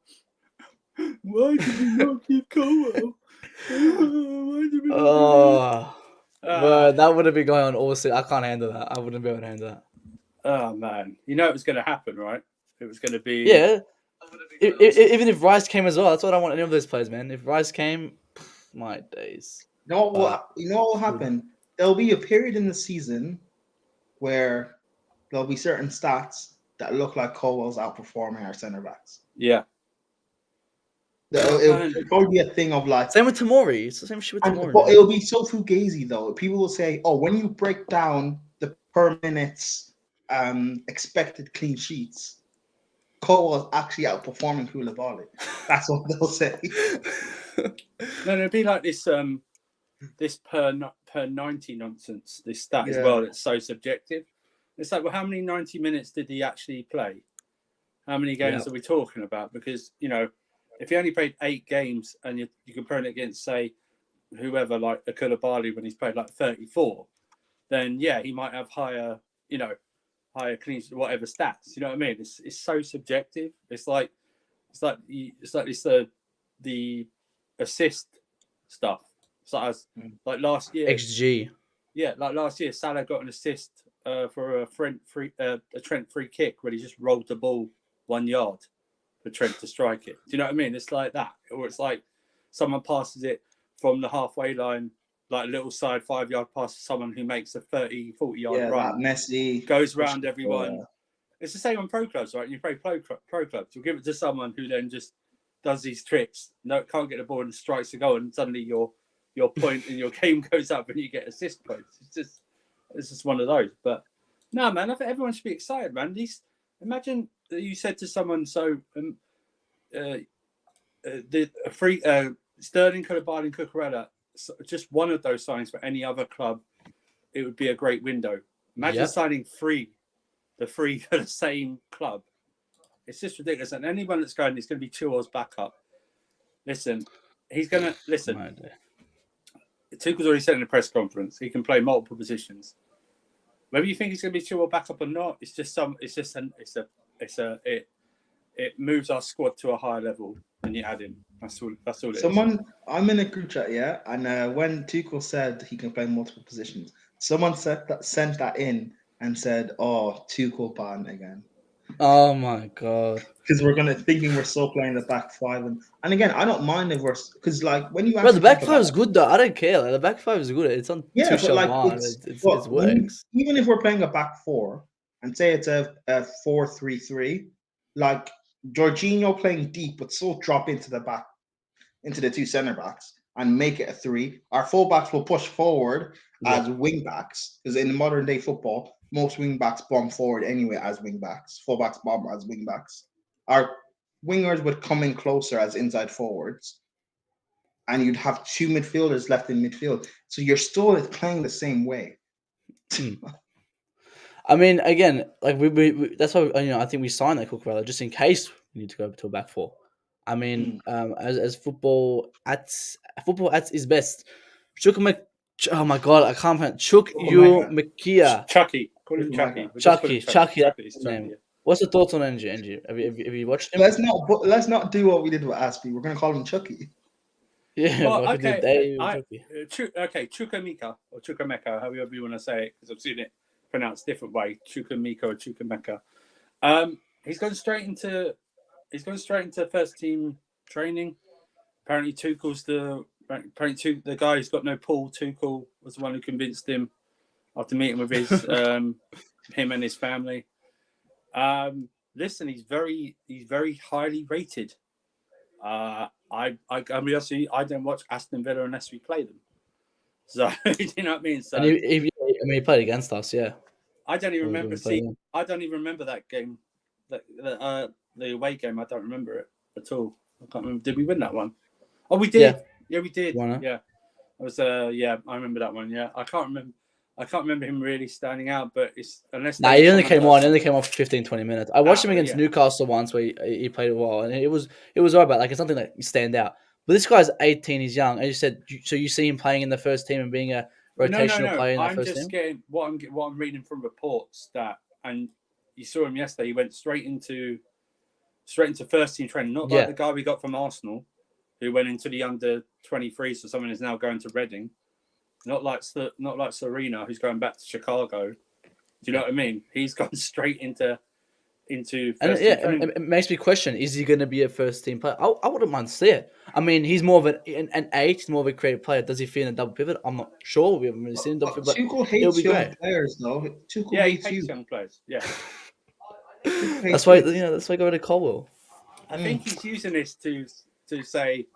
Why did we not give Colwill? Why did we not Bro, that would have been going on all season. I can't handle that. I wouldn't be able to handle that. Oh man, you know it was going to happen, right? It was going to be. Yeah. Even if Rice came as well, that's what I want any of those players, man. If Rice came, my days. You know what will happen? There'll be a period in the season where there'll be certain stats that look like Colwell's outperforming our centre backs. Yeah. It'll probably be a thing of like. Same with Tomori. It's the same shit with Tomori. But it'll be so fugazi though. People will say, "Oh, when you break down the per minutes expected clean sheets, Colwell's actually outperforming Koulibaly." That's what they'll say. No, it'd be like this this per 90 nonsense. This stat as well. It's so subjective. It's like, well, how many 90 minutes did he actually play? How many games are we talking about? Because if he only played 8 games and you compare it against, say, whoever like a Koulibaly when he's played like 34, then he might have higher clean whatever stats. You know what I mean? It's so subjective. It's like the assist stuff. It's like last year. XG. Yeah, like last year, Salah got an assist for a Trent free kick where he just rolled the ball 1 yard for Trent to strike it. Do you know what I mean? It's like that. Or it's like someone passes it from the halfway line, like a little side 5-yard pass to someone who makes a 30, 40-yard run. Messi. Goes around everyone. Yeah. It's the same on pro clubs, right? You play pro clubs. You'll give it to someone who then just does these tricks. No, can't get the ball and strikes a goal, and suddenly your point in your game goes up and you get assist points. It's just one of those. But no, man, I think everyone should be excited, man. Imagine that you said to someone, Sterling, Koulibaly, and Cucurella, just one of those signings for any other club, it would be a great window. Imagine signing the three for the same club. It's just ridiculous. And anyone that's going, it's going to be Tuchel's backup. Listen, he's going to listen. Tuchel's already said in a press conference he can play multiple positions. Whether you think he's going to be Tuchel backup or not, it moves our squad to a higher level and you add him. That's all it is. I'm in a group chat, and when Tuchel said he can play multiple positions, someone sent that in and said, "Oh, Tuchel ban again." Oh my god! Because thinking we're still playing the back 5, and again, I don't mind if we're because like when you. Bro, the back 5 is good though. I don't care. Like, the back 5 is good. It's on Tuchel. It works. Even if we're playing a back 4 and say it's a 4-3-3, like Jorginho playing deep, but still drop into the 2 centre backs and make it a 3. Our full backs will push forward as wing backs, because in modern day football, most wing backs bomb forward anyway as wing backs. Full backs bomb as wing backs. Our wingers would come in closer as inside forwards, and you'd have 2 midfielders left in midfield. So you're still playing the same way. I mean, again, like we that's why I think we signed that Cucurella just in case we need to go to a back 4. I mean, as football at its best, oh my god, I can't find Chukwuemeka. Chucky, call him Chucky. Chucky. That's his name. What's the thoughts on NG? Have you watched him? Let's not do what we did with Aspie. We're gonna call him Chucky. Yeah. Well, okay. Chukwuemeka or Chukwuemeka, however you want to say it, because I've seen it pronounced different way. Chukwuemeka or Chukwuemeka. He's gone straight into first team training. Apparently, Tuchel's the guy who's got no pull. Tuchel was the one who convinced him. after meeting with his him and his family. Listen, he's very highly rated. I mean, honestly, I don't watch Aston Villa unless we play them. So you know what I mean. So And he played against us, yeah. I don't even remember playing. I don't even remember that game, the away game. I don't remember it at all. I can't remember. Did we win that one? Oh, we did. Yeah, we did. Yeah, it was. Yeah, I remember that one. Yeah, I can't remember him really standing out, but it's unless. Nah, he only came on. He only came on for 15, 20 minutes. I watched him against Newcastle once, where he played a while, and it was alright. But like, it's something that you stand out. But this guy's 18. He's young. As you said, so you see him playing in the first team and being a rotational player in the first team. I'm just getting what I'm reading from reports that, and you saw him yesterday. He went straight into first team training, not like the guy we got from Arsenal, who went into the under 23s, so someone is now going to Reading. Not like Serena, who's going back to Chicago. Do you know what I mean? He's gone straight into first team training. It makes me question: is he going to be a first team player? I wouldn't mind to see it. I mean, he's more of an 8. He's more of a creative player. Does he fit in a double pivot? I'm not sure. We haven't really seen double pivot. Tuchel hates young players, though. Tuchel hates he hates young players. Yeah. That's why I go to Colwill. I think he's using this to say,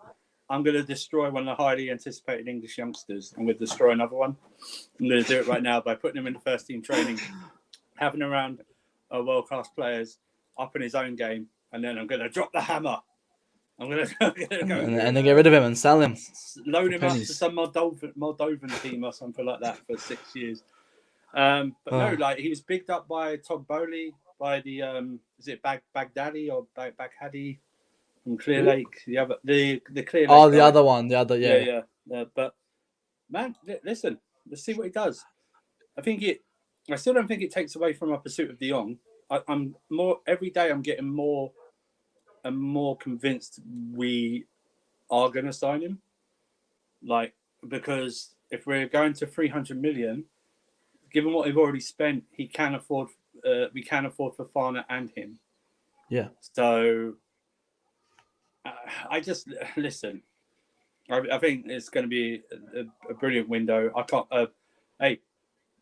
I'm going to destroy one of the highly anticipated English youngsters. I'm going to destroy another one. I'm going to do it right now by putting him in the first team training, having around world-class players, up in his own game, and then I'm going to drop the hammer. I'm going to go and then get rid of him and sell him. Loan him up to some Moldovan team or something like that for 6 years. But no, like he was bigged up by Todd Bowley, by the is it Baghdadi or Baghadi from Clear Lake? The Clear Lake. Oh, the other one, yeah. But man, listen, let's see what he does. I still don't think it takes away from our pursuit of De Jong. I'm more every day. I'm getting more and more convinced we are going to sign him. Like, because if we're going to 300 million, given what we've already spent, he can afford. We can afford Fofana and him. Yeah. So I just listen. I think it's going to be a brilliant window. I can't. Hey,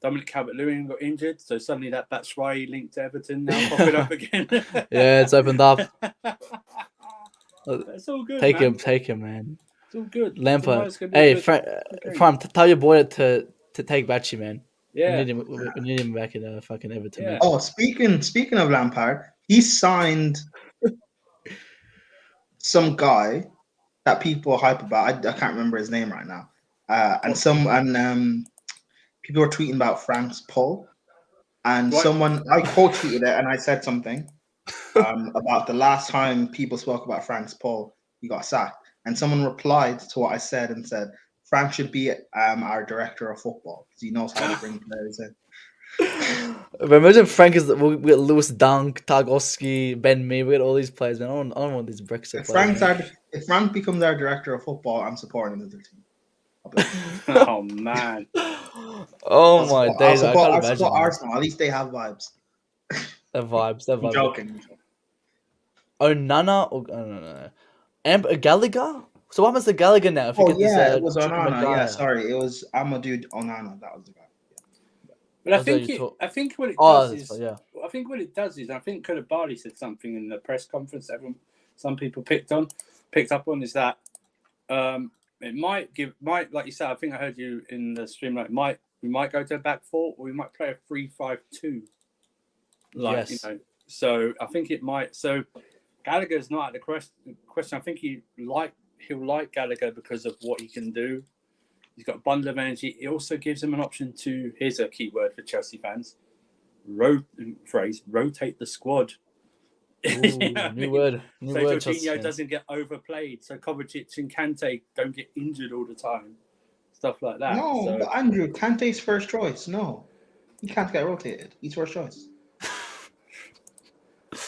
Dominic Calvert-Lewin got injured, so suddenly that Batshuayi link to Everton now popping up again. Yeah, it's opened up. It's all good. Take him, man. It's all good. Lampard. Hey, Fran, tell your boy to take Batshuayi, man. Yeah, we need him back in fucking Everton. Yeah. Oh, speaking of Lampard, he signed some guy that people hype about. I can't remember his name right now. And people were tweeting about Frank's Paul, and I quote tweeted it, and I said something about the last time people spoke about Frank's Paul, he got sacked, and someone replied to what I said and said, Frank should be our director of football because he knows how to bring players in. But imagine Frank is we get Lewis Dunk, Tarkowski, Ben Mee, we get all these players, man. I don't want these Brexit players. If Frank becomes our director of football, I'm supporting him as a team. Oh man! Oh my days! I can't imagine. Arsenal. At least they have vibes. They're vibes. I'm joking. Onana or no. Gallagher. So what happens to Gallagher now? If it was Onana. Yeah, sorry, it was Amadou Onana. That was the guy. But I think what it does is I think Koulibaly said something in the press conference that some people picked up on is that it might like you said, I think I heard you in the stream, like we might go to a back four or we might play a 3-5-2. Like, yes. So I think it might. So Gallagher's not at the question. I think he'll like Gallagher because of what he can do. He's got a bundle of energy. It also gives him an option to, here's a key word for Chelsea fans, rotate the squad. Ooh, new word. So Jorginho doesn't get overplayed. So Kovacic and Kante don't get injured all the time. Stuff like that. No, but Andrew, Kante's first choice. No, he can't get rotated. He's first choice.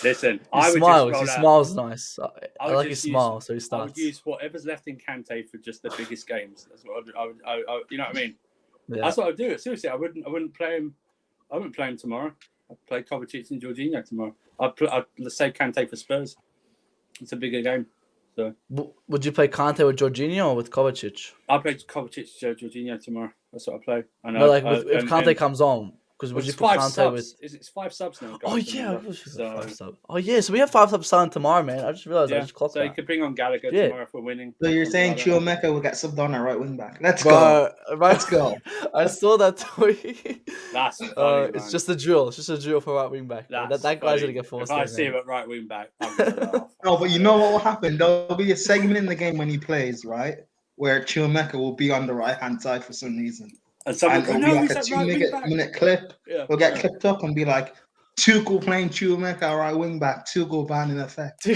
Listen, he smiles nice. I like his smile, so he starts. I would use whatever's left in Kante for just the biggest games. That's what I would. You know what I mean? Yeah. That's what I'd do. Seriously, I wouldn't play him. I wouldn't play him tomorrow. I'd play Kovacic and Jorginho tomorrow. I'd save Kante for Spurs. It's a bigger game. So, would you play Kante with Jorginho or with Kovacic? I'd play Kovacic, Jorginho tomorrow. That's what I play. And No, like if Kante comes on, because would you it's put 5 Kante subs. with? It's 5 subs now, guys. Oh yeah, remember? we should So, have 5 subs. Oh yeah, so we have 5 subs starting tomorrow, man. I just realized I yeah. just clocked So you that. could bring on Gallagher Yeah. tomorrow if we're winning. So you're saying something like that. Chuameka will get subbed on at right wing back? Let's Bro, go. right? Let's go. I saw that tweet. That's funny, It's man. just a drill. It's just a drill for right wing back. That That's guy's funny. gonna get forced. If I in, see man. him at right wing back, I'm gonna laugh. No, but you know what will happen? There'll be a segment in the game when he plays, right, where Chuameka will be on the right hand side for some reason, And someone and goes, it'll no, be like he's a at right wing back. 2-minute clip. Yeah. It'll get clipped up and be like Tuchel playing Chuameka at right wing back, Tuchel ban in effect.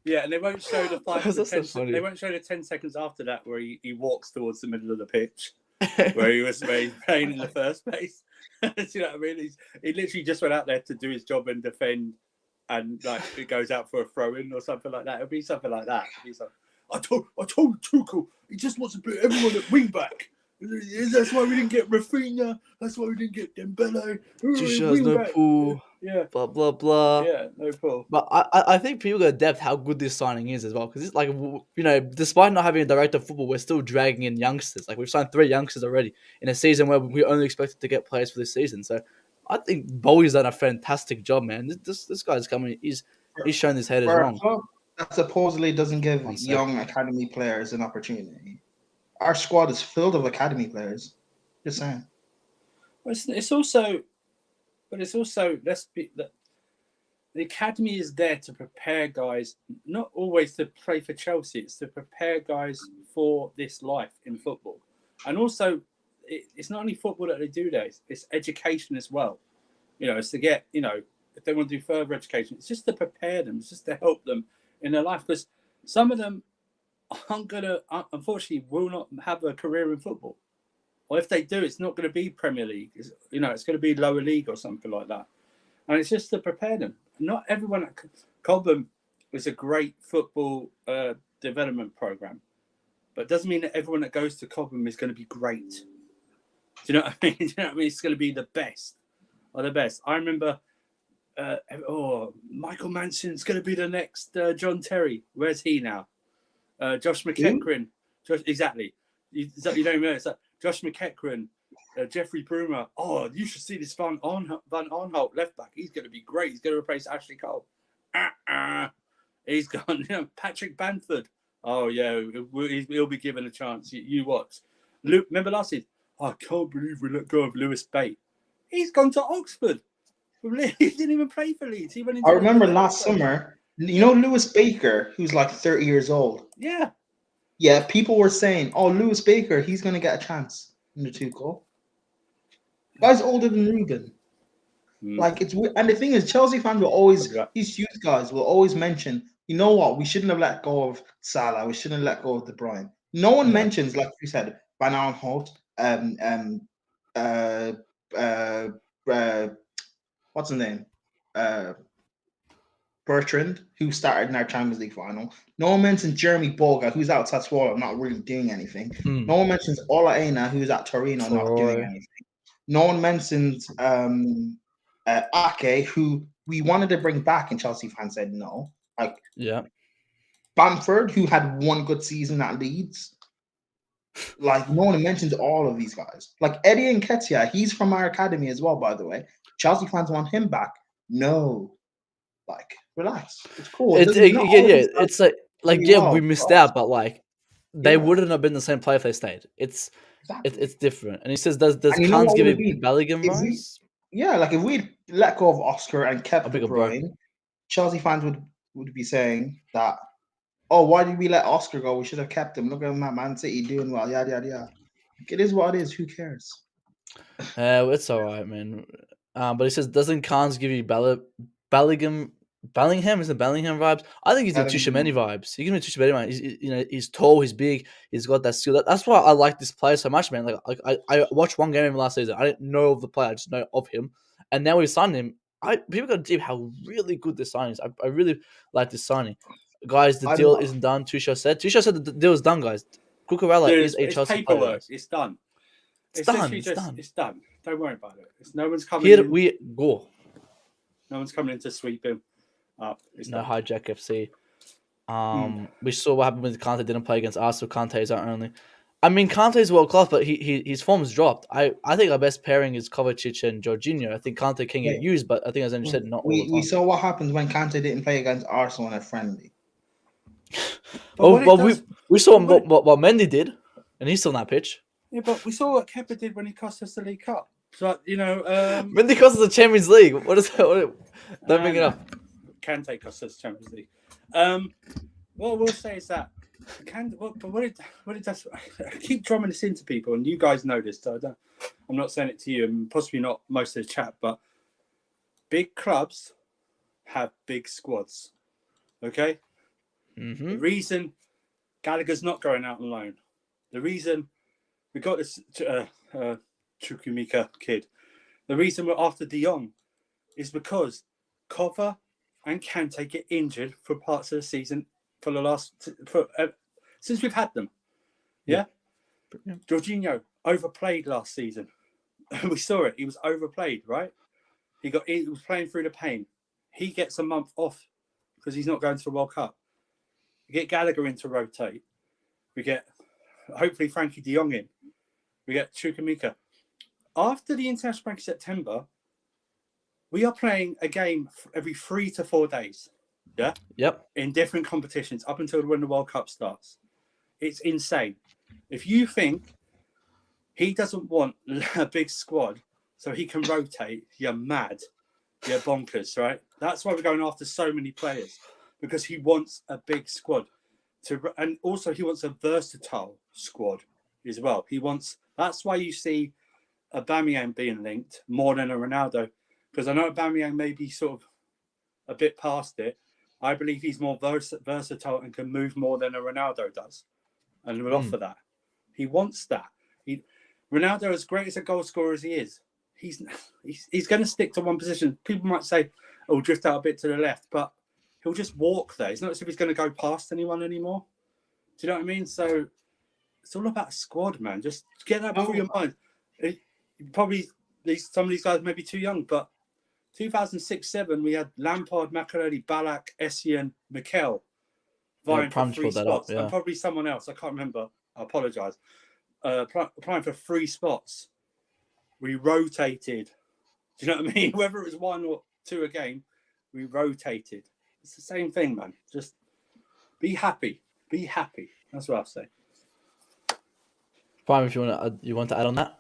Yeah, and they won't show the That's so funny. They won't show the 10 seconds after that where he walks towards the middle of the pitch where he's playing in the first place. Do you know what I mean? He literally just went out there to do his job and defend, and like it goes out for a throw in or something like that. It'll be something like that. He's like, I told Tuchel he just wants to put everyone at wing back. That's why we didn't get Rafinha. That's why we didn't get Dembele. Tuchel's no pool. Yeah. Blah blah blah. Yeah, no pool. But I think people got depth how good this signing is as well, because it's like, you know, despite not having a director of football, we're still dragging in youngsters. Like we've signed 3 youngsters already in a season where we only expected to get players for this season. So I think Bowie's done a fantastic job, man. This guy's coming. He's shown his head is wrong. That supposedly doesn't give young academy players an opportunity. Our squad is filled of academy players. Just saying. Well, it's also the academy is there to prepare guys, not always to play for Chelsea. It's to prepare guys for this life in football, and also it's not only football that they do there. It's education as well. You know, it's to get, you know, if they want to do further education, it's just to prepare them. It's just to help them in their life, because some of them unfortunately will not have a career in football, or if they do, it's not going to be Premier League. It's going to be lower league or something like that, and it's just to prepare them. Not everyone at Cobham is a great football development program, but it doesn't mean that everyone that goes to Cobham is going to be great. Do you know what I mean? Do you know what I mean? It's going to be the best or the best. I remember Michael Manson's going to be the next John Terry. Where's he now? Josh McEachran. Exactly. You don't even know. It's like Josh McEachran, Jeffrey Brumer. Oh, you should see this Van Aanholt left back. He's going to be great. He's going to replace Ashley Cole. He's gone. You know, Patrick Bamford. Oh yeah, he'll be given a chance. You watch. Luke, remember last season? I can't believe we let go of Lewis Bate. He's gone to Oxford. He didn't even play for Leeds. He went into I remember last summer. You know Lewis Baker, who's like 30 years old. Yeah. Yeah, people were saying, "Oh, Lewis Baker, he's going to get a chance in the Tuchel." Guy's older than Ruben. Like it's weird. And the thing is, Chelsea fans will always, these youth guys will always mention, you know what? We shouldn't have let go of Salah. We shouldn't have let go of De Bruyne. No one mentions, like you said, Van Aanholt, what's his name? Bertrand, who started in our Champions League final. No one mentions Jeremy Boga, who's out at Sassuolo, not really doing anything. No one mentions Ola Aina, who's at Torino, not doing anything. No one mentions Ake, who we wanted to bring back, and Chelsea fans said no. Like, Bamford, who had one good season at Leeds. Like, no one mentions all of these guys. Like Eddie Nketiah, he's from our academy as well, by the way. Chelsea fans want him back. No. Like, relax. It's cool. It's like we missed out, but like they wouldn't have been the same player if they stayed. It's different. And he says, does Khan's give it Bellingham vibes? Yeah, like if we'd let go of Oscar and kept De Bruyne, Chelsea fans would be saying that, oh, why did we let Oscar go? We should have kept him. Look at Man City doing well. Yada yada yada. Like, it is what it is. Who cares? It's all right, man. But he says, doesn't Khan's give you Bellingham? Is it Bellingham vibes? I think he's the Tchouaméni vibes. He gives me Tchouaméni vibes. He's tall, he's big, he's got that skill. That's why I like this player so much, man. Like I watched one game of him last season. I didn't know of the player, I just know of him. And now we signed him. People got to deep how really good this signing is. I really like this signing. Guys, the deal isn't done. Tuchel said the deal is done, guys. Cucurella is a Chelsea player. It's done. It's done. It's done. Don't worry about it. No one's coming Here in. we go. No one's coming in to sweep him up. No hijack FC. We saw what happened when Kante didn't play against Arsenal. Kante is our only. I mean, Kante's world class, but his form's dropped. I think our best pairing is Kovacic and Jorginho. I think Kante can get used, but I think, as Andrew said, not all the time. We saw what happens when Kante didn't play against Arsenal in a friendly. We saw what Mendy did, and he's still on that pitch. Yeah, but we saw what Kepa did when he cost us the League Cup. So, Mendy cost us the Champions League. What is that? Don't bring it up. Kante cost us the Champions League. What we'll say is that I keep drumming this into people, and you guys know this, so I'm not saying it to you, and possibly not most of the chat, but big clubs have big squads. Okay? Mm-hmm. The reason Gallagher's not going out on loan, the reason we got this Chukwuemeka kid, the reason we're after De Jong is because Kova and Kante get injured for parts of the season since we've had them. Yeah? Jorginho overplayed last season. We saw it. He was overplayed, right? He was playing through the pain. He gets a month off because he's not going to the World Cup. We get Gallagher in to rotate. We get, hopefully, Frankie de Jong in. We get Chukwuemeka. After the international break in September, we are playing a game every 3 to 4 days. Yeah? Yep. In different competitions up until when the World Cup starts. It's insane. If you think he doesn't want a big squad so he can rotate, you're mad. You're bonkers, right? That's why we're going after so many players, because he wants a big squad. And also he wants a versatile squad as well. That's why you see Aubameyang being linked more than a Ronaldo, because I know Aubameyang may be sort of a bit past it. I believe he's more versatile and can move more than a Ronaldo does, and will offer that. He wants that. Ronaldo, as great as a goal scorer as he is, he's going to stick to one position. People might say, "Oh, drift out a bit to the left," but he'll just walk there. It's not as if he's going to go past anyone anymore. Do you know what I mean? So it's all about a squad, man. Just get that through your mind. Probably some of these guys may be too young, but 2006-07, we had Lampard, Makelele, Ballack, Essien, Mikel vying for 3 spots. And probably someone else. I can't remember. I apologise. Applying for 3 spots. We rotated. Do you know what I mean? Whether it was 1 or 2 a game, we rotated. It's the same thing, man. Just be happy. Be happy. That's what I'll say. Prime, if you want to add on that?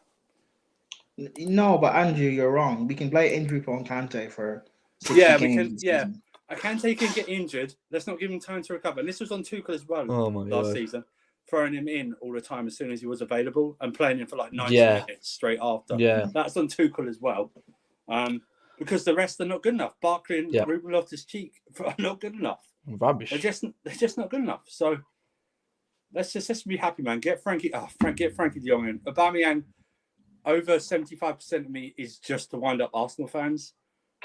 No, but Andrew, you're wrong. We can play injury prone Kante for 60 we games. can. Yeah, Kante can get injured. Let's not give him time to recover. And this was on Tuchel as well last season, throwing him in all the time as soon as he was available and playing him for like 90 minutes straight after. Yeah, that's on Tuchel as well. Because the rest are not good enough. Barkley and Ruben Loftus-Cheek are not good enough. Rubbish. They're just not good enough. So let's be happy, man. Get Frankie de Jong in. Aubameyang, over 75% of me is just to wind up Arsenal fans,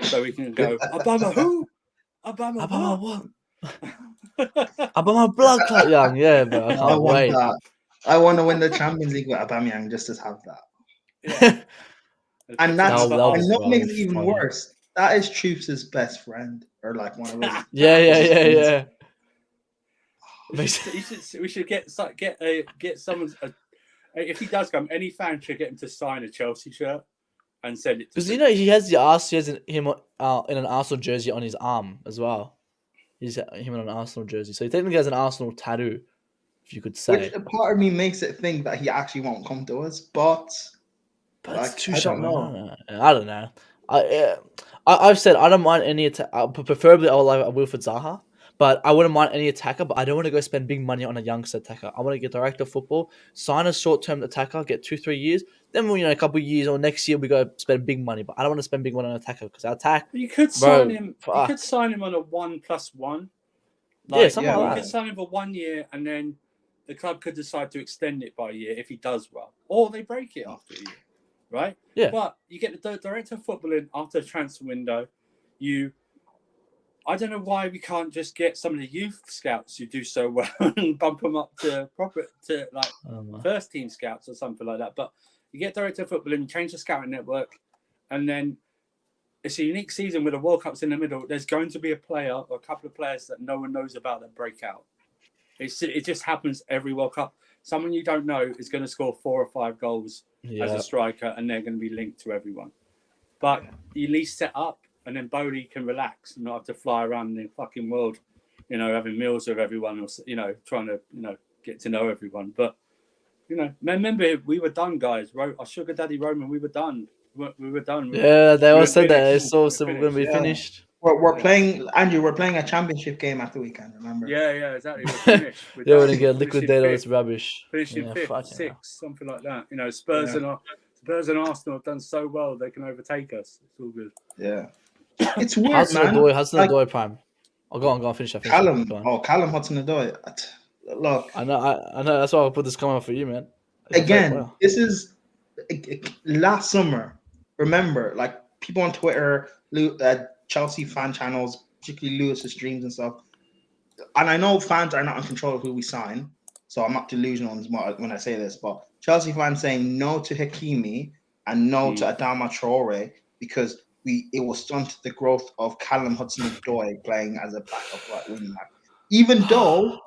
so we can go Obama who? Obama what? Obama blood clot young, yeah, but I can't wait. That. I want to win the Champions League with Aubameyang just to have that. Yeah. And that's and what makes it even worse. That is Troop's best friend, or like one of his. Yeah. We should get someone's. If he does come, any fan should get him to sign a Chelsea shirt and send it to. Because he has him in an Arsenal jersey on his arm as well. He's him in an Arsenal jersey, so he technically has an Arsenal tattoo, if you could say. Which a part of me makes it think that he actually won't come to us, but it's too short. I don't know. I've said I don't mind any attack. Preferably, I would like a Wilfried Zaha. But I wouldn't mind any attacker, but I don't want to go spend big money on a youngster attacker. I want to get director of football, sign a short-term attacker, get 2-3 years. Then, a couple of years or next year, we go spend big money. But I don't want to spend big money on an attacker because our attack. You could sign him. You could sign him on a 1+1. Something like that. You could sign him for 1 year, and then the club could decide to extend it by a year if he does well, or they break it after a year, right? Yeah. But you get the director of football in after the transfer window. I don't know why we can't just get some of the youth scouts who do so well and bump them up to first team scouts or something like that. But you get director of football and you change the scouting network, and then it's a unique season with the World Cups in the middle. There's going to be a player or a couple of players that no one knows about that break out. It just happens every World Cup. Someone you don't know is going to score 4 or 5 goals as a striker, and they're going to be linked to everyone. But you at least set up, and then Bowley can relax and not have to fly around the fucking world, having meals with everyone, or trying to get to know everyone. But remember, we were done, guys. Our sugar daddy Roman, we were done. We were done. Yeah, they all said that. finished. It's so we're going to be finished. We're playing, Andrew. We're playing a championship game after weekend. Remember? Yeah, exactly. We're finished. We're They're done. going to get Finishing liquidated all fifth. this rubbish. Finishing Yeah, fifth, fucking sixth, something like that. Spurs and Arsenal have done so well they can overtake us. It's all good. Yeah, it's weird, man. Hudson-Odoi prime. Oh, go on, finish that. Callum Hudson-Odoi. Look, I know. That's why I put this comment for you, man. Again, this is last summer. Remember, like people on Twitter, Chelsea fan channels, particularly Lewis's streams and stuff. And I know fans are not in control of who we sign, so I'm not delusional when I say this. But Chelsea fans saying no to Hakimi and no to Adama Traore because it will stunt the growth of Callum Hudson-Odoi playing as a backup right wing back. Even though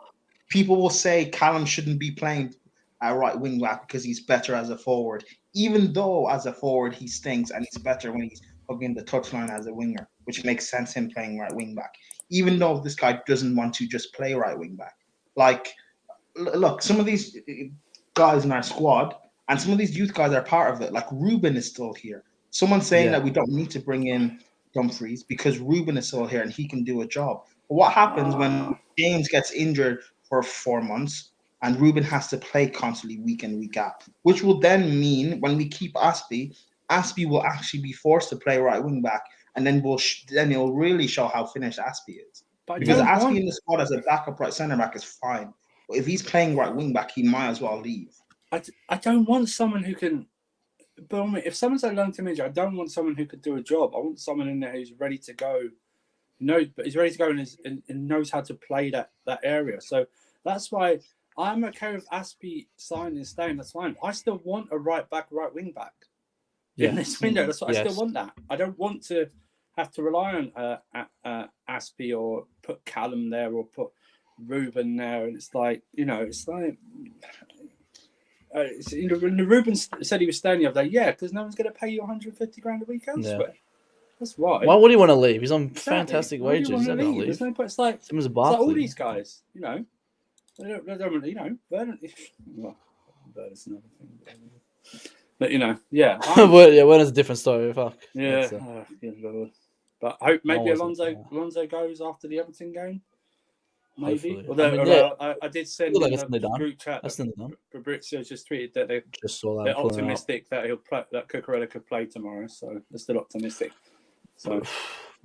people will say Callum shouldn't be playing at right wing back because he's better as a forward. Even though as a forward he stinks and he's better when he's hugging the touchline as a winger, which makes sense him playing right wing back. Even though this guy doesn't want to just play right wing back. Like, look, some of these guys in our squad and some of these youth guys are part of it. Like Ruben is still here. Someone's saying that we don't need to bring in Dumfries because Ruben is still here and he can do a job. But what happens when James gets injured for 4 months and Ruben has to play constantly week in, week out? Which will then mean when we keep Aspie will actually be forced to play right wing back, and then it'll really show how finished Aspie is. Because Aspie in the squad as a backup right centre back is fine, but if he's playing right wing back, he might as well leave. I don't want someone who can. But if someone's a long-term injury, I don't want someone who could do a job. I want someone in there who's ready to go. But he's ready to go and knows how to play that area. So that's why I'm okay with Aspie signing and staying. That's fine. I still want a right back, right wing back in this window. That's what I still want. That I don't want to have to rely on Aspie or put Callum there or put Ruben there. And it's like when Ruben said he was staying the other day, because no one's going to pay you 150 grand a week elsewhere. That's why. Why would he want to leave? He's on fantastic wages. He's not going to leave. There's no point. It's like all these guys, they don't Burner's another thing. But Werner's a different story. Fuck. Yeah. Good Lord. But I hope maybe Alonso goes after the Everton game. Maybe. Hopefully. Although I did send in the group chat. Fabrizio just tweeted that they're optimistic that that Cucurella could play tomorrow. So they're still optimistic. So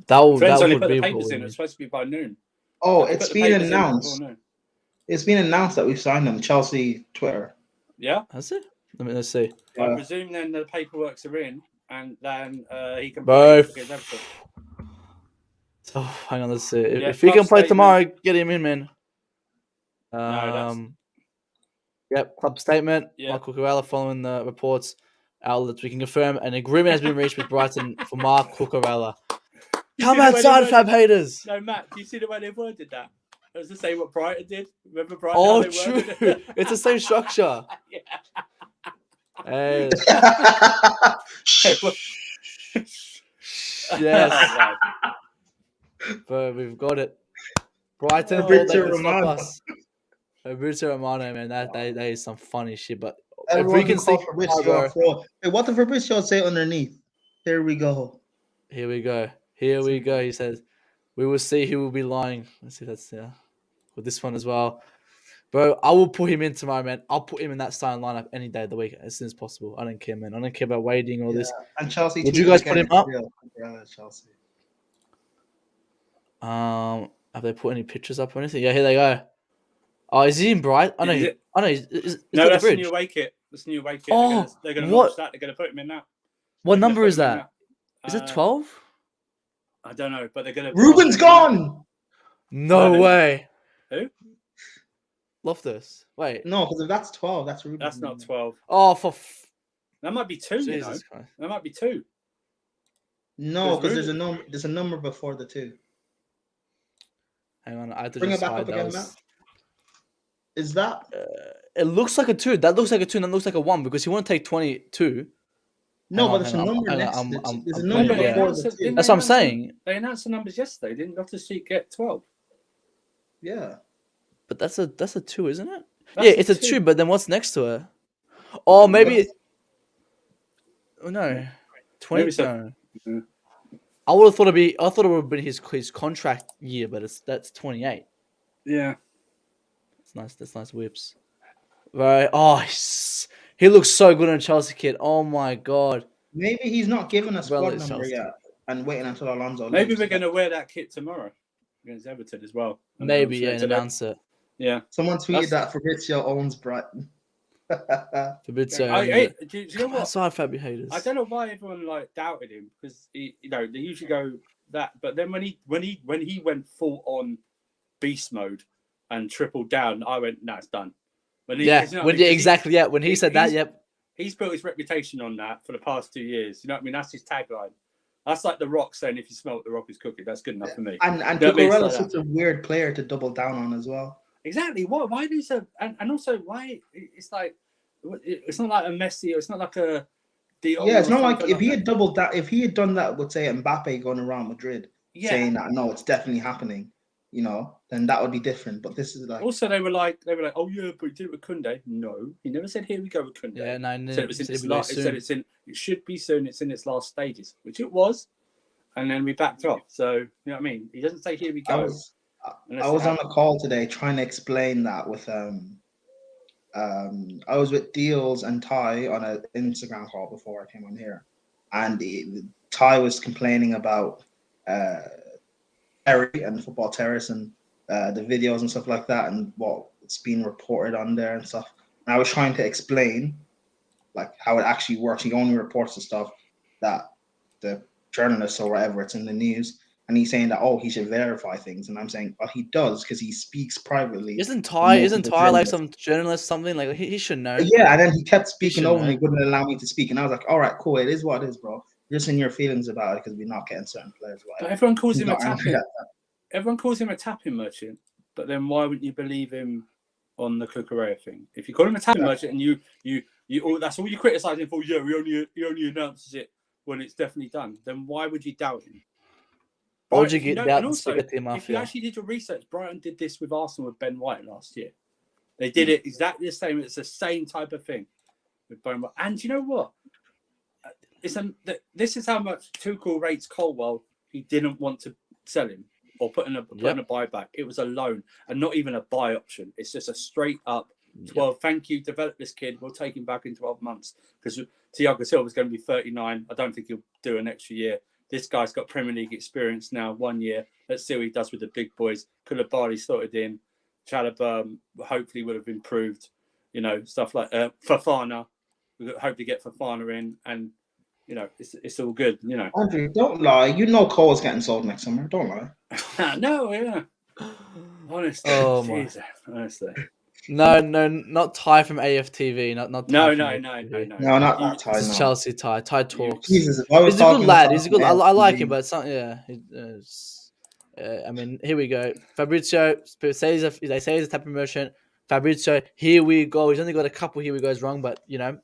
that would only put be the papers in. It's supposed to be by noon. Oh, it's been announced. It's been announced that we've signed them. Chelsea Twitter. Yeah. Has it? Let's see. I presume then the paperworks are in, and then he can play against Everton. So hang on, let's see. If he can play tomorrow, get him in, man. Club statement. Yeah. Marc Cucurella following the reports outlets. We can confirm an agreement has been reached with Brighton for Marc Cucurella. Come outside, Fab haters. No, Matt, do you see the way they worded that? It was the same what Brighton did. Remember Brighton? Oh, true. It's the same structure. Hey. Yes. But we've got it. Brighton, Fabrizio Romano, man, that is some funny shit. But everyone if we can see Fabrizio, what did Fabrizio say underneath? Here we go. Here we go. He says, "We will see who will be lying." Let's see. That's with this one as well, bro. I will put him in tomorrow, man. I'll put him in that starting lineup any day of the week as soon as possible. I don't care, man. I don't care about waiting or this. And Chelsea, would you guys put him up? Chelsea. Have they put any pictures up or anything? Yeah, here they go. Oh, is he in Bright? I know. No, that's the new away kit. That's the new away kit. Oh, they're going to launch that. They're going to put him in that. What number is that? Is it 12? I don't know, but they're going to. Ruben's gone. No way. Who? Loftus. Wait. No, because if that's 12, that's Ruben. That's not 12. Oh, that might be 2. Jesus Christ. That might be 2. No, because there's a number before the 2. Hang on, I have to bring just it back hide up again, those. Matt. Is that? It looks like a 2. That looks like a 2, and that looks like a 1 because he won't take 22. No, Hang but on, there's a hang on, number hang on, next. I'm There's a putting number it there. before the 2. That's what I'm saying. They announced the numbers yesterday. Didn't Dr. Sheet get 12? Yeah. But that's a 2, isn't it? That's yeah, a it's a 2. 2. But then what's next to it? Oh, maybe. Oh no, 20. Maybe so. No. I would have thought I thought it would have been his contract year, but that's 28. Yeah. That's nice. That's nice whips. Right. Oh, he looks so good on a Chelsea kid. Oh my god. Maybe he's not given a squad it's number Chelsea. yet, and waiting until Alonso. Maybe leaves. we're going to wear that kit tomorrow against Everton as well. Maybe, yeah, and announce it. Yeah. Someone tweeted that Fabrizio owns Brighton. Fabrizio. Do you know what? Outside Fabio haters. I don't know why everyone doubted him because they usually go that, but then when he went full on beast mode and tripled down, I went, no, it's done. Exactly. Yeah, when he said that, yep. He's built his reputation on that for the past 2 years. You know what I mean? That's his tagline. That's like The Rock saying, "If you smell what The Rock is cooking, that's good enough for me." And Cucurella is such a weird player to double down on as well. Exactly. Why do so? And also, why it's like it's not like a Messi or it's not like a. Yeah, it's not like if he had doubled that. If he had done that, would say Mbappe going around Madrid, saying that no, it's definitely happening. You know, then that would be different. But this is like also they were like, oh yeah, but he did it with Koundé. No, he never said here we go with Koundé. Yeah, no, said it was in its last. It said it should be soon. It's in its last stages, which it was, and then we backed off. So you know what I mean? He doesn't say here we go. I was on a call today trying to explain that with I was with Deals and Ty on an Instagram call before I came on here, and Ty was complaining about Terry and Football Terrace and the videos and stuff like that and what's being reported on there and stuff. And I was trying to explain like how it actually works. He only reports the stuff that the journalists or whatever it's in the news. And he's saying that he should verify things, and I'm saying, he does because he speaks privately. Isn't Ty like some journalist something like he should know? Yeah, and then he kept speaking over me, wouldn't allow me to speak, and I was like, all right, cool, it is what it is, bro. You're just in your feelings about it because we're not getting certain players. But everyone calls him a tapping. Everyone calls him a tapping merchant, but then why wouldn't you believe him on the Cucurella thing? If you call him a tapping merchant and you that's all you criticize him for. Yeah, he only announces it when it's definitely done. Then why would you doubt him? Why would you get that? Also, if you actually did your research, Brighton did this with Arsenal with Ben White last year. They did it exactly the same. It's the same type of thing with Ben White. And you know what? This is how much Tuchel rates Colwill. He didn't want to sell him or put in a buyback. It was a loan and not even a buy option. It's just a straight up 12. Thank you. Develop this kid. We'll take him back in 12 months because Thiago Silva's going to be 39. I don't think he'll do an extra year. This guy's got Premier League experience now, 1 year. Let's see what he does with the big boys. Koulibaly sorted in. Chalobah hopefully would have improved. You know, stuff like Fofana. We hope to get Fofana in, and you know, it's all good. You know, Andrew, don't lie. You know Cole's getting sold next summer. Don't lie. No, yeah. Honestly, honestly. No, not Ty from AFTV. Not Ty no, not that Ty. It's Chelsea Ty. Ty talks. Jesus, he's a good lad. He's a good. I like him, but I mean, here we go. Fabrizio they say he's a tapping merchant. Fabrizio, here we go. He's only got a couple here we goes wrong, but you know,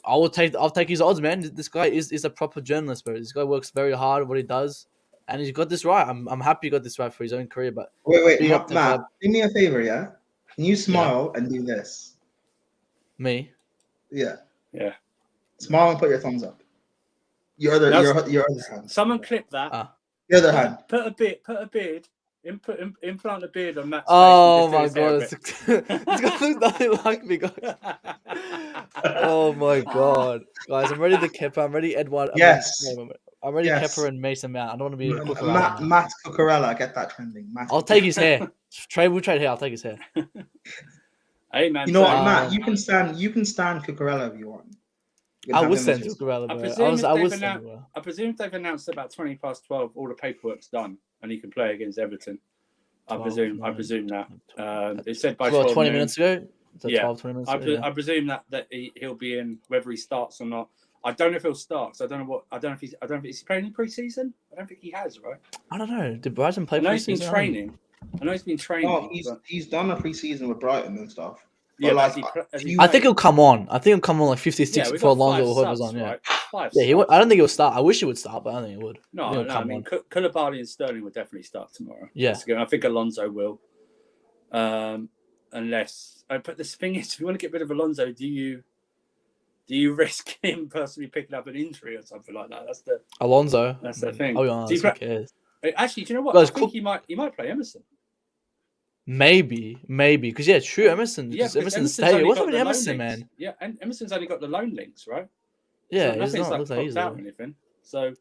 I'll take his odds, man. This guy is a proper journalist, bro. This guy works very hard at what he does, and he's got this right. I'm happy he got this right for his own career. But wait, Matt, do me a favor, yeah. Can you smile and do this? Me? Yeah. Yeah. Smile and put your thumbs up. Your other hand. Someone clip that. Your other hand. Put a beard. Implant a beard on Matt's face. Oh my god. It's got nothing like me, guys. Oh my god. Guys, I'm ready to Kepa. I'm ready Edward. I'm ready Kepa and Mason Mount. I don't want to be Matt Cucurella. Get that trending. I'll take his hair. We'll trade here. I'll take his hair. Hey man. You know what, Matt? You can stand Cucurella if you want. I would send Cucurella. I presume they've announced about 20 past 12. All the paperwork's done, and he can play against Everton. I presume that. They said by 20 minutes ago. 12, 20 minutes ago. I presume that he'll be in, whether he starts or not. I don't know if he'll start. So I don't know if he's playing in pre-season. I don't think he has, right? I don't know. Did Brighton play pre-season? He's been training. I know he's been training. No, but- he's done a pre-season with Brighton and stuff. Yeah, But but has he you- I think he'll come on. I think he'll come on like 56 Yeah, we before got Alonso five or whoever's subs, on. Yeah, right? Five yeah. subs. I don't think he'll start. I wish he would start, but I don't think he would. No, he'll no. I come mean, on. Koulibaly and Sterling will definitely start tomorrow. Yeah. That's good. I think Alonso will. Unless, but the thing is, if you want to get rid of Alonso, do you risk him personally picking up an injury or something like that? That's the Alonso. That's the thing. Oh, yeah, Do you who pre- cares? Actually, do you know what? Guys, I think he might play Emerson. Maybe, because yeah, true. Emerson, Yeah, because because Emerson's Emerson's only staying. What's got happening the to loan Emerson, links. man? Yeah, and Emerson's only got the loan links, right? Yeah, so he's nothing's not. like Looks like popped out or he's anything. So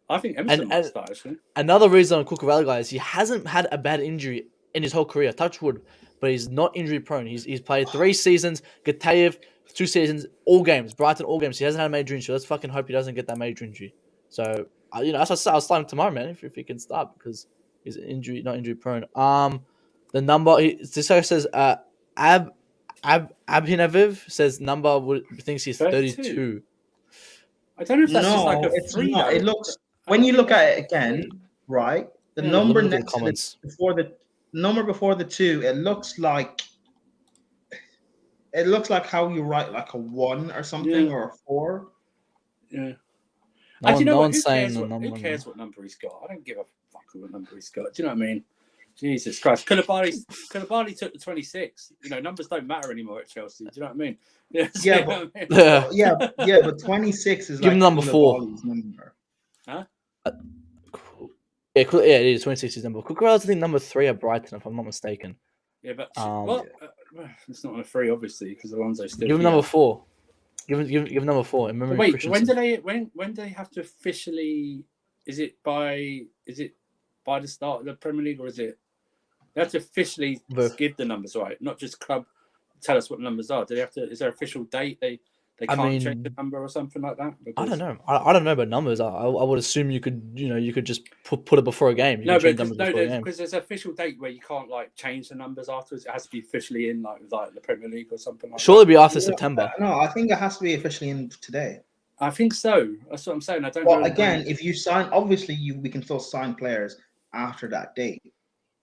I think Emerson might start actually. Another reason on Cucurella, guys, he hasn't had a bad injury in his whole career. Touch wood, but he's not injury prone. He's played 3 seasons. Getafe 2 seasons, all games. Brighton all games. He hasn't had a major injury. Let's fucking hope he doesn't get that major injury. So that's what I'll start him tomorrow, man. If he can start because he's not injury prone. The number this guy says Abhinaviv says thinks he's 32. I don't know if that's just like a it's free. not. It looks when you look at it again, right? The Yeah, number look at the next to comments. before the number before the 2, it looks like how you write like a 1 or something or a 4. Yeah. No Do you know what? one's Who saying cares the what, number. who cares what number he's got? I don't give a fuck what number he's got. Do you know what I mean? Jesus Christ. Koulibaly took the 26. Numbers don't matter anymore at Chelsea. Do you know what I mean? Yeah, but, yeah, but 26 is Give like him number 4. Koulibaly's number. Huh? Yeah, it is 26 is number. Cucurella's I think number 3 at Brighton, if I'm not mistaken. Yeah, but it's not on a free, obviously, because Alonso's still. Give him number 4. Give him number 4. In memory of Wait, Christensen. when do they have to officially? Is it by the start of the Premier League, or is it? They have to officially give the numbers, right? Not just club tell us what the numbers are. Do they have to? Is there an official date? They can't change the number or something like that. I don't know. I don't know about numbers. I would assume you could just put it before a game. Because there's an official date where you can't change the numbers afterwards. It has to be officially in like the Premier League or something like Surely that. be after September. No, I think it has to be officially in today. I think so. That's what I'm saying. I don't Well, know. again, if you sign, obviously we can still sign players after that date.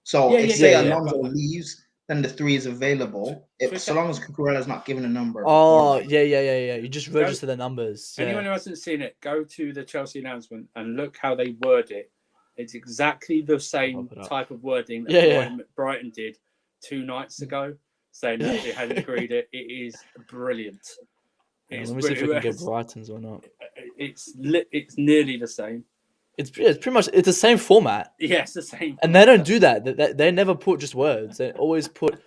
So if Alonso leaves, then the 3 is available. So long as Cucurella is not given a number. Oh, yeah. You just register the numbers. Anyone who hasn't seen it, go to the Chelsea announcement and look how they word it. It's exactly the same type of wording that Brighton did 2 nights ago, saying that they hadn't agreed it. It is brilliant. Let me see if we can get Brighton's or not. It's nearly the same. It's pretty much the same format. Yeah, it's the same. And they don't do that. They never put just words. They always put,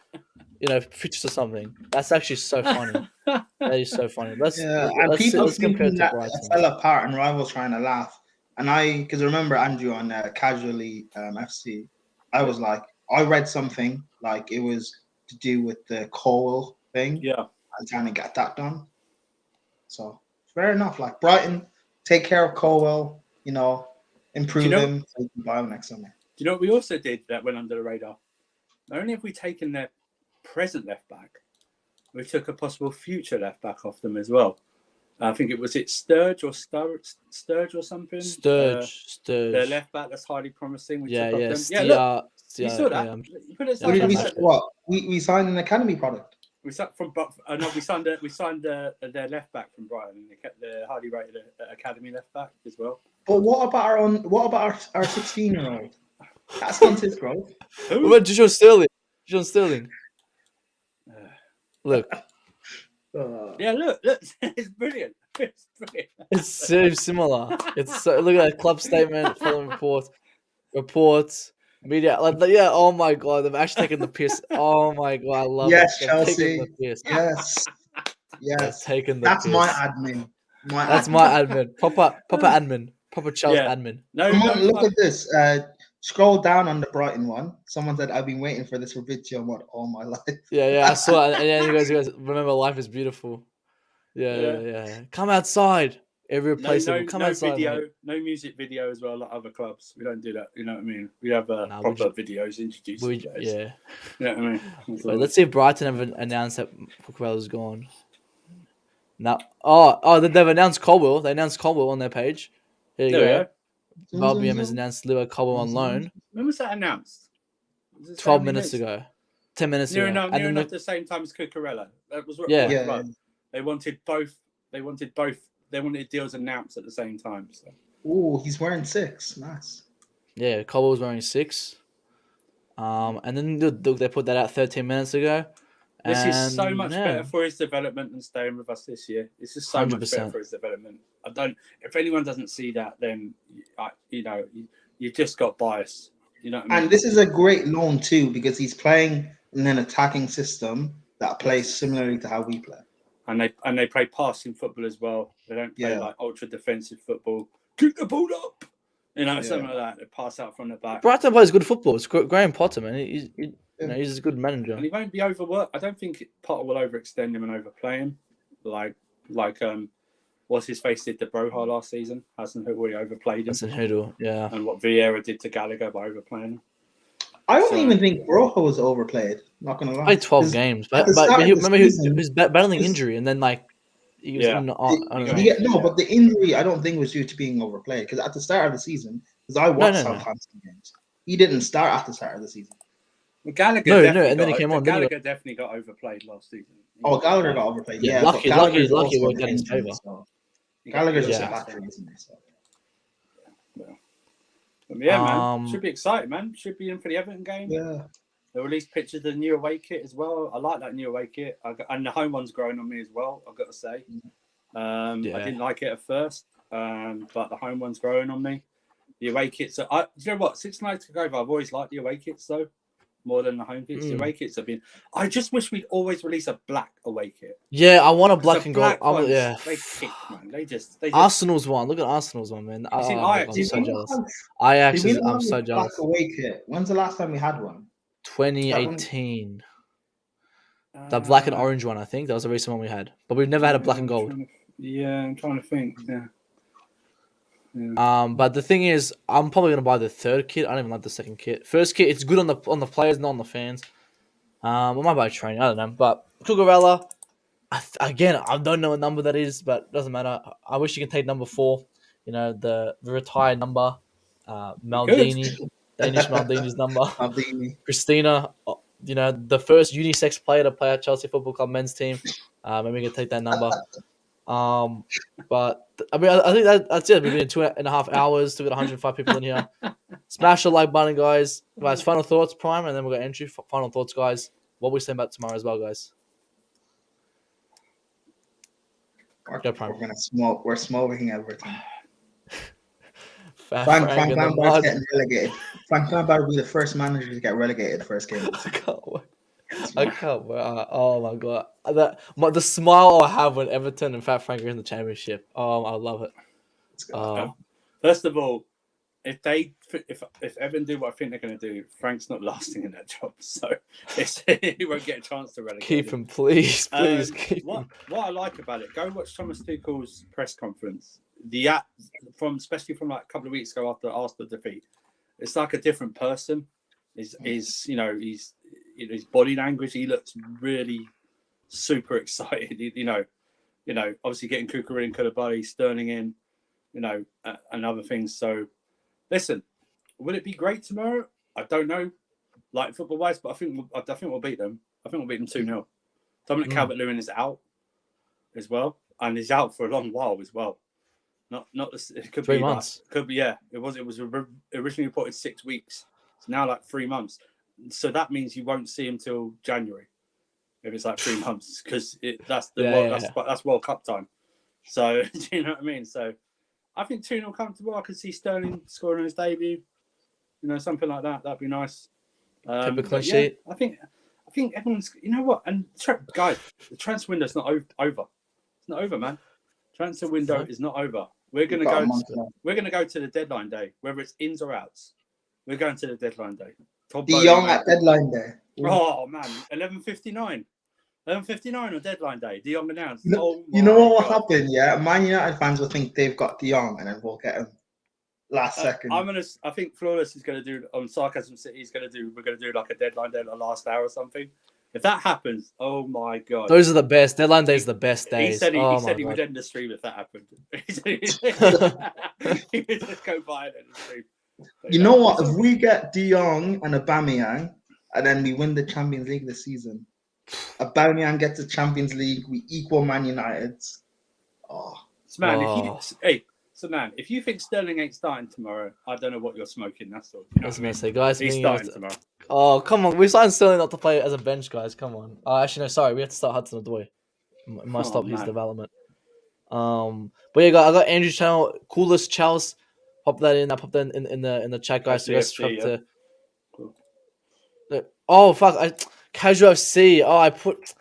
pictures or something. That's actually so funny. That is so funny. Let's compare it to Brighton. Fell apart and rivals trying to laugh. And because I remember Andrew on Casually FC, I was like, I read something like it was to do with the Colwill thing. Yeah. I'm trying to get that done. So fair enough. Like Brighton, take care of Colwill, improve him so you can buy him next summer. Do you know what we also did that went under the radar? Not only have we taken their present left back, we took a possible future left back off them as well. I think it was Sturge or something. Sturge. Their left back that's highly promising. We took off them. Look, you saw that. You put it we signed an academy product. We signed we signed their left back from Brighton. They kept the highly rated academy left back as well. But what about our 16-year-old? That's not his growth. What about John Sterling? Look. Yeah, look, it's brilliant. It's brilliant. It's so similar. It's so, look at that club statement, following reports, media. Oh my god, they've actually taken the piss. Oh my god, I love it. Yes, They've Chelsea. Yes. Yes. That's my admin. My admin. Proper admin. Proper Chelsea admin. Look at this. Scroll down on the Brighton one. Someone said, "I've been waiting for this Fabrizio mod all my life." Yeah, I saw it. And you guys remember life is beautiful. Yeah. Come outside. Irreplaceable. Come outside. Video, no music video as well, like other clubs. We don't do that. You know what I mean? We have proper videos introduced. Yeah. You know what I mean? Wait, let's see if Brighton have announced that Cucurella's gone. Now, they've announced Colwill. They announced Colwill on their page. Here you go. Aubameyang has announced Levi Colwill on loan. When was that announced? Was it 12 how many minutes ago. 10 minutes Near ago. enough, And near then enough the same time as Cucurella. That was what. Yeah. Yeah. They wanted both. They wanted both. They wanted deals announced at the same time. So. Oh, he's wearing 6. Nice. yeah, Colwill was wearing 6. And then they put that out 13 minutes ago. This is so And, much yeah, better for his development than staying with us this year. This is so much better 100%. for his development. I don't. If anyone doesn't see that, then you just got bias. You know what I mean? And this is a great loan too because he's playing in an attacking system that plays similarly to how we play. And they play passing football as well. They don't play Yeah. like ultra defensive football. Keep the ball up. Something like that. They pass out from the back. Brighton plays good football. It's Graham Potter, man. He's a good manager. And he won't be overworked. I don't think Potter will overextend him and overplay him. Like what's his face did to Broha last season. Hasn't already overplayed him. That's in Hoodle, yeah. And what Vieira did to Gallagher by overplaying him. I don't even think Broha was overplayed. Not gonna lie. Played 12 games, but he was battling injury, and then he was in. But the injury I don't think was due to being overplayed because at the start of the season, because I watched Southampton games, he didn't start at the start of the season. Gallagher, and then he came on. Gallagher definitely got overplayed last season. Oh, Gallagher got overplayed. Yeah, lucky worked out in his favour. Gallagher's just a battery, isn't he? So. Yeah, man. Should be excited, man. Should be in for the Everton game. Yeah. They released pictures of the new away kit as well. I like that new away kit. And the home one's growing on me as well, I've got to say. I didn't like it at first, but the home one's growing on me. The away kits do you know what? 6 nights ago, I've always liked the away kits though, more than the home kits. The away kits have been. I just wish we'd always release a black away kit. Yeah, I want a black and gold. They kick, man. They just Arsenal's one. Look at Arsenal's one, man. I'm so jealous. I'm so jealous. Black away kit. When's the last time we had one? 2018. The black and orange one, I think. That was the recent one we had. But we've never had a black and gold. I'm trying to think. Yeah. But the thing is, I'm probably gonna buy the third kit. I don't even like the second kit. First kit, it's good on the players, not on the fans. I might buy training. I don't know. But Cucurella, I don't know what number that is, but it doesn't matter. I wish you can take number 4. The retired number, Maldini, Danish Maldini's number. Maldini. Christina, the first unisex player to play at Chelsea Football Club men's team. Maybe we can take that number. But I think that's it. We've been 2.5 hours. Still got 105 people in here. Smash the like button, guys. Guys, final thoughts, Prime, and then we'll go entry. Final thoughts, guys. What we saying about tomorrow as well, guys. We're smoking Everton. Frank Lampard's getting relegated. Frank Lampard will be the first manager to get relegated first game. I can't wait. Oh my god, the smile I have when Everton and Fat Frank are in the championship. Oh, I love it. First of all, if Everton do what I think they're going to do, Frank's not lasting in that job, so he won't get a chance to relegate. Keep him, please, keep him. What I like about it, go watch Thomas Tuchel's press conference. Especially from like a couple of weeks ago after Arsenal defeat, it's like a different person. His body language, he looks really super excited. Obviously getting Cucurella and Koulibaly, Sterling in, and other things. So, listen, will it be great tomorrow? I don't know, like football wise, but I think we'll beat them. I think we'll beat them 2-0. Dominic Calvert-Lewin is out as well, and he's out for a long while as well. It could 3 be months. Could be, yeah. It was originally reported 6 weeks. It's now like 3 months. So that means you won't see him till January if it's like 3 months because that's World Cup time. So do you know what I mean? So I think 2-0 comfortable. I could see Sterling scoring on his debut. Something like that. That'd be nice. Keep a clean sheet. I think everyone's. You know what? And guys, the transfer window's not over. It's not over, man. Transfer window is not over. We're gonna go to the deadline day, whether it's ins or outs. We're going to the deadline day. De Jong at deadline day. Oh man, 11:59. 11:59 on deadline day. De Jong announced. You know what will happen? Yeah, Man United fans will think they've got De Jong, and then we'll get him last second. I think Flawless is gonna do on Sarcasm City. We're gonna do like a deadline day, the last hour or something. If that happens, oh my god, those are the best. Deadline day is the best days. He said he would end the stream if that happened. He would just go by and end the stream. You know what? If we get De Jong and Aubameyang, and then we win the Champions League this season. Aubameyang gets the Champions League. We equal Man United's. Oh, So man, if you think Sterling ain't starting tomorrow, I don't know what you're smoking. That's all. You know I was what I gonna mean? say, guys, He's being starting tomorrow. Oh, come on. We signed Sterling not to play as a bench, guys. Come on. Oh, actually, no, sorry. We have to start Hudson-Odoi. It might stop his man. development. But yeah, I got Andrew's channel, coolest Charles. Pop that in. I popped that in the chat, guys. So you guys subscribe to. Oh fuck! Casual FC. Oh, I put.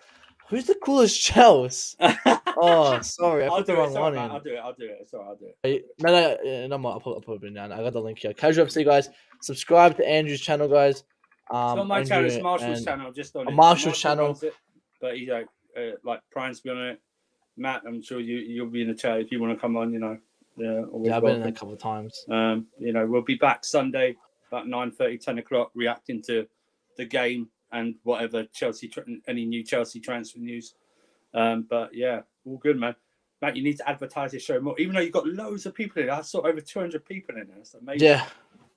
Who's the coolest Charles? Oh, sorry, I put the wrong one in. I'll do it. Sorry, I'll do it. No, I'll put it in now. I got the link here. Casual FC, guys. Subscribe to Andrew's channel, guys. It's not my Andrew channel. It's Marshall's and- channel. Just on a it. Marshall Marshall channel. runs it, but he's like Prime's be on it. Matt, I'm sure you'll be in the chat if you want to come on. You know, always Yeah, I've been in welcome. there a couple of times. You know, we'll be back Sunday about 9:30, 10 o'clock, reacting to the game and whatever any new Chelsea transfer news. But yeah, all good, man. Matt, you need to advertise this show more. Even though you've got loads of people in it, I saw over 200 people in there. It's amazing. Yeah.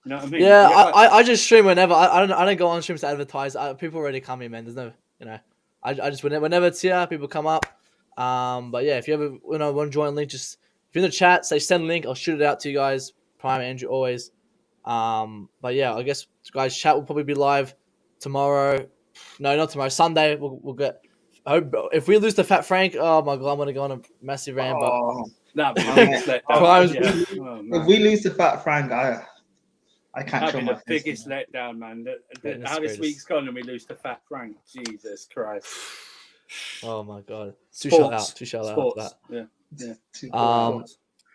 You know what I mean? Yeah, I just stream whenever. I don't go on streams to advertise. People already come in, man. There's no, I just whenever it's here, people come up. But yeah, if you ever want to join, link, just if you're in the chat, say send link. I'll shoot it out to you guys. Prime Andrew always. But yeah, I guess guys, chat will probably be live tomorrow. No, not tomorrow. Sunday. We'll get. I hope if we lose to Fat Frank, oh my god, I'm gonna go on a massive rant. That'd be the biggest letdown. If we lose to Fat Frank, I can't show That'd be my the biggest letdown, man. How this week's gone and we lose to Fat Frank. Jesus Christ. Oh my god. Two shout out for that. Yeah.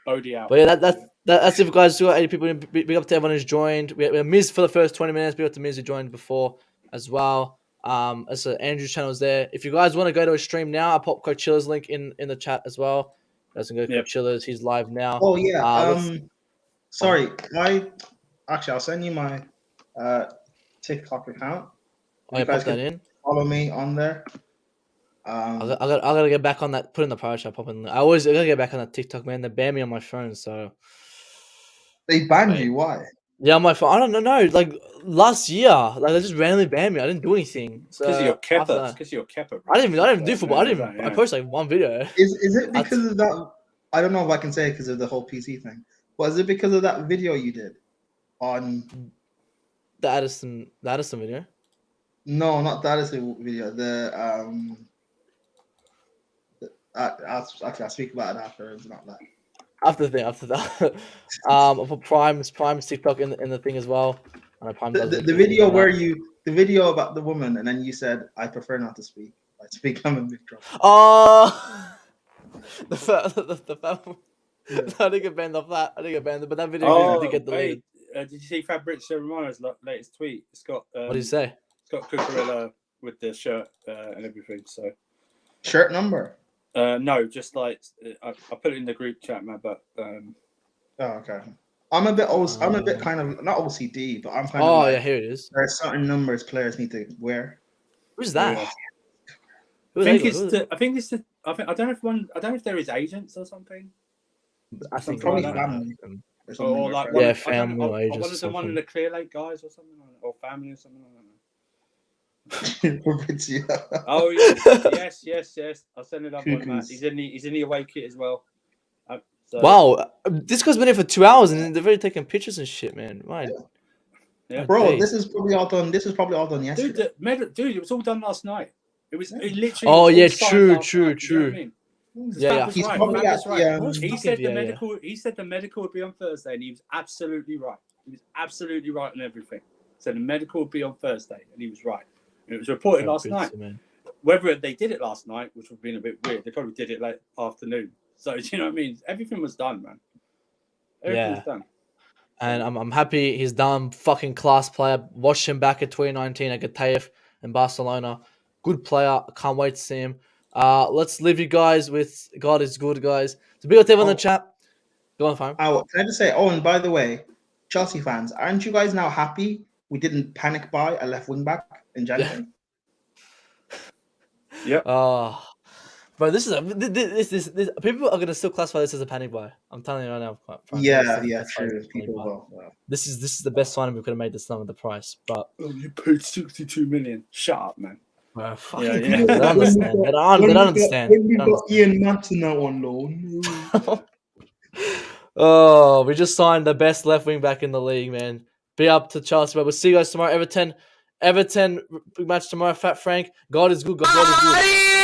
Bodie out. But yeah, that's it, guys. We got 80 people. Big up to everyone who's joined. We have Miz for the first 20 minutes. Big up to Miz who joined before as well. As Andrew's channel is there. If you guys want to go to a stream now, I'll pop Coachilla's link in the chat as well. You guys can go to Coachilla's. He's live now. Oh yeah. Sorry, I'll send you my TikTok account. Oh, yeah, pop that in. Follow me on there. I gotta get back on that. Put in the pirate chat. Pop in. I gotta get back on that TikTok, man. They banned me on my phone, so they banned you. Why? Yeah, on my phone. I don't know. Like last year, like they just randomly banned me. I didn't do anything. Because you're Kepper. Because you're Kepper. I didn't even do football. I posted like one video. Is it because of that? I don't know if I can say it because of the whole PC thing. But is it because of that video you did on the Addison video? No, not the Addison video. I'll speak about it after. It's not that. After that. For Prime's TikTok in the thing as well. And Prime the video where the video about the woman, and then you said, "I prefer not to speak. I speak. I'm a big trouble." Oh, the I didn't get banned off that. I didn't get banned, but that video did get deleted. Did you see Fabrizio Romano's latest tweet? It's got. What did he say? It's got Cucurella with the shirt and everything. So. Shirt number. No, just like I put it in the group chat, man. But oh, okay. I'm a bit kind of not OCD, but I'm kind of. Oh yeah, here it is. There are certain numbers players need to wear. Who's that? I think I don't know if there is agents or something. I think probably like family. Or like family or agents. I wanted the one in the Clear Lake guys or something, or family or something. I don't know. Oh yes. I'll send it up on Matt. He's in the away kit as well. So. Wow, this guy's been here for 2 hours and they've already taken pictures and shit, man. Right. Yeah. Bro, this is probably all done. Yesterday. Dude, it was all done last night. It literally. Oh yeah, true. You know what I mean? Yeah. He's probably right. He said the medical would be on Thursday, and he was absolutely right. He was absolutely right on everything. So the medical would be on Thursday, and he was right. And it was reported last night. Whether they did it last night, which would have been a bit weird, they probably did it late afternoon. So do you know what I mean? Everything was done, man. Everything was done. And I'm happy he's done. Fucking class player. Watched him back in 2019 at Getafe in Barcelona. Good player. I can't wait to see him. Let's leave you guys with God is good, guys. So big up to everyone in the chat. Go on, fine. Can I just say, and by the way, Chelsea fans, aren't you guys now happy we didn't panic buy a left wing back in January? Yeah. Bro, this people are gonna still classify this as a panic buy. I'm telling you right now. Yeah, true. People will. This is the best signing we could have made this long with the price, but you paid 62 million. Shut up, man. Fucking they don't understand. They don't understand. When we got Ian Manton out on loan. Oh, we just signed the best left wing back in the league, man. Be up to Chelsea, but we'll see you guys tomorrow. Everton, big match tomorrow. Fat Frank, God is good. God is good.